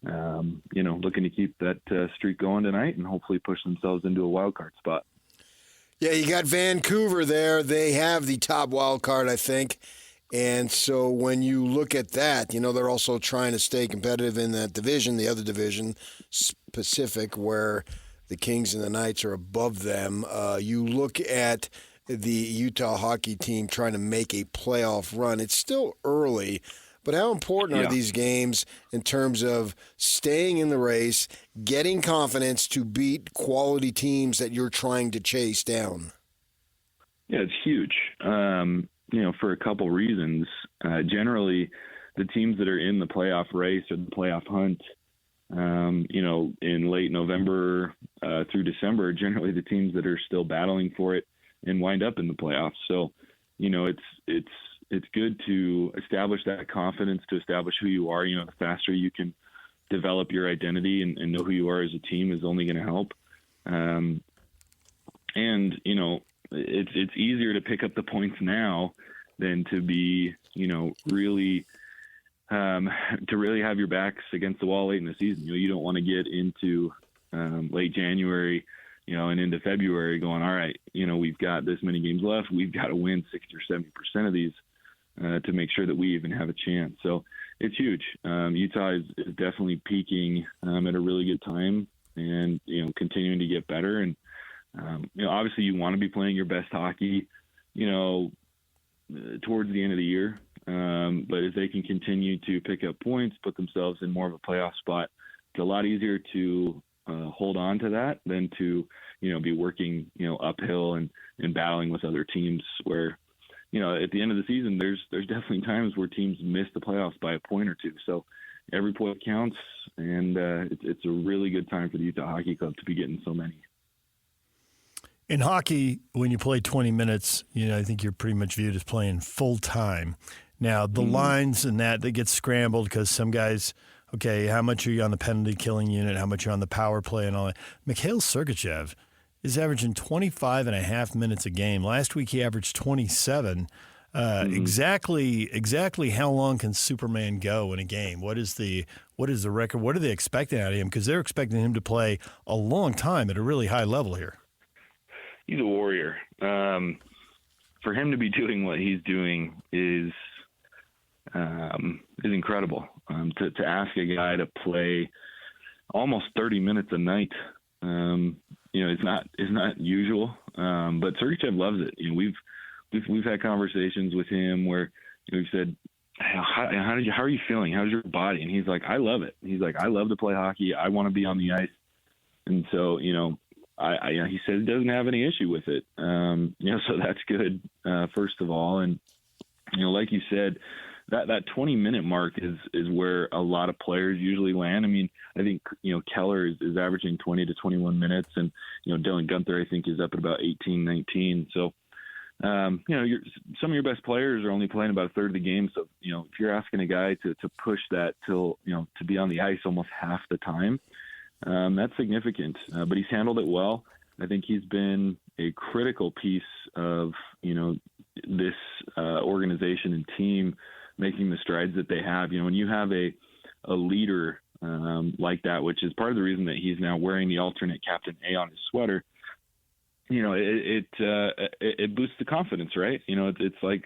And, looking to keep that streak going tonight and hopefully push themselves into a wild card spot.
Yeah, you got Vancouver there. They have the top wild card, I think. And so when you look at that, they're also trying to stay competitive in that division, the other division, Pacific, where the Kings and the Knights are above them. You look at the Utah hockey team trying to make a playoff run. It's still early, but how important are these games in terms of staying in the race, getting confidence to beat quality teams that you're trying to chase down?
Yeah, it's huge. For a couple reasons. Generally, the teams that are in the playoff race or the playoff hunt, in late November through December, are generally the teams that are still battling for it and wind up in the playoffs. So, it's good to establish that confidence, to establish who you are. The faster you can develop your identity and know who you are as a team is only going to help. And, you know, it's easier to pick up the points now than to be, you know, really to really have your backs against the wall late in the season. You know, you don't want to get into late January, you know, and into February going, all right, you know, we've got this many games left. We've got to win 60 or 70% of these to make sure that we even have a chance. So it's huge. Utah is definitely peaking at a really good time and, you know, continuing to get better. And, you know, obviously you want to be playing your best hockey, you know, towards the end of the year. But if they can continue to pick up points, put themselves in more of a playoff spot, it's a lot easier to hold on to that than to, you know, be working, you know, uphill and battling with other teams where, you know, at the end of the season, there's definitely times where teams miss the playoffs by a point or two. So every point counts, and it's a really good time for the Utah Hockey Club to be getting so many.
In hockey, when you play 20 minutes, you know, I think you're pretty much viewed as playing full time. Now, the lines and that get scrambled because some guys, okay, how much are you on the penalty killing unit? How much are you on the power play and all that? Mikhail Sergachev is averaging 25 and a half minutes a game. Last week he averaged 27. Exactly how long can Superman go in a game? What is the record? What are they expecting out of him? Because they're expecting him to play a long time at a really high level here.
He's a warrior. For him to be doing what he's doing is incredible. To ask a guy to play almost 30 minutes a night, you know, it's not usual. But Sergachev loves it. You know, we've had conversations with him where, you know, he said, how are you feeling? How's your body? And he's like, I love it. He's like, I love to play hockey. I want to be on the ice. And so, you know, he said he doesn't have any issue with it. You know, so that's good, first of all. And, you know, like you said, that 20-minute mark is where a lot of players usually land. I mean, I think, you know, Keller is averaging 20 to 21 minutes, and, you know, Dylan Gunther, I think, is up at about 18, 19. So, you know, some of your best players are only playing about a third of the game. So, you know, if you're asking a guy to push that till, you know, to be on the ice almost half the time, that's significant. But he's handled it well. I think he's been a critical piece of, you know, this organization and team making the strides that they have. You know, when you have a leader like that, which is part of the reason that he's now wearing the alternate Captain A on his sweater, you know, it boosts the confidence, right? You know, it's like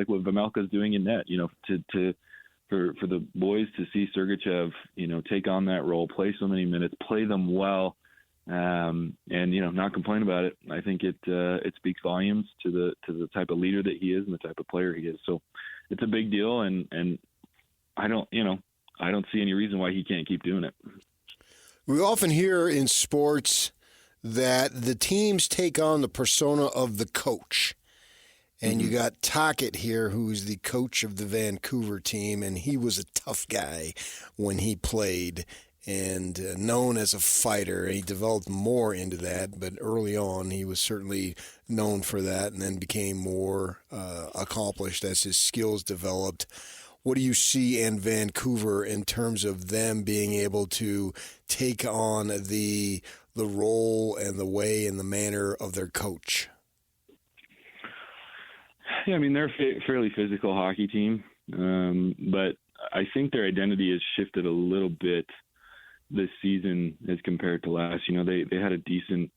what Vejmelka's doing in net. You know, for the boys to see Sergachev, you know, take on that role, play so many minutes, play them well, and, you know, not complain about it. I think it speaks volumes to the type of leader that he is and the type of player he is. So it's a big deal, and I don't see any reason why he can't keep doing it.
We often hear in sports that the teams take on the persona of the coach. And you got Tocchet here, who's the coach of the Vancouver team, and he was a tough guy when he played and known as a fighter. He developed more into that, but early on he was certainly known for that and then became more accomplished as his skills developed. What do you see in Vancouver in terms of them being able to take on the role and the way and the manner of their coach?
Yeah, I mean, they're a fairly physical hockey team, but I think their identity has shifted a little bit this season as compared to last. You know, they had a decent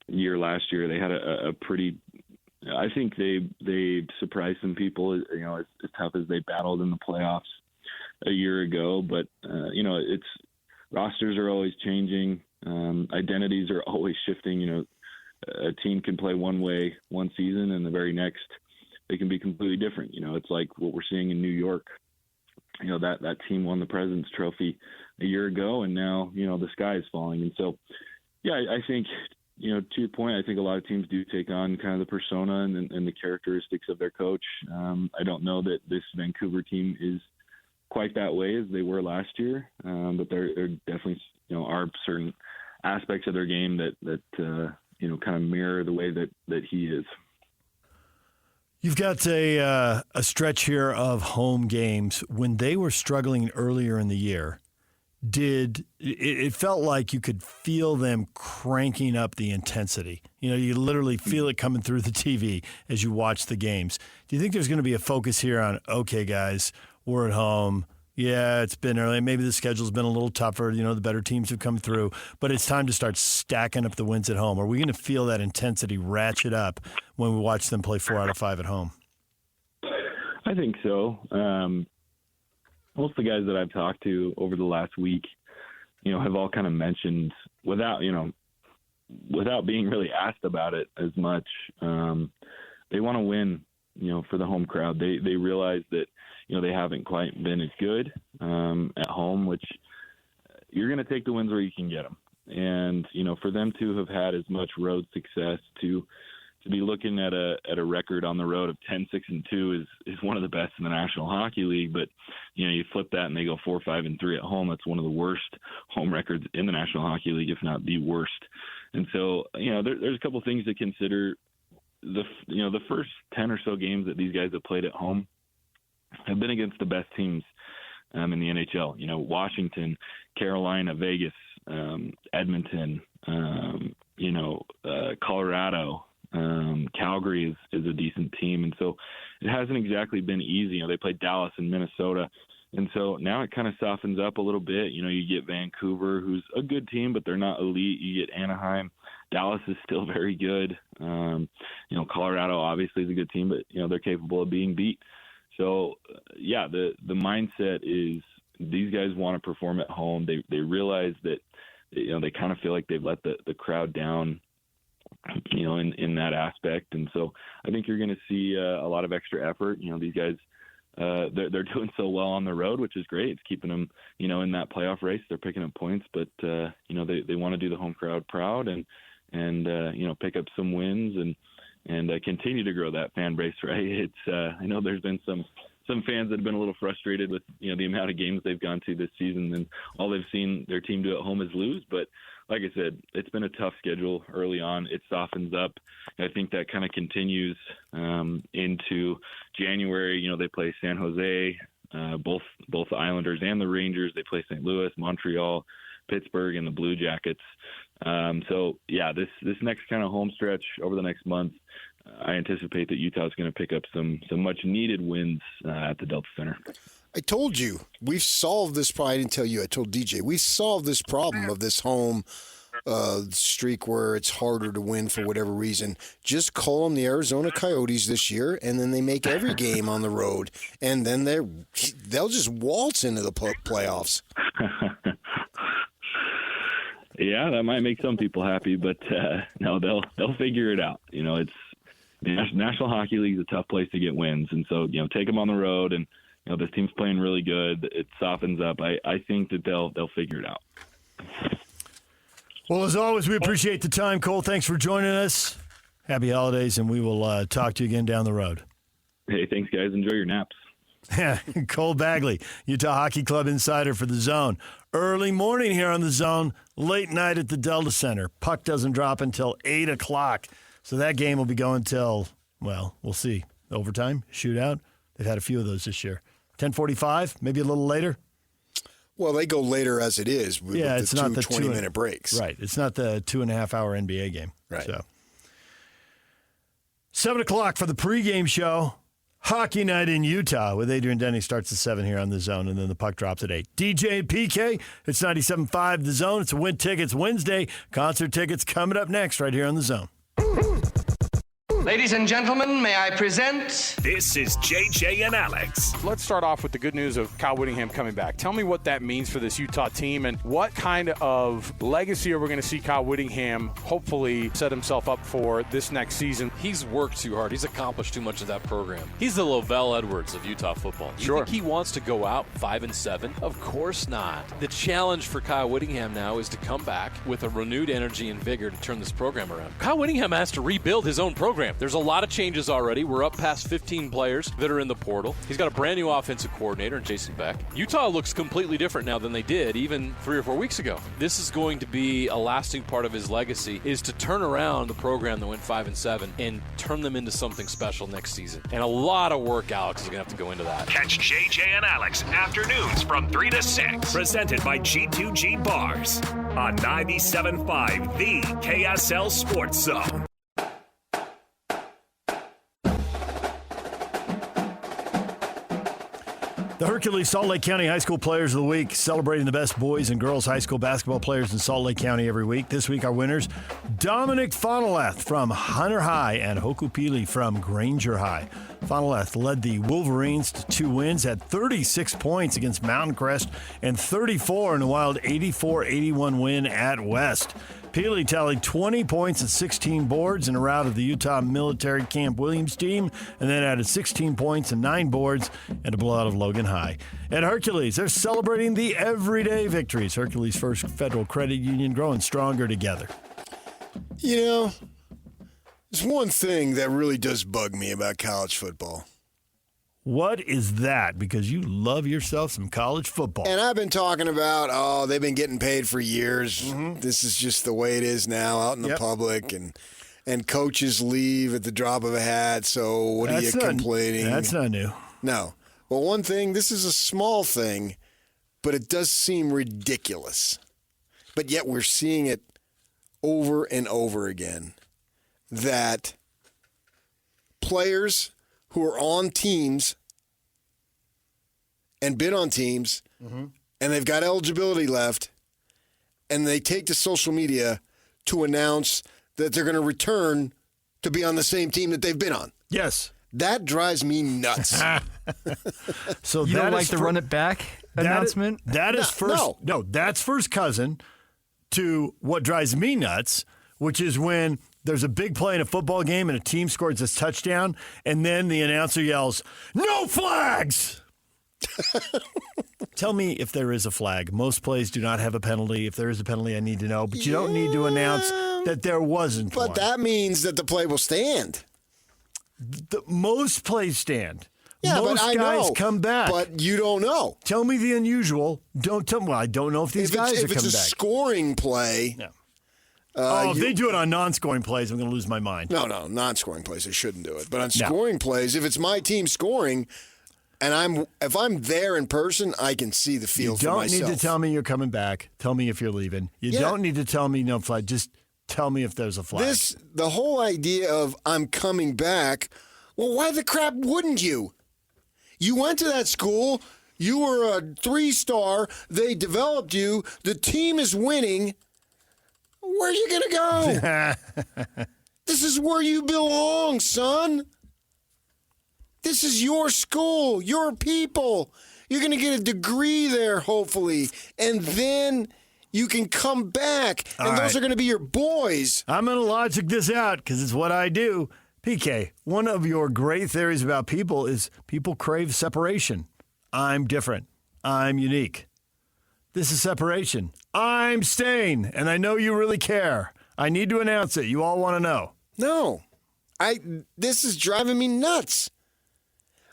year last year. They had a pretty – I think they surprised some people, you know, as tough as they battled in the playoffs a year ago. But, you know, it's rosters are always changing. Identities are always shifting. You know, a team can play one way one season and the very next they can be completely different. You know, it's like what we're seeing in New York. You know, that team won the President's Trophy a year ago, and now, you know, the sky is falling. And so, yeah, I think, you know, to your point, I think a lot of teams do take on kind of the persona and the characteristics of their coach. I don't know that this Vancouver team is quite that way as they were last year, but there definitely, you know, are certain aspects of their game that you know, kind of mirror the way that he is.
You've got a stretch here of home games. When they were struggling earlier in the year, it felt like you could feel them cranking up the intensity. You literally feel it coming through the TV as you watch the games. Do you think there's going to be a focus here on, okay, guys, we're at home. Yeah, it's been early. Maybe the schedule's been a little tougher. The better teams have come through. But it's time to start stacking up the wins at home. Are we going to feel that intensity ratchet up when we watch them play 4 out of 5 at home?
I think so. Most of the guys that I've talked to over the last week, have all kind of mentioned without being really asked about it as much. They want to win, for the home crowd. They realize that, they haven't quite been as good at home, which you're going to take the wins where you can get them. And, for them to have had as much road success, to be looking at a record on the road of 10-6-2 is one of the best in the National Hockey League. But, you flip that and they go 4-5-3 at home. That's one of the worst home records in the National Hockey League, if not the worst. And so, there's a couple of things to consider. The first 10 or so games that these guys have played at home have been against the best teams in the NHL. Washington, Carolina, Vegas, Edmonton, Colorado, Calgary is a decent team. And so it hasn't exactly been easy. They played Dallas and Minnesota. And so now it kind of softens up a little bit. You get Vancouver, who's a good team, but they're not elite. You get Anaheim. Dallas is still very good. Colorado obviously is a good team, but, they're capable of being beat. So, the mindset is these guys want to perform at home. They realize that, they kind of feel like they've let the crowd down, in that aspect. And so I think you're going to see a lot of extra effort. These guys, they're doing so well on the road, which is great. It's keeping them, in that playoff race. They're picking up points, but, they want to do the home crowd proud and pick up some wins and continue to grow that fan base, right? It's I know there's been some fans that have been a little frustrated with the amount of games they've gone to this season, and all they've seen their team do at home is lose. But like I said, it's been a tough schedule early on. It softens up. I think that kind of continues into January. They play San Jose, both the Islanders and the Rangers. They play St. Louis, Montreal, Pittsburgh, and the Blue Jackets. This next kind of home stretch over the next month, I anticipate that Utah is going to pick up some much needed wins at the Delta Center.
I told you we've solved this problem. I didn't tell you. I told DJ we've solved this problem of this home streak where it's harder to win for whatever reason. Just call them the Arizona Coyotes this year, and then they make every game on the road, and then they'll just waltz into the playoffs.
Yeah, that might make some people happy, but no, they'll figure it out. It's the National Hockey League is a tough place to get wins, and so take them on the road, and this team's playing really good. It softens up. I think that they'll figure it out.
Well, as always, we appreciate the time, Cole. Thanks for joining us. Happy holidays, and we will talk to you again down the road.
Hey, thanks, guys. Enjoy your naps.
Cole Bagley, Utah Hockey Club insider for The Zone. Early morning here on The Zone, late night at the Delta Center. Puck doesn't drop until 8 o'clock. So that game will be going till, well, we'll see. Overtime, shootout. They've had a few of those this year. 10:45, maybe a little later.
Well, they go later as it is with
it's
the
not the
20-minute breaks.
Right. It's not the 2.5-hour NBA game.
Right.
So 7 o'clock for the pregame show. Hockey night in Utah with Adrian Denny starts at 7 here on The Zone, and then the puck drops at 8. DJ and PK, it's 97.5 The Zone. It's Win Tickets Wednesday. Concert tickets coming up next right here on The Zone.
Ladies and gentlemen, may I present...
This is JJ and Alex.
Let's start off with the good news of Kyle Whittingham coming back. Tell me what that means for this Utah team, and what kind of legacy are we going to see Kyle Whittingham hopefully set himself up for this next season?
He's worked too hard. He's accomplished too much of that program. He's the Lovell Edwards of Utah football. You think he wants to go out 5-7? Of course not. The challenge for Kyle Whittingham now is to come back with a renewed energy and vigor to turn this program around. Kyle Whittingham has to rebuild his own program. program. There's a lot of changes already. We're up past 15 players that are in the portal. He's got a brand new offensive coordinator in Jason Beck. Utah looks completely different now than they did even 3 or 4 weeks ago. This is going to be a lasting part of his legacy, is to turn around the program that went 5-7 and turn them into something special next season. And a lot of work Alex is going to have to go into that.
Catch JJ and Alex afternoons from 3 to 6. Presented by G2G Bars on 97.5 The KSL Sports Zone.
The Hercules Salt Lake County High School Players of the Week, celebrating the best boys and girls high school basketball players in Salt Lake County every week. This week, our winners, Dominic Fonoleth from Hunter High and Hokupili from Granger High. Fonoleth led the Wolverines to 2 wins, had 36 points against Mountain Crest and 34 in a wild 84-81 win at West. Peely tallied 20 points and 16 boards in a rout of the Utah Military Camp Williams team, and then added 16 points and 9 boards and a blowout of Logan High. At Hercules, they're celebrating the everyday victories. Hercules First Federal Credit Union growing stronger together.
You know, there's one thing that really does bug me about college football.
What is that? Because you love yourself some college football.
And I've been talking about, they've been getting paid for years. Mm-hmm. This is just the way it is now out in the public. And coaches leave at the drop of a hat, so what are you complaining?
That's not new.
No. Well, one thing, this is a small thing, but it does seem ridiculous. But yet we're seeing it over and over again, that players who are on teams and been on teams, and they've got eligibility left, and they take to social media to announce that they're going to return to be on the same team that they've been on.
Yes.
That drives me nuts.
So
you don't like the run it back announcement?
That's first cousin to what drives me nuts, which is when there's a big play in a football game and a team scores a touchdown, and then the announcer yells, "No flags!" Tell me if there is a flag. Most plays do not have a penalty. If there is a penalty, I need to know. But you don't need to announce that there wasn't one.
But that means that the play will stand.
Most plays stand.
Yeah,
most
but I
guys
know,
come back.
But you don't know.
Tell me the unusual. Don't tell me. Well, I don't know if these guys are coming back.
If it's a scoring play.
No. If they do it on non-scoring plays, I'm going to lose my mind.
No, non-scoring plays, they shouldn't do it. But on scoring plays, if it's my team scoring, and if I'm there in person, I can see the field for myself.
You don't need to tell me you're coming back. Tell me if you're leaving. You don't need to tell me no flag. Just tell me if there's a flag.
The whole idea of I'm coming back, well, why the crap wouldn't you? You went to that school. You were a 3-star. They developed you. The team is winning. Where are you going to go? This is where you belong, son. This is your school, your people. You're going to get a degree there, hopefully, and then you can come back, and those are going to be your boys.
I'm going to logic this out because it's what I do. PK, one of your great theories about people is people crave separation. I'm different. I'm unique. This is separation. I'm staying, and I know you really care. I need to announce it. You all want to know.
No. This is driving me nuts.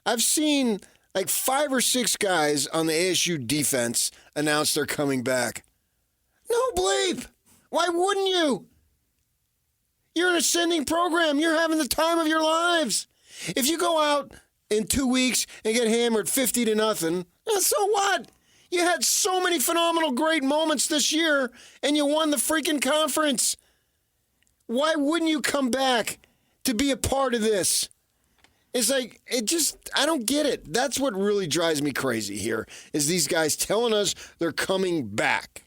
I've seen like 5 or 6 guys on the ASU defense announce they're coming back. No bleep. Why wouldn't you? You're an ascending program. You're having the time of your lives. If you go out in 2 weeks and get hammered 50-0, so what? You had so many phenomenal, great moments this year, and you won the freaking conference. Why wouldn't you come back to be a part of this? It's like, I don't get it. That's what really drives me crazy here, is these guys telling us they're coming back.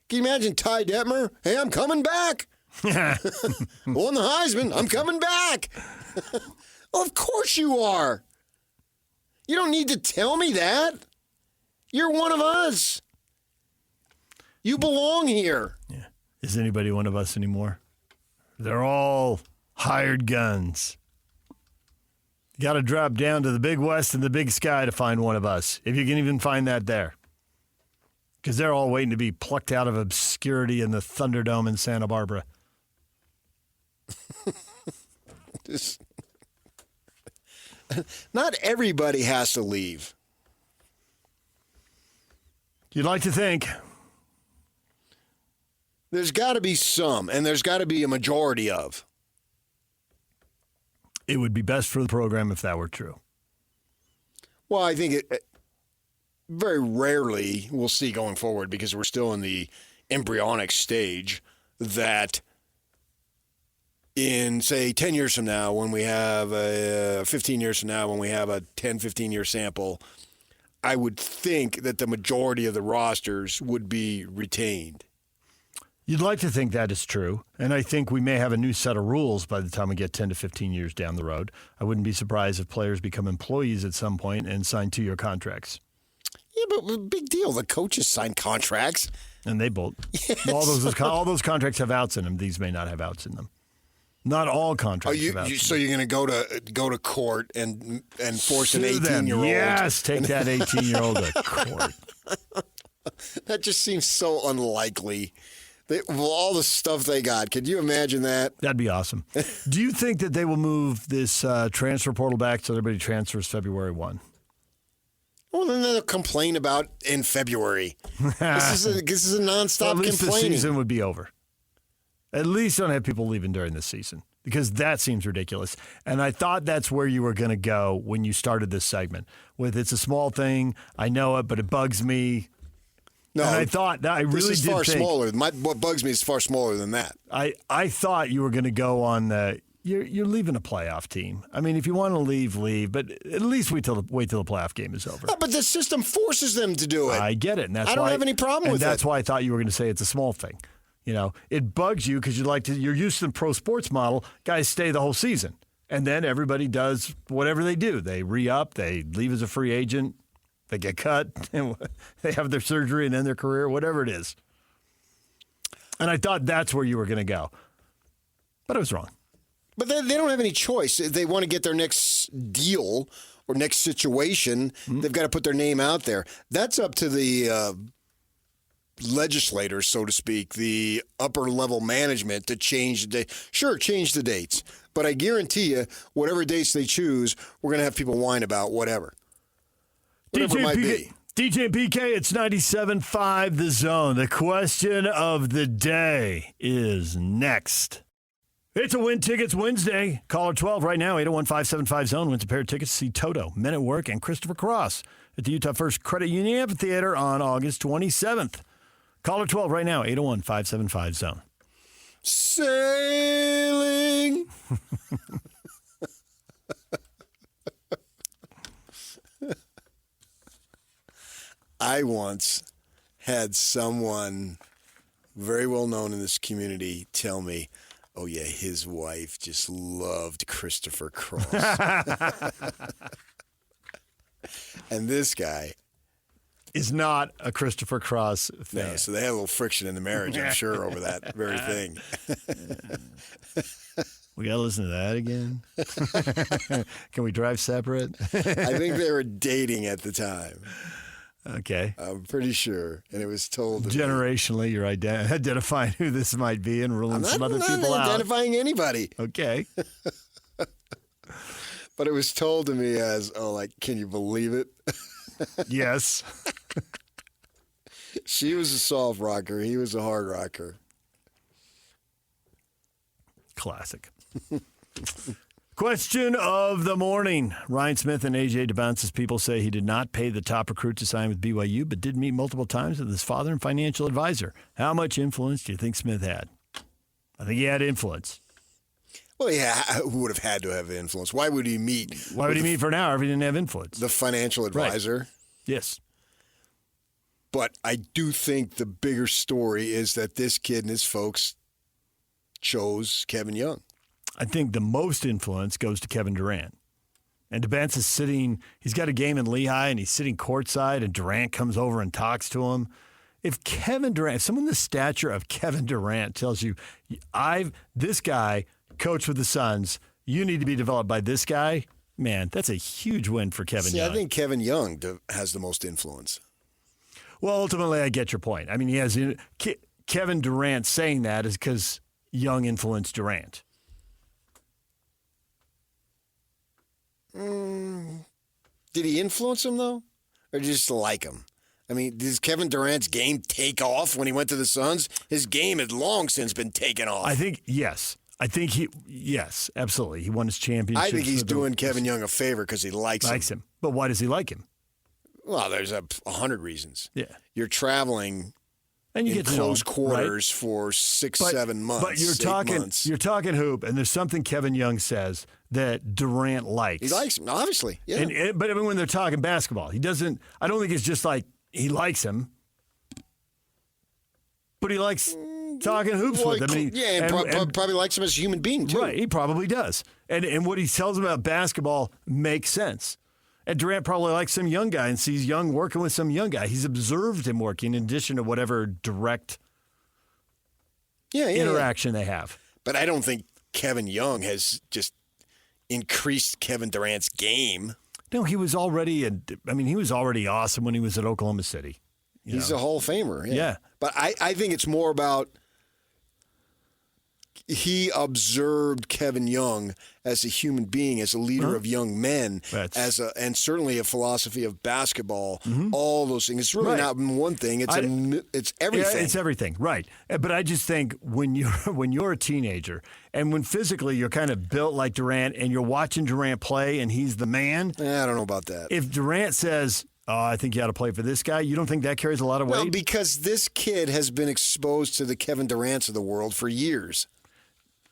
Can you imagine Ty Detmer? Hey, I'm coming back. Won the Heisman. I'm coming back. Well, of course you are. You don't need to tell me that. You're one of us. You belong here.
Yeah. Is anybody one of us anymore? They're all hired guns. You got to drop down to the Big West and the Big Sky to find one of us, if you can even find that there. Because they're all waiting to be plucked out of obscurity in the Thunderdome in Santa Barbara.
Not everybody has to leave.
You'd like to think.
There's got to be some, and there's got to be a majority of.
It would be best for the program if that were true.
Well, I think it very rarely we'll see going forward, because we're still in the embryonic stage, that in, say, 10 years from now, when we have 15 years from now, when we have a 10, 15-year sample, I would think that the majority of the rosters would be retained.
You'd like to think that is true, and I think we may have a new set of rules by the time we get 10 to 15 years down the road. I wouldn't be surprised if players become employees at some point and sign 2-year contracts.
Yeah, but big deal. The coaches sign contracts.
And they bolt.
Yes.
All those contracts have outs in them. These may not have outs in them. Not all contracts have outs in them.
So you're going to go to court and force an 18-year-old?
Yes, take that 18-year-old to court.
That just seems so unlikely. All the stuff they got, could you imagine that?
That'd be awesome. Do you think that they will move this transfer portal back so everybody transfers February 1?
Well, then they'll complain about in February. This is a nonstop
well, at least
complaining.
The season would be over. At least don't have people leaving during the season, because that seems ridiculous. And I thought that's where you were going to go when you started this segment. With it's a small thing, I know it, but it bugs me.
No,
and I thought I really
this is
did
far
think,
smaller. What bugs me is far smaller than that.
I thought you were going to go on the you're leaving a playoff team. I mean, if you want to leave, but at least wait till the playoff game is over.
No, but the system forces them to do it.
I get it, and that's
I don't
why,
have any problem with
it. And that's
it.
why I thought you were going to say it's a small thing. You know, it bugs you because you're used to the pro sports model. Guys stay the whole season, and then everybody does whatever they do. They re-up, they leave as a free agent, they get cut, and they have their surgery and end their career, whatever it is. And I thought that's where you were going to go, but I was wrong.
But they don't have any choice. If they want to get their next deal or next situation, they've got to put their name out there. That's up to the legislators, so to speak, the upper level management to change the date. Sure, change the dates. But I guarantee you, whatever dates they choose, we're going to have people whine about whatever it might be.
DJ and PK, it's 97.5 The Zone. The question of the day is next. It's a Win Tickets Wednesday. Caller 12 right now, 801-575-ZONE. Wins a pair of tickets to see Toto, Men at Work, and Christopher Cross at the Utah First Credit Union Amphitheater on August 27th. Caller 12 right now, 801-575-ZONE.
Sailing. I once had someone very well known in this community tell me, oh, yeah, his wife just loved Christopher Cross. And this guy
is not a Christopher Cross fan.
No, so they had a little friction in the marriage, I'm sure, over that very thing.
We got to listen to that again? Can we drive separate?
I think they were dating at the time.
Okay.
I'm pretty sure. And it was told to
generationally, you're identifying who this might be and ruling some other people out.
I'm not identifying anybody.
Okay.
But it was told to me as, can you believe it?
Yes.
She was a soft rocker. He was a hard rocker.
Classic. Question of the morning. Ryan Smith and A.J. DeBounce's people say he did not pay the top recruit to sign with BYU, but did meet multiple times with his father and financial advisor. How much influence do you think Smith had? I think he had influence.
Well, yeah, who would have had to have influence? Why would he meet?
Why would he meet for an hour if he didn't have influence?
The financial advisor?
Right. Yes.
But I do think the bigger story is that this kid and his folks chose Kevin Young.
I think the most influence goes to Kevin Durant. And DeBance is sitting, he's got a game in Lehigh, and he's sitting courtside, and Durant comes over and talks to him. If Kevin Durant, if someone the stature of Kevin Durant tells you, this guy coached with the Suns, you need to be developed by this guy, man, that's a huge win for Kevin Young.
I think Kevin Young has the most influence.
Well, ultimately, I get your point. I mean, he has Kevin Durant saying that is because Young influenced Durant.
Did he influence him, though? Or just like him? I mean, does Kevin Durant's game take off when he went to the Suns? His game had long since been taken off.
I think, yes. Yes, absolutely. He won his championship.
I think he's doing Kevin Young a favor because he likes him.
But why does he like him?
Well, there's 100 reasons.
Yeah.
You're traveling
and you
in
get to
close
know him,
quarters
right?
for 6-7 months.
But you're talking hoop, and there's something Kevin Young says that Durant likes.
He likes him, obviously. Yeah.
But I mean, when they're talking basketball, he doesn't. I don't think it's just like he likes him, but he likes talking hoops with him.
And probably likes him as a human being too.
Right, he probably does. And what he tells him about basketball makes sense. And Durant probably likes some young guy and sees Young working with some young guy. He's observed him working in addition to whatever direct interaction they have.
But I don't think Kevin Young has just increased Kevin Durant's game.
No, he was already awesome when he was at Oklahoma City.
He's a Hall of Famer.
Yeah.
But I think it's more about he observed Kevin Young as a human being, as a leader of young men, and certainly a philosophy of basketball, all those things. It's really not one thing. It's everything.
Yeah, it's everything, right. But I just think when you're a teenager and when physically you're kind of built like Durant and you're watching Durant play and he's the man.
I don't know about that.
If Durant says, I think you ought to play for this guy, you don't think that carries a lot of weight?
Well, because this kid has been exposed to the Kevin Durants of the world for years.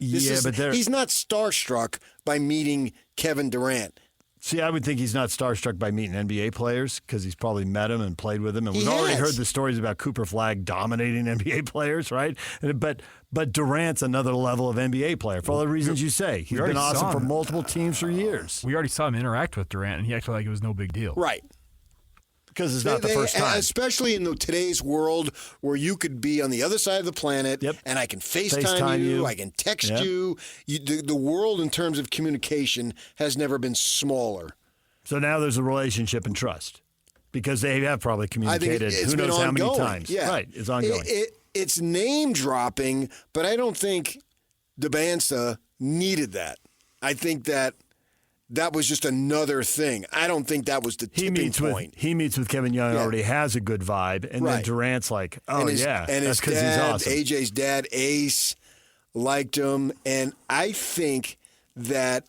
But
he's not starstruck by meeting Kevin Durant.
See, I would think he's not starstruck by meeting NBA players because he's probably met them and played with them. And we've already heard the stories about Cooper Flagg dominating NBA players, right? But Durant's another level of NBA player for all the reasons you say. He's been awesome for multiple teams for years.
We already saw him interact with Durant, and he acted like it was no big deal.
Right.
Because it's not the first time.
Especially in today's world where you could be on the other side of the planet and I can FaceTime you, I can text you. The world in terms of communication has never been smaller.
So now there's a relationship and trust because they have probably communicated who knows how many times.
Yeah.
Right, it's ongoing.
It's name dropping, but I don't think Debansta needed that. I think that was just another thing. I don't think that was the tipping point.
He meets with Kevin Young, already has a good vibe, and then Durant's like,
and
that's because he's awesome.
AJ's dad, Ace, liked him, and I think that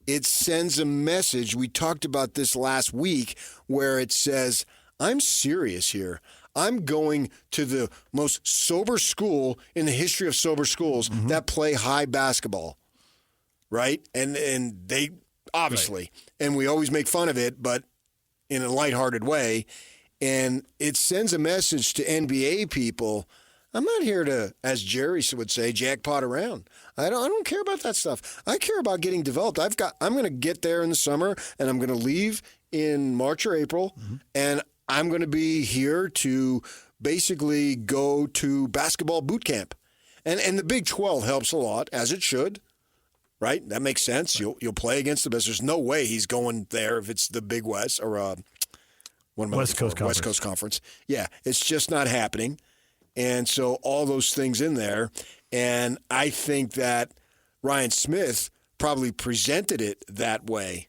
it sends a message. We talked about this last week where it says, I'm serious here. I'm going to the most sober school in the history of sober schools that play high basketball, right? And they... Obviously. Right. And we always make fun of it, but in a lighthearted way. And it sends a message to NBA people. I'm not here to, as Jerry would say, jackpot around. I don't care about that stuff. I care about getting developed. I'm going to get there in the summer, and I'm going to leave in March or April, and I'm going to be here to basically go to basketball boot camp. And the Big 12 helps a lot, as it should. Right? That makes sense. You'll play against the best. There's no way he's going there if it's the Big West or
West Coast
Conference. Yeah, it's just not happening. And so all those things in there. And I think that Ryan Smith probably presented it that way.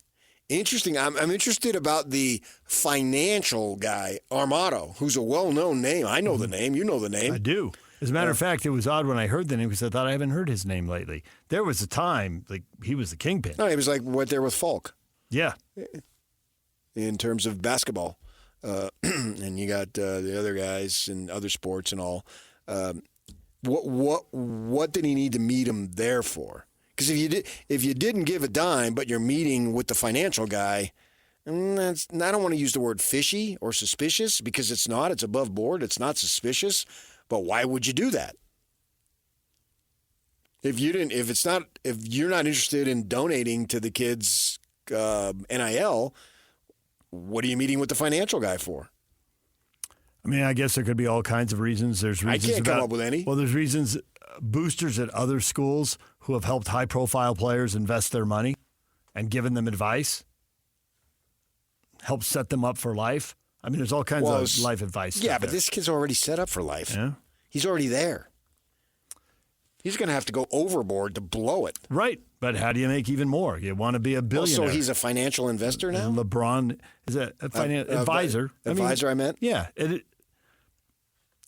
Interesting. I'm interested about the financial guy, Armato, who's a well-known name. I know the name. You know the name.
I do. As a matter of fact, it was odd when I heard the name because I thought I haven't heard his name lately. There was a time like he was the kingpin.
No, he was like right there with Falk.
Yeah.
In terms of basketball. And you got the other guys in other sports and all. What did he need to meet him there for? Because if you didn't give a dime, but you're meeting with the financial guy, I don't want to use the word fishy or suspicious because it's not. It's above board. It's not suspicious. But why would you do that? If you're not interested in donating to the kids' NIL, what are you meeting with the financial guy for?
I mean, I guess there could be all kinds of reasons. There's reasons
I can't come up with any.
Well, there's reasons boosters at other schools who have helped high-profile players invest their money and given them advice, help set them up for life. I mean, there's all kinds of life advice.
Yeah, but this kid's already set up for life.
Yeah?
He's already there. He's going to have to go overboard to blow it.
Right. But how do you make even more? You want to be a billionaire.
So he's a financial investor now?
LeBron is a advisor.
Advisor, I meant?
Yeah.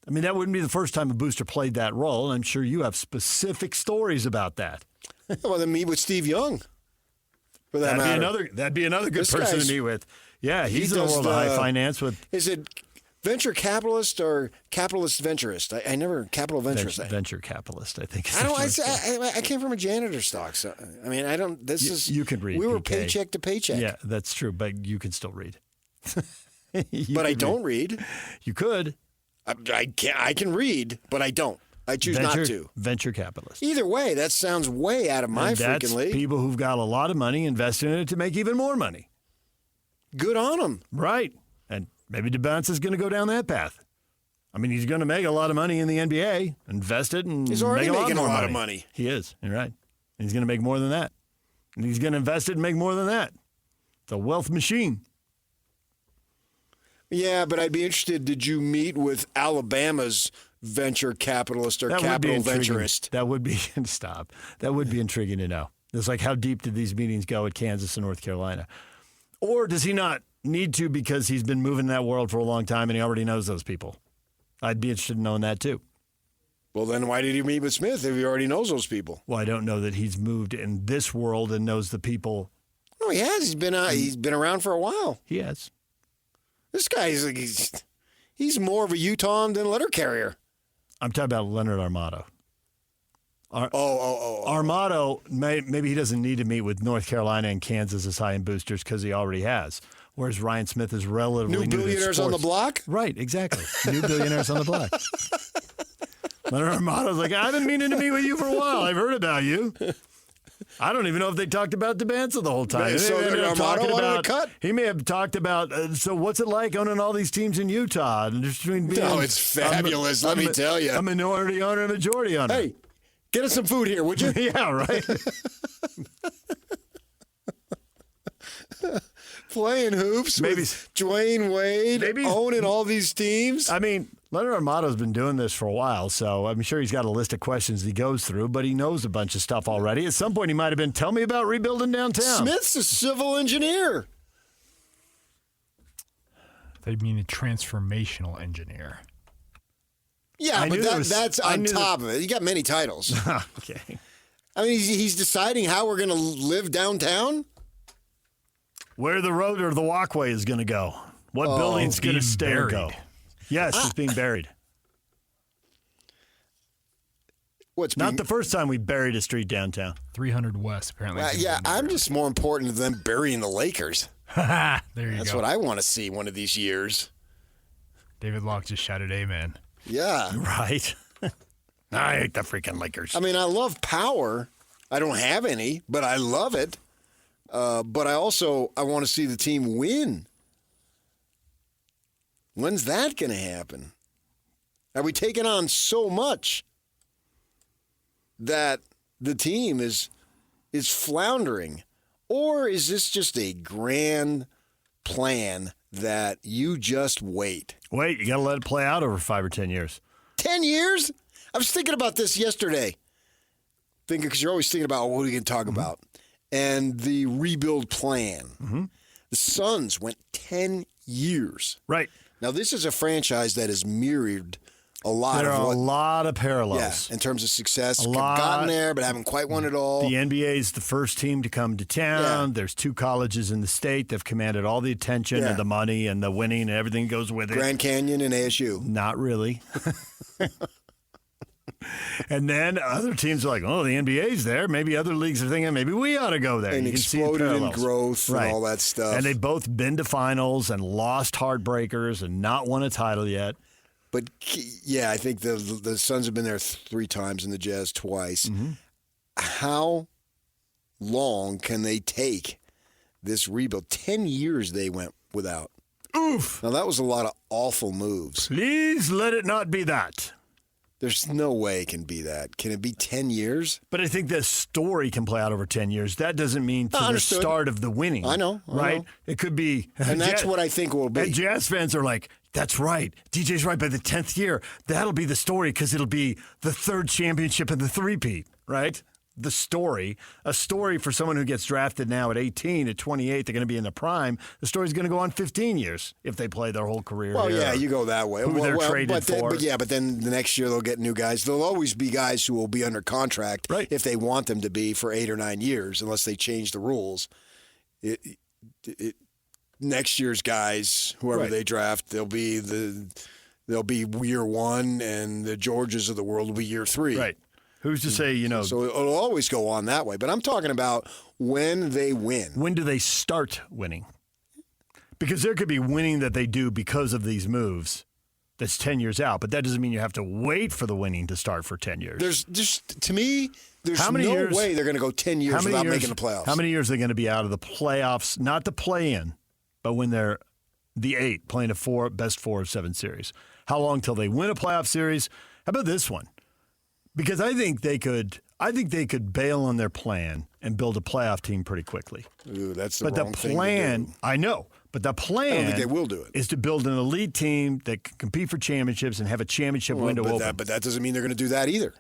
That wouldn't be the first time a booster played that role, and I'm sure you have specific stories about that.
Well, then meet with Steve Young. For that matter.
That'd be another good person to meet with. Yeah, he's in the world of high finance. Is
it venture capitalist or capitalist venturist? I never capital venturist.
Venture capitalist, I think.
I came from a janitor stock, so I don't.
You can read.
We were
PK.
paycheck to paycheck.
Yeah, that's true, but you can still read.
But I don't read.
You could.
I can read, but I don't. I choose not to.
Venture capitalist.
Either way, that sounds way out of my freaking league.
People who've got a lot of money investing in it to make even more money.
Good on them.
Right. And maybe DeBounce is going to go down that path. He's going to make a lot of money in the NBA, invest it, and
he's already
make
making a lot
of money. He is. You're right. And he's going to make more than that. And he's going to invest it and make more than that. It's a wealth machine.
Yeah, but I'd be interested. Did you meet with Alabama's venture capitalist or capital venturist?
That would be stop. That would be intriguing to know. It's like, how deep did these meetings go at Kansas and North Carolina? Or does he not need to because he's been moving in that world for a long time and he already knows those people? I'd be interested in knowing that too.
Well, then why did he meet with Smith if he already knows those people?
Well, I don't know that he's moved in this world and knows the people.
No, he has. He's been around for a while.
He has.
This guy he's more of a Utah than letter carrier.
I'm talking about Leonard Armato.
Armato,
maybe he doesn't need to meet with North Carolina and Kansas as high-end boosters because he already has. Whereas Ryan Smith is relatively new
billionaires on the block?
Right, exactly. New billionaires on the block. Leonard Armato's like, I've been meaning to meet with you for a while. I've heard about you. I don't even know if they talked about DeBanza the whole time. He may have talked about, so what's it like owning all these teams in Utah?
It's fabulous, let me tell you.
A minority owner, a majority owner.
Hey, get us some food here, would you?
Yeah, right.
Playing hoops with Dwayne Wade, owning all these teams.
Leonard Armato's been doing this for a while, so I'm sure he's got a list of questions he goes through, but he knows a bunch of stuff already. At some point, he might have been, tell me about rebuilding downtown.
Smith's a civil engineer.
They mean a transformational engineer.
Yeah, but that's on top of it. You got many titles.
Okay.
He's deciding how we're going to live downtown?
Where the road or the walkway is going to go. What building's going to stay or go. Yes, it's being buried. Not the first time we buried a street downtown.
300 West, apparently.
I'm just more important than them burying the Lakers.
There you go.
That's what I want to see one of these years.
David Locke just shouted amen.
Yeah.
Right. I hate the freaking Lakers.
I love power. I don't have any, but I love it. But I want to see the team win. When's that going to happen? Are we taking on so much that the team is floundering? Or is this just a grand plan that you just wait?
Wait, you got to let it play out over 5 or 10 years.
10 years? I was thinking about this yesterday. Because you're always thinking about what are we going to talk about. And the rebuild plan.
Mm-hmm.
The Suns went 10 years.
Right.
Now, this is a franchise that has mirrored a lot
there are a lot of parallels.
Yeah, in terms of success. Gotten there, but haven't quite won it all.
The NBA is the first team to come to town. Yeah. There's 2 colleges in the state that have commanded all the attention and the money and the winning and everything goes with it.
Grand Canyon and ASU.
Not really. And then other teams are like, oh, the NBA's there. Maybe other leagues are thinking maybe we ought to go there.
And exploded in growth and all that stuff.
And they've both been to finals and lost heartbreakers and not won a title yet.
But, I think the Suns have been there 3 times and the Jazz twice.
Mm-hmm.
How long can they take this rebuild? 10 years they went without.
Oof.
Now, that was a lot of awful moves.
Please let it not be that.
There's no way it can be that. Can it be 10 years?
But I think the story can play out over 10 years. That doesn't mean to the start of the winning.
I know.
Right? It could be.
And that's what I think will be.
And Jazz fans are like, that's right. DJ's right. By the 10th year, that'll be the story because it'll be the third championship and the three-peat, right? The story. A story for someone who gets drafted now at 18, at 28, they're going to be in the prime. The story's going to go on 15 years if they play their whole career.
Well,
here,
yeah, you go that way.
Who they're traded for.
But then the next year they'll get new guys. There'll always be guys who will be under contract if they want them to be for 8 or 9 years, unless they change the rules. Next year's guys, whoever they draft, they'll be year 1, and the Georges of the world will be year 3.
Right. Who's to say,
So it'll always go on that way. But I'm talking about when they win.
When do they start winning? Because there could be winning that they do because of these moves that's 10 years out. But that doesn't mean you have to wait for the winning to start for 10 years.
There's just, to me, there's no way they're going to go 10 years without making the playoffs.
How many years are they going to be out of the playoffs? Not the play-in, but when they're the 8, playing a best 4 of 7 series. How long till they win a playoff series? How about this one? Because I think they could bail on their plan and build a playoff team pretty quickly.
Ooh, that's
the wrong plan.
Thing to do.
I know, but the plan.
I don't think they will do it.
Is to build an elite team that can compete for championships and have a championship window open.
But that doesn't mean they're going to do that either.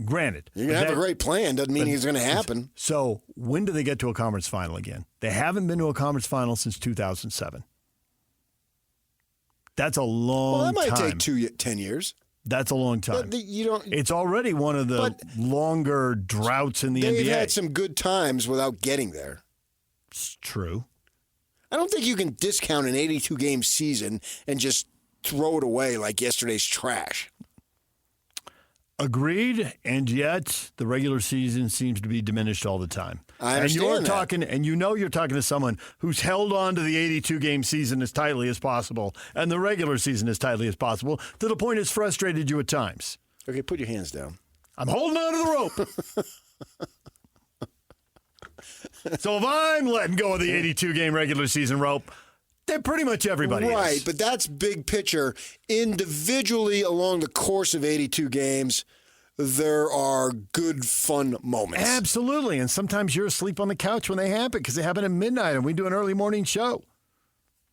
Granted,
you can have a great plan. Doesn't mean it's going to happen.
So when do they get to a conference final again? They haven't been to a conference final since 2007. That's a long time.
Well, that might take 10 years.
That's a long time. It's already one of the longer droughts in the NBA.
They've had some good times without getting there.
It's true.
I don't think you can discount an 82-game season and just throw it away like yesterday's trash.
Agreed, and yet the regular season seems to be diminished all the time.
I understand
and you're talking to someone who's held on to the 82-game season as tightly as possible and the regular season as tightly as possible to the point it's frustrated you at times.
Okay, put your hands down.
I'm holding on to the rope. So if I'm letting go of the 82-game regular season rope, then pretty much everybody
right,
is.
But that's big picture. Individually, along the course of 82 games, there are good, fun moments.
Absolutely. And sometimes you're asleep on the couch when they happen because they happen at midnight and we do an early morning show.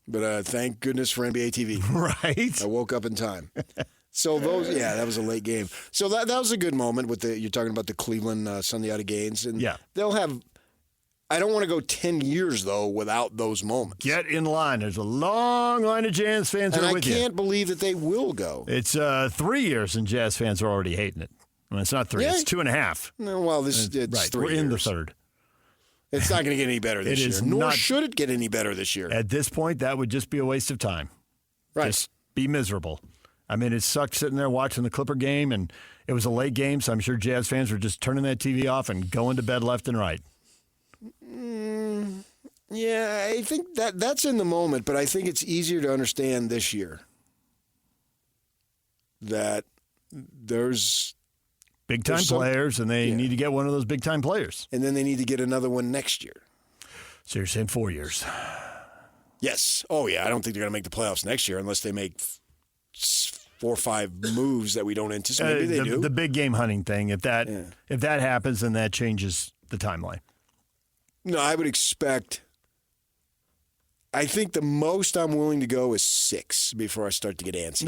But thank goodness for NBA TV.
Right.
I woke up in time. So that was a late game. So that was a good moment with you're talking about the Cleveland Sunday out of games. And they'll have, I don't want to go 10 years, though, without those moments.
Get in line. There's a long line of Jazz fans who are with you.
And I can't believe that they will go.
It's 3 years and Jazz fans are already hating it. Well, it's not 3. It's 2.5.
No, well, it's
right.
3
We're
years.
in the third.
It's not going to get any better this year. Nor should it get any better this year.
At this point, that would just be a waste of time.
Right.
Just be miserable. I mean, it sucked sitting there watching the Clipper game, and it was a late game, so I'm sure Jazz fans were just turning that TV off and going to bed left and right.
Yeah, I think that's in the moment, but I think it's easier to understand this year that there's
big-time players, and they need to get one of those big-time players.
And then they need to get another one next year.
So you're saying 4 years?
Yes. Oh, yeah. I don't think they're going to make the playoffs next year unless they make 4 or 5 moves that we don't anticipate. Maybe they do.
The big game hunting thing, if that happens, then that changes the timeline.
No, I would expect – I think the most I'm willing to go is 6 before I start to get antsy.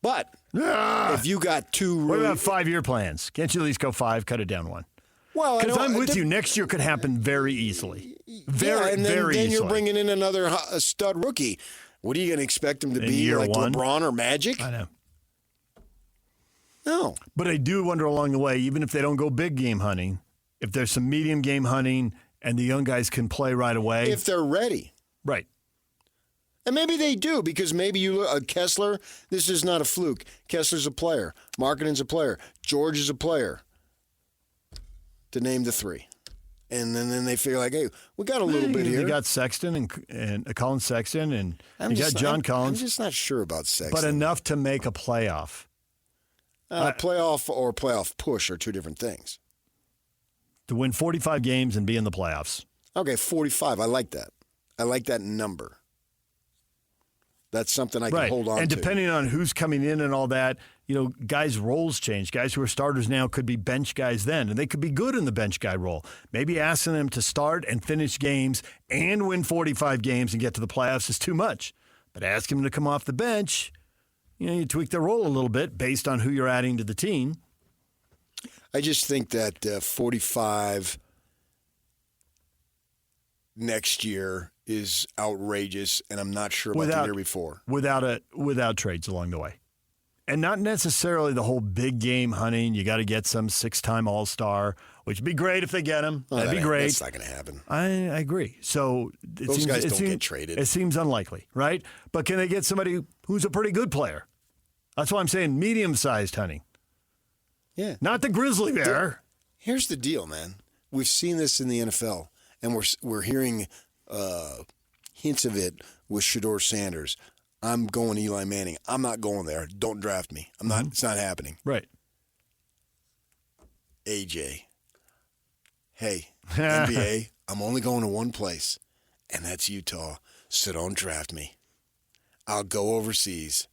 But if you got 2
what about 5-year plans? Can't you at least go 5, cut it down 1?
Well,
because I'm with you. Next year could happen very easily. Very
then
easily.
You're bringing in another stud rookie. What are you going to expect him to be, like
1?
LeBron or Magic?
I know.
No.
But I do wonder along the way, even if they don't go big game hunting, if there's some medium game hunting and the young guys can play right away.
If they're ready.
Right.
And maybe they do, because maybe you look Kessler, this is not a fluke. Kessler's a player. Markkanen's a player. George is a player. To name the 3. And then they feel like, hey, we got a little bit here.
They got Sexton and Colin Sexton, and you got John Collins.
I'm just not sure about Sexton.
But enough to make a playoff.
Playoff or playoff push are 2 different things.
To win 45 games and be in the playoffs.
Okay, 45. I like that. I like that number. That's something I can hold on to.
And depending on who's coming in and all that, guys' roles change. Guys who are starters now could be bench guys then, and they could be good in the bench guy role. Maybe asking them to start and finish games and win 45 games and get to the playoffs is too much. But ask them to come off the bench, you tweak their role a little bit based on who you're adding to the team.
I just think that 45 next year is outrageous, and I'm not sure about the year before.
Without trades along the way. And not necessarily the whole big game hunting. You got to get some 6-time All-Star, which would be great if they get him. That'd be great.
That's not going to happen.
I agree. So
those guys don't get traded.
It seems unlikely, right? But can they get somebody who's a pretty good player? That's why I'm saying medium-sized hunting.
Yeah.
Not the grizzly bear.
Here's the deal, man. We've seen this in the NFL, and we're hearing hints of it with Shedeur Sanders. I'm going Eli Manning. I'm not going there. Don't draft me. I'm not. It's not happening.
Right.
AJ. Hey, NBA, I'm only going to one place, and that's Utah. So don't draft me. I'll go overseas.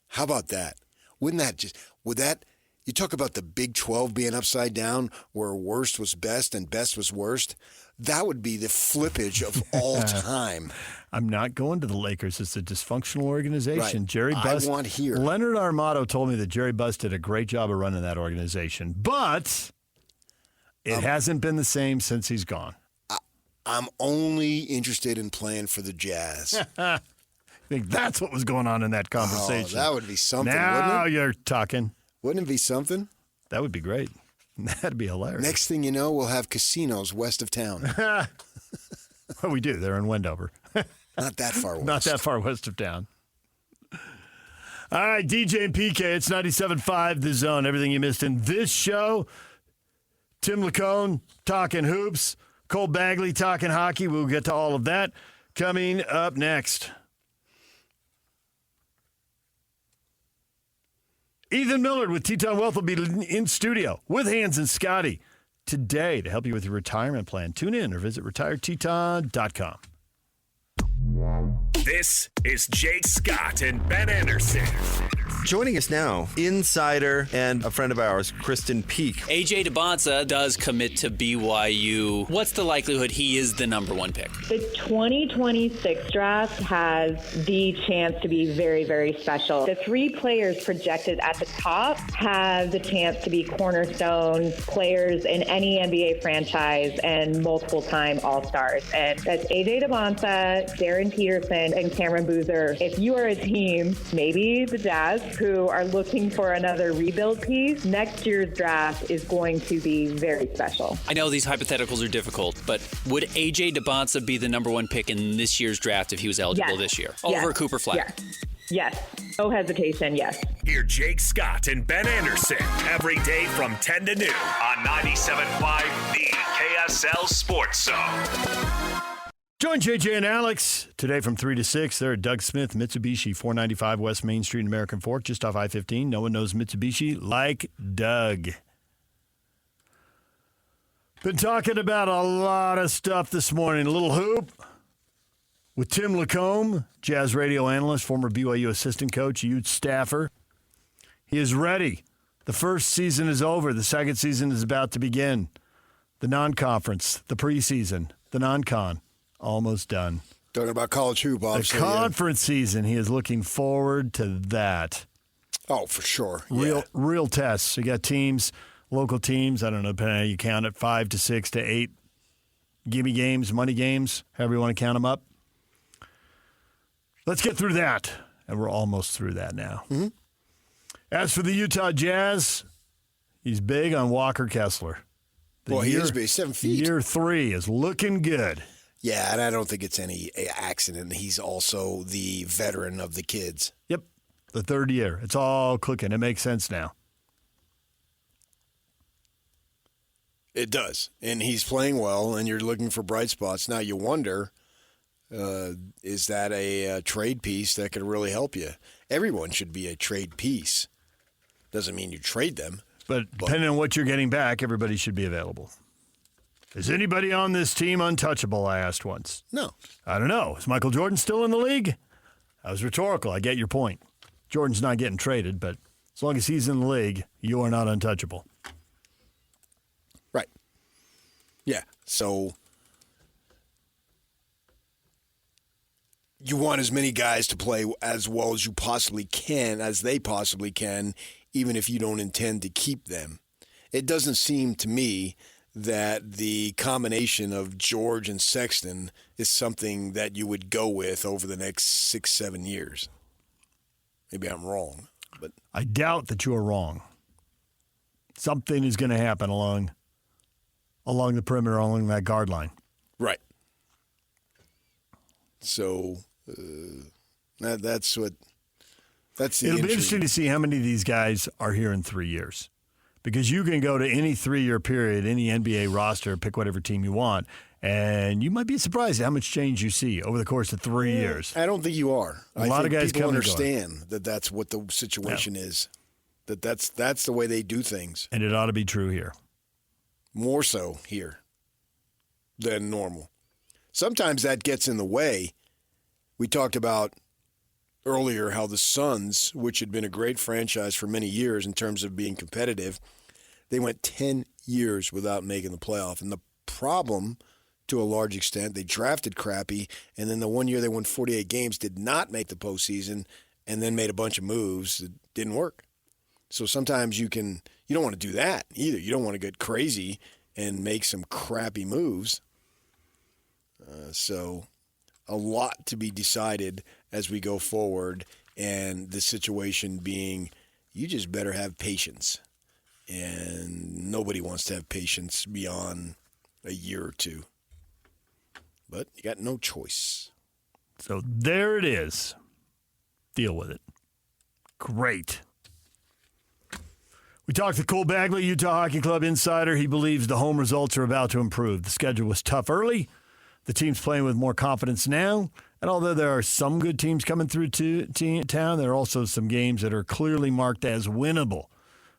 How about that? Would that, you talk about the Big 12 being upside down where worst was best and best was worst. That would be the flippage of all time.
I'm not going to the Lakers. It's a dysfunctional organization.
Right.
Jerry Buss.
I want here.
Leonard Armato told me that Jerry Buss did a great job of running that organization, but it hasn't been the same since he's gone.
I'm only interested in playing for the Jazz.
I think that's what was going on in that conversation.
Oh, that would be something,
now
wouldn't it?
You're talking.
Wouldn't it be something?
That would be great. That'd be hilarious.
Next thing you know, we'll have casinos west of town.
Well, we do. They're in Wendover.
Not that far west.
Not that far west of town. All right, DJ and PK, it's 97.5 The Zone. Everything you missed in this show. Tim LaComb talking hoops. Cole Bagley talking hockey. We'll get to all of that coming up next. Ethan Millard with Teton Wealth will be in studio with Hans and Scotty today to help you with your retirement plan. Tune in or visit retireteton.com.
This is Jake Scott and Ben Anderson.
Joining us now, insider and a friend of ours, Kristen Peak.
AJ DeBonsa does commit to BYU. What's the likelihood he is the number one pick?
The 2026 draft has the chance to be very, very special. The 3 players projected at the top have the chance to be cornerstone players in any NBA franchise and multiple-time All-Stars. And that's AJ DeBonsa, Darren Peterson, and Cameron Boozer. If you are a team, maybe the Jazz, who are looking for another rebuild piece, next year's draft is going to be very special.
I know these hypotheticals are difficult, but would AJ DeBonsa be the number one pick in this year's draft if he was eligible this year? Over Cooper Fleck?
Yes. No hesitation, yes.
Hear Jake Scott and Ben Anderson every day from 10 to noon on 97.5 The KSL Sports Zone.
Join JJ and Alex today from 3 to 6. They're at Doug Smith, Mitsubishi, 495 West Main Street in American Fork, just off I-15. No one knows Mitsubishi like Doug. Been talking about a lot of stuff this morning. A little hoop with Tim LaComb, Jazz radio analyst, former BYU assistant coach, Ute staffer. He is ready. The first season is over. The second season is about to begin. The non-conference, the preseason, the non-con. Almost done.
Talking about college hoop, obviously.
The conference season, he is looking forward to that.
Oh, for sure.
Real tests. You got teams, local teams, I don't know, depending on how you count it, 5 to 6 to 8 gimme games, money games, however you want to count them up. Let's get through that. And we're almost through that now.
Mm-hmm.
As for the Utah Jazz, he's big on Walker Kessler.
He is big, 7 feet.
Year 3 is looking good.
Yeah, and I don't think it's any accident. He's also the veteran of the kids.
Yep, the third year. It's all clicking. It makes sense now.
It does. And he's playing well, and you're looking for bright spots. Now you wonder, is that a trade piece that could really help you? Everyone should be a trade piece. Doesn't mean you trade them.
But depending on what you're getting back, everybody should be available. Is anybody on this team untouchable, I asked once.
No.
I don't know. Is Michael Jordan still in the league? That was rhetorical. I get your point. Jordan's not getting traded, but as long as he's in the league, you are not untouchable.
Right. Yeah. So you want as many guys to play as well as you possibly can, as they possibly can, even if you don't intend to keep them. It doesn't seem to me that the combination of George and Sexton is something that you would go with over the next 6-7 years. Maybe I'm wrong, but
I doubt that you are wrong. Something is going to happen along the perimeter, along that guard line.
Right. So that's the
It'll be interesting to see how many of these guys are here in 3 years. Because you can go to any 3-year period, any NBA roster, pick whatever team you want, and you might be surprised at how much change you see over the course of 3 years.
I don't think you are.
A lot of guys
people
come
understand that that's what the situation is. That's the way they do things.
And it ought to be true here.
More so here than normal. Sometimes that gets in the way. We talked about earlier how the Suns, which had been a great franchise for many years in terms of being competitive, they went 10 years without making the playoff. And the problem, to a large extent, they drafted crappy, and then the one year they won 48 games, did not make the postseason, and then made a bunch of moves that didn't work. So sometimes you don't want to do that either. You don't want to get crazy and make some crappy moves. So a lot to be decided as we go forward, and the situation being you just better have patience. And nobody wants to have patience beyond a year or two. But you got no choice.
So there it is. Deal with it. Great. We talked to Cole Bagley, Utah Hockey Club insider. He believes the home results are about to improve. The schedule was tough early. The team's playing with more confidence now. And although there are some good teams coming through town, there are also some games that are clearly marked as winnable.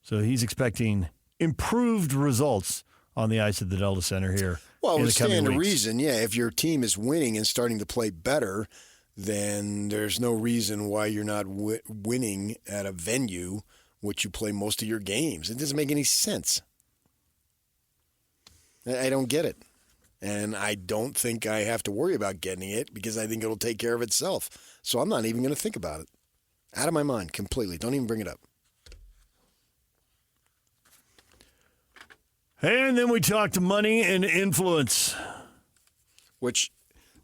So he's expecting improved results on the ice at the Delta Center here.
Well,
in
we
the coming
stand to
weeks.
reason, yeah, if your team is winning and starting to play better, then there's no reason why you're not winning at a venue which you play most of your games. It doesn't make any sense. I don't get it. And I don't think I have to worry about getting it because I think it'll take care of itself. So I'm not even going to think about it. Out of my mind completely. Don't even bring it up.
And then we talked to money and influence.
Which,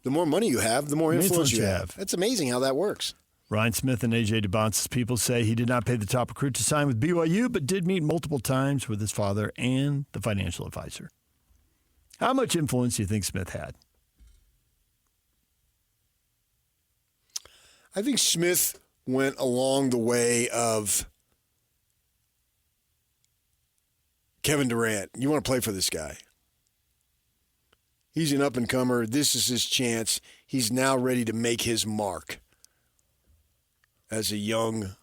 the more money you have, the more influence you have. It's amazing how that works.
Ryan Smith and AJ DeBonce's people say he did not pay the top recruit to sign with BYU, but did meet multiple times with his father and the financial advisor. How much influence do you think Smith had?
I think Smith went along the way of Kevin Durant. You want to play for this guy. He's an up-and-comer. This is his chance. He's now ready to make his mark as a young,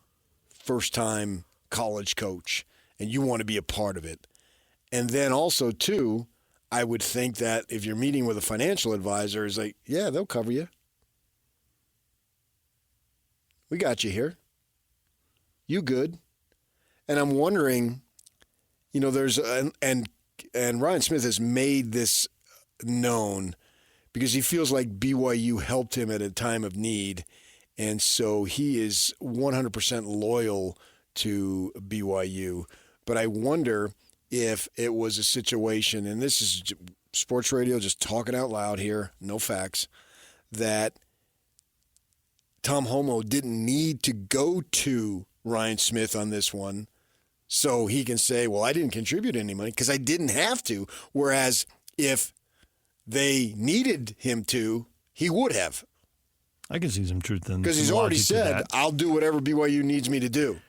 first-time college coach, and you want to be a part of it. And then also, too, I would think that if you're meeting with a financial advisor, it's like, yeah, they'll cover you. We got you here. You good. And I'm wondering, there's and Ryan Smith has made this known because he feels like BYU helped him at a time of need, and so he is 100% loyal to BYU. But I wonder if it was a situation, and this is sports radio just talking out loud here, no facts, that Tom Homo didn't need to go to Ryan Smith on this one so he can say, well, I didn't contribute any money because I didn't have to, whereas if they needed him to, he would have.
I can see some truth in that.
Because he's already said, I'll do whatever BYU needs me to do.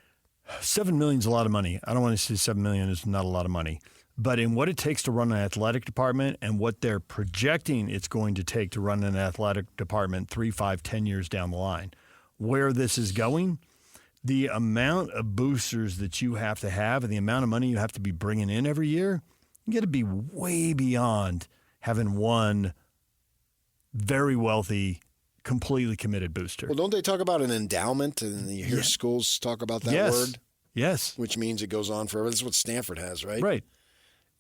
$7 million is a lot of money. I don't want to say $7 million is not a lot of money. But in what it takes to run an athletic department and what they're projecting it's going to take to run an athletic department 3, 5, 10 years down the line, where this is going, the amount of boosters that you have to have and the amount of money you have to be bringing in every year, you got to be way beyond having one very wealthy completely committed booster.
Well, don't they talk about an endowment, and you hear schools talk about that word?
Yes.
Which means it goes on forever. This is what Stanford has, right?
Right.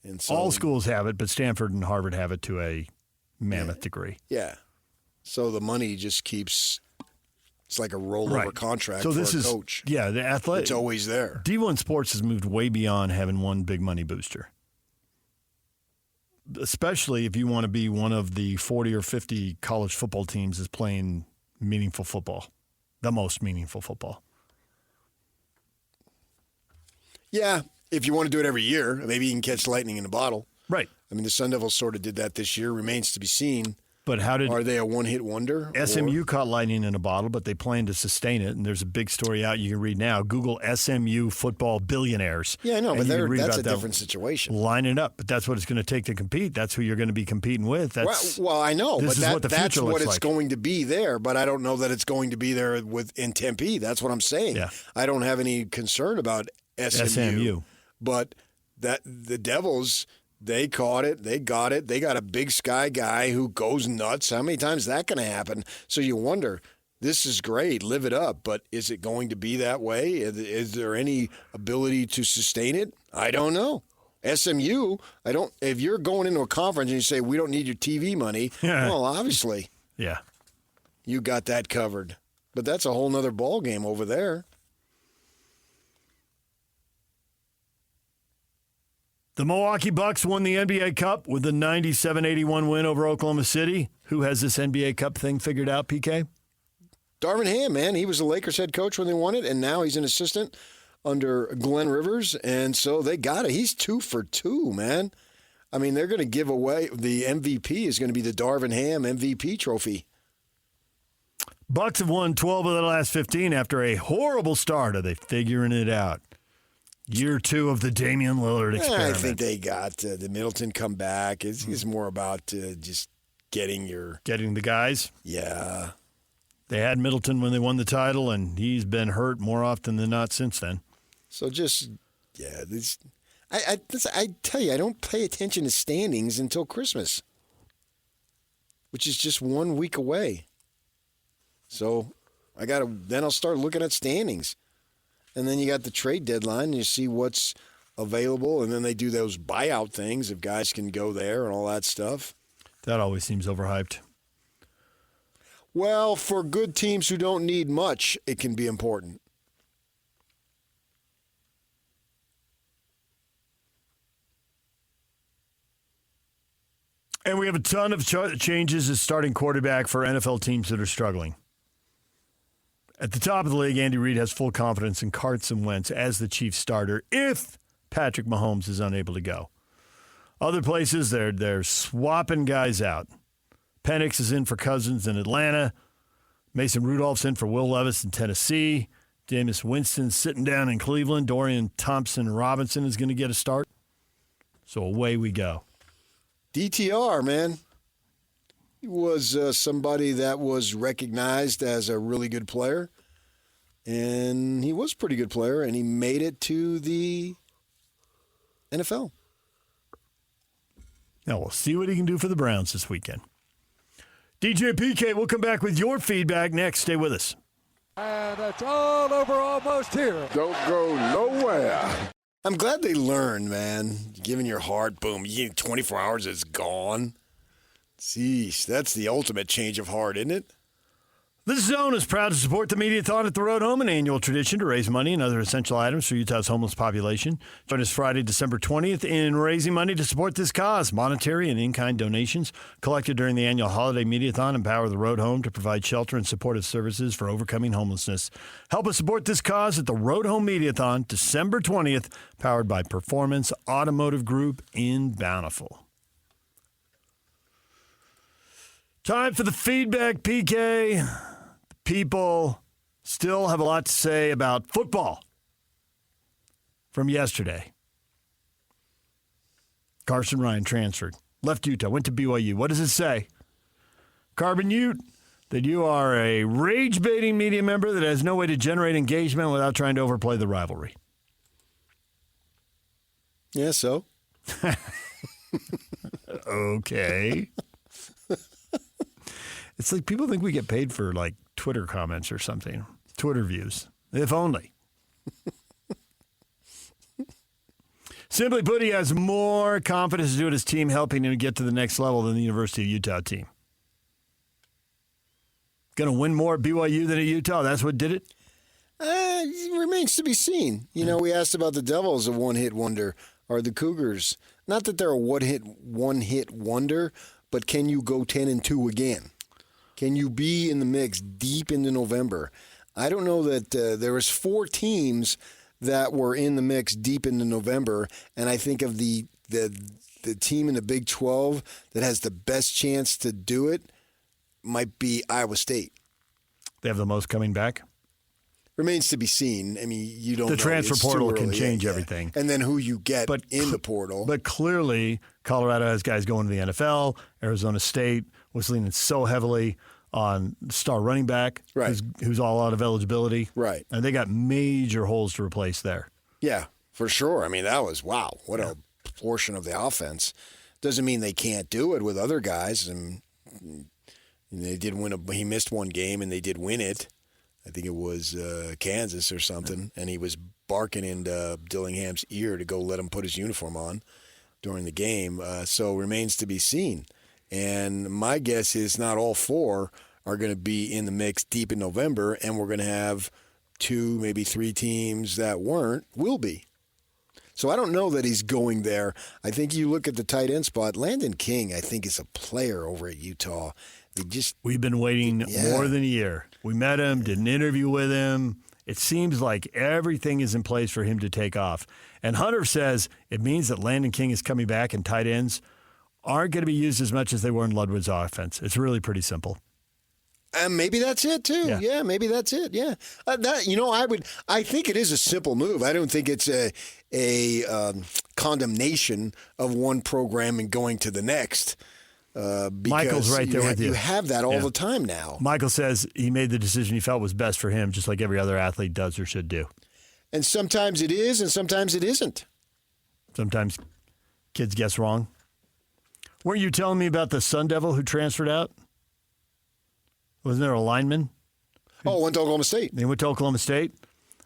And so,
all schools have it, but Stanford and Harvard have it to a mammoth degree.
Yeah. So the money just keeps, it's like a rollover contract for a coach.
Yeah, the athletic.
It's always there.
D1 Sports has moved way beyond having one big money booster. Especially if you want to be one of the 40 or 50 college football teams that's playing meaningful football, the most meaningful football.
Yeah, if you want to do it every year, maybe you can catch lightning in a bottle.
Right.
I mean, the Sun Devils sort of did that this year. Remains to be seen.
But
are they a one-hit wonder?
SMU caught lightning in a bottle, but they plan to sustain it. And there's a big story out you can read now. Google SMU football billionaires.
Yeah, I know, but that's a different situation.
Line it up, but that's what it's going to take to compete. That's who you're going to be competing with.
Well, I know, but that's what it's
like.
going to be there. But I don't know that it's going to be there in Tempe. That's what I'm saying.
Yeah.
I don't have any concern about SMU. But the Devils. They caught it. They got it. They got a Big Sky guy who goes nuts. How many times is that going to happen? So you wonder, this is great. Live it up. But is it going to be that way? Is there any ability to sustain it? I don't know. SMU, if you're going into a conference and you say, we don't need your TV money, well, obviously.
Yeah.
You got that covered. But that's a whole nother ball game over there.
The Milwaukee Bucks won the NBA Cup with a 97-81 win over Oklahoma City. Who has this NBA Cup thing figured out, PK?
Darvin Ham, man. He was the Lakers head coach when they won it, and now he's an assistant under Glenn Rivers, and so they got it. He's 2 for 2, man. I mean, they're going to give away the MVP is going to be the Darvin Ham MVP trophy.
Bucks have won 12 of the last 15 after a horrible start. Are they figuring it out? Year 2 of the Damian Lillard experiment.
I think they got the Middleton come back. It's more about just getting
the guys.
Yeah,
they had Middleton when they won the title, and he's been hurt more often than not since then.
So I tell you, I don't pay attention to standings until Christmas, which is just 1 week away. So then I'll start looking at standings. And then you got the trade deadline, and you see what's available, and then they do those buyout things if guys can go there and all that stuff.
That always seems overhyped.
Well, for good teams who don't need much, it can be important.
And we have a ton of changes as starting quarterback for NFL teams that are struggling. At the top of the league, Andy Reid has full confidence in Carson Wentz as the Chiefs starter if Patrick Mahomes is unable to go. Other places, they're swapping guys out. Penix is in for Cousins in Atlanta. Mason Rudolph's in for Will Levis in Tennessee. Jameis Winston's sitting down in Cleveland. Dorian Thompson-Robinson is going to get a start. So away we go.
DTR, man. He was somebody that was recognized as a really good player, and he was a pretty good player, and he made it to the NFL.
Now we'll see what he can do for the Browns this weekend. DJ PK, we'll come back with your feedback next. Stay with us.
And it's all over almost here.
Don't go nowhere. I'm glad they learned, man. Giving your heart, boom, 24 hours, it's gone. Jeez, that's the ultimate change of heart, isn't it?
The Zone is proud to support the Mediathon at the Road Home, an annual tradition to raise money and other essential items for Utah's homeless population. Join us Friday, December 20th in raising money to support this cause. Monetary and in-kind donations collected during the annual holiday Mediathon empower the Road Home to provide shelter and supportive services for overcoming homelessness. Help us support this cause at the Road Home Mediathon, December 20th, powered by Performance Automotive Group in Bountiful. Time for the feedback, PK. People still have a lot to say about football from yesterday. Carson Ryan transferred, left Utah, went to BYU. What does it say? Carbon Ute, that you are a rage-baiting media member that has no way to generate engagement without trying to overplay the rivalry.
Yeah, so?
Okay. It's like people think we get paid for like Twitter comments or something, Twitter views. If only. Simply put, he has more confidence to do it his team helping him get to the next level than the University of Utah team. Going to win more at BYU than at Utah? That's what did it?
It remains to be seen. You know, we asked about the Devils, a one-hit wonder. Are the Cougars? Not that they're a one-hit wonder, but can you go 10-2 again? Can you be in the mix deep into November? I don't know that there was 4 teams that were in the mix deep into November, and I think of the team in the Big 12 that has the best chance to do it might be Iowa State.
They have the most coming back?
Remains to be seen. I mean, you don't know.
The transfer
It's
portal
too
can
early.
change
Yeah.
everything.
And then who you get in the portal.
But clearly, Colorado has guys going to the NFL. Arizona State was leaning so heavily on star running back,
right,
who's all out of eligibility.
Right.
And they got major holes to replace there.
Yeah, for sure. I mean, that was, wow, what a portion of the offense. Doesn't mean they can't do it with other guys. And they did win he missed one game, and they did win it. I think it was Kansas or something, and he was barking into Dillingham's ear to go let him put his uniform on during the game. So remains to be seen. And my guess is not all 4 are going to be in the mix deep in November, and we're going to have 2, maybe 3 teams that will be. So I don't know that he's going there. I think you look at the tight end spot. Landon King, I think, is a player over at Utah.
We've been waiting more than a year. We met him, did an interview with him. It seems like everything is in place for him to take off. And Hunter says it means that Landon King is coming back and tight ends aren't going to be used as much as they were in Ludwig's offense. It's really pretty simple.
And maybe that's it too. Yeah, maybe that's it. Yeah, I think it is a simple move. I don't think it's a condemnation of one program and going to the next.
Michael's right there with you.
You have that all the time now.
Michael says he made the decision he felt was best for him, just like every other athlete does or should do.
And sometimes it is, and sometimes it isn't.
Sometimes kids guess wrong. Weren't you telling me about the Sun Devil who transferred out? Wasn't there a lineman?
Went to Oklahoma State.
He went to Oklahoma State.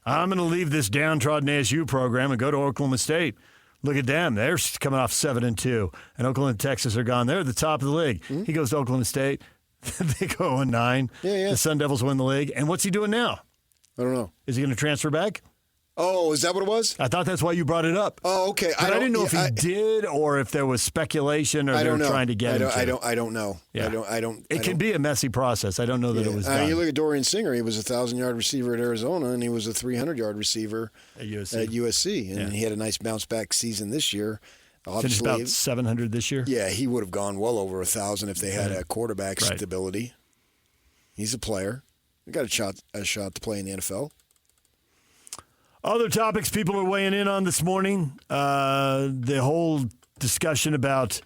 I'm going to leave this downtrodden ASU program and go to Oklahoma State. Look at them. They're coming off 7-2. And Oklahoma and Texas are gone. They're at the top of the league. Mm-hmm. He goes to Oklahoma State. They go 0-9.
Yeah.
The Sun Devils win the league. And what's he doing now?
I don't know.
Is he going to transfer back?
Oh, is that what it was?
I thought that's why you brought it up.
Oh, okay.
But I didn't know if he did or if there was speculation or they were trying to get him.
I don't know.
Yeah. It can be a messy process. I don't know that it was done.
You look at Dorian Singer. He was a 1,000-yard receiver at Arizona, and he was a 300-yard receiver
at USC.
And he had a nice bounce-back season this year.
Finished about 700 this year?
Yeah, he would have gone well over 1,000 if they had a quarterback stability. He's a player. He got a shot to play in the NFL.
Other topics people are weighing in on this morning, the whole discussion about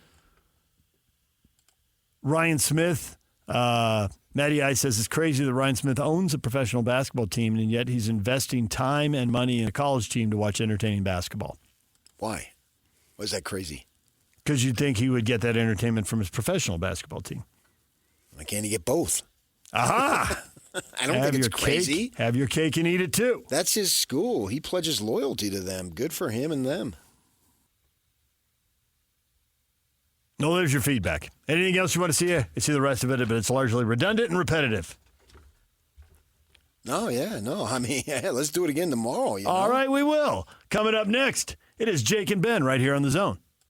Ryan Smith. Matty I says it's crazy that Ryan Smith owns a professional basketball team, and yet he's investing time and money in a college team to watch entertaining basketball.
Why? Why is that crazy?
Because you'd think he would get that entertainment from his professional basketball team.
Why can't he get both?
Aha!
I don't think it's crazy.
Have your cake and eat it too.
That's his school. He pledges loyalty to them. Good for him and them.
No, there's your feedback. Anything else you want to see? I see the rest of it, but it's largely redundant and repetitive.
No, I mean, let's do it again tomorrow.
All right, we will. Coming up next, it is Jake and Ben right here on The Zone.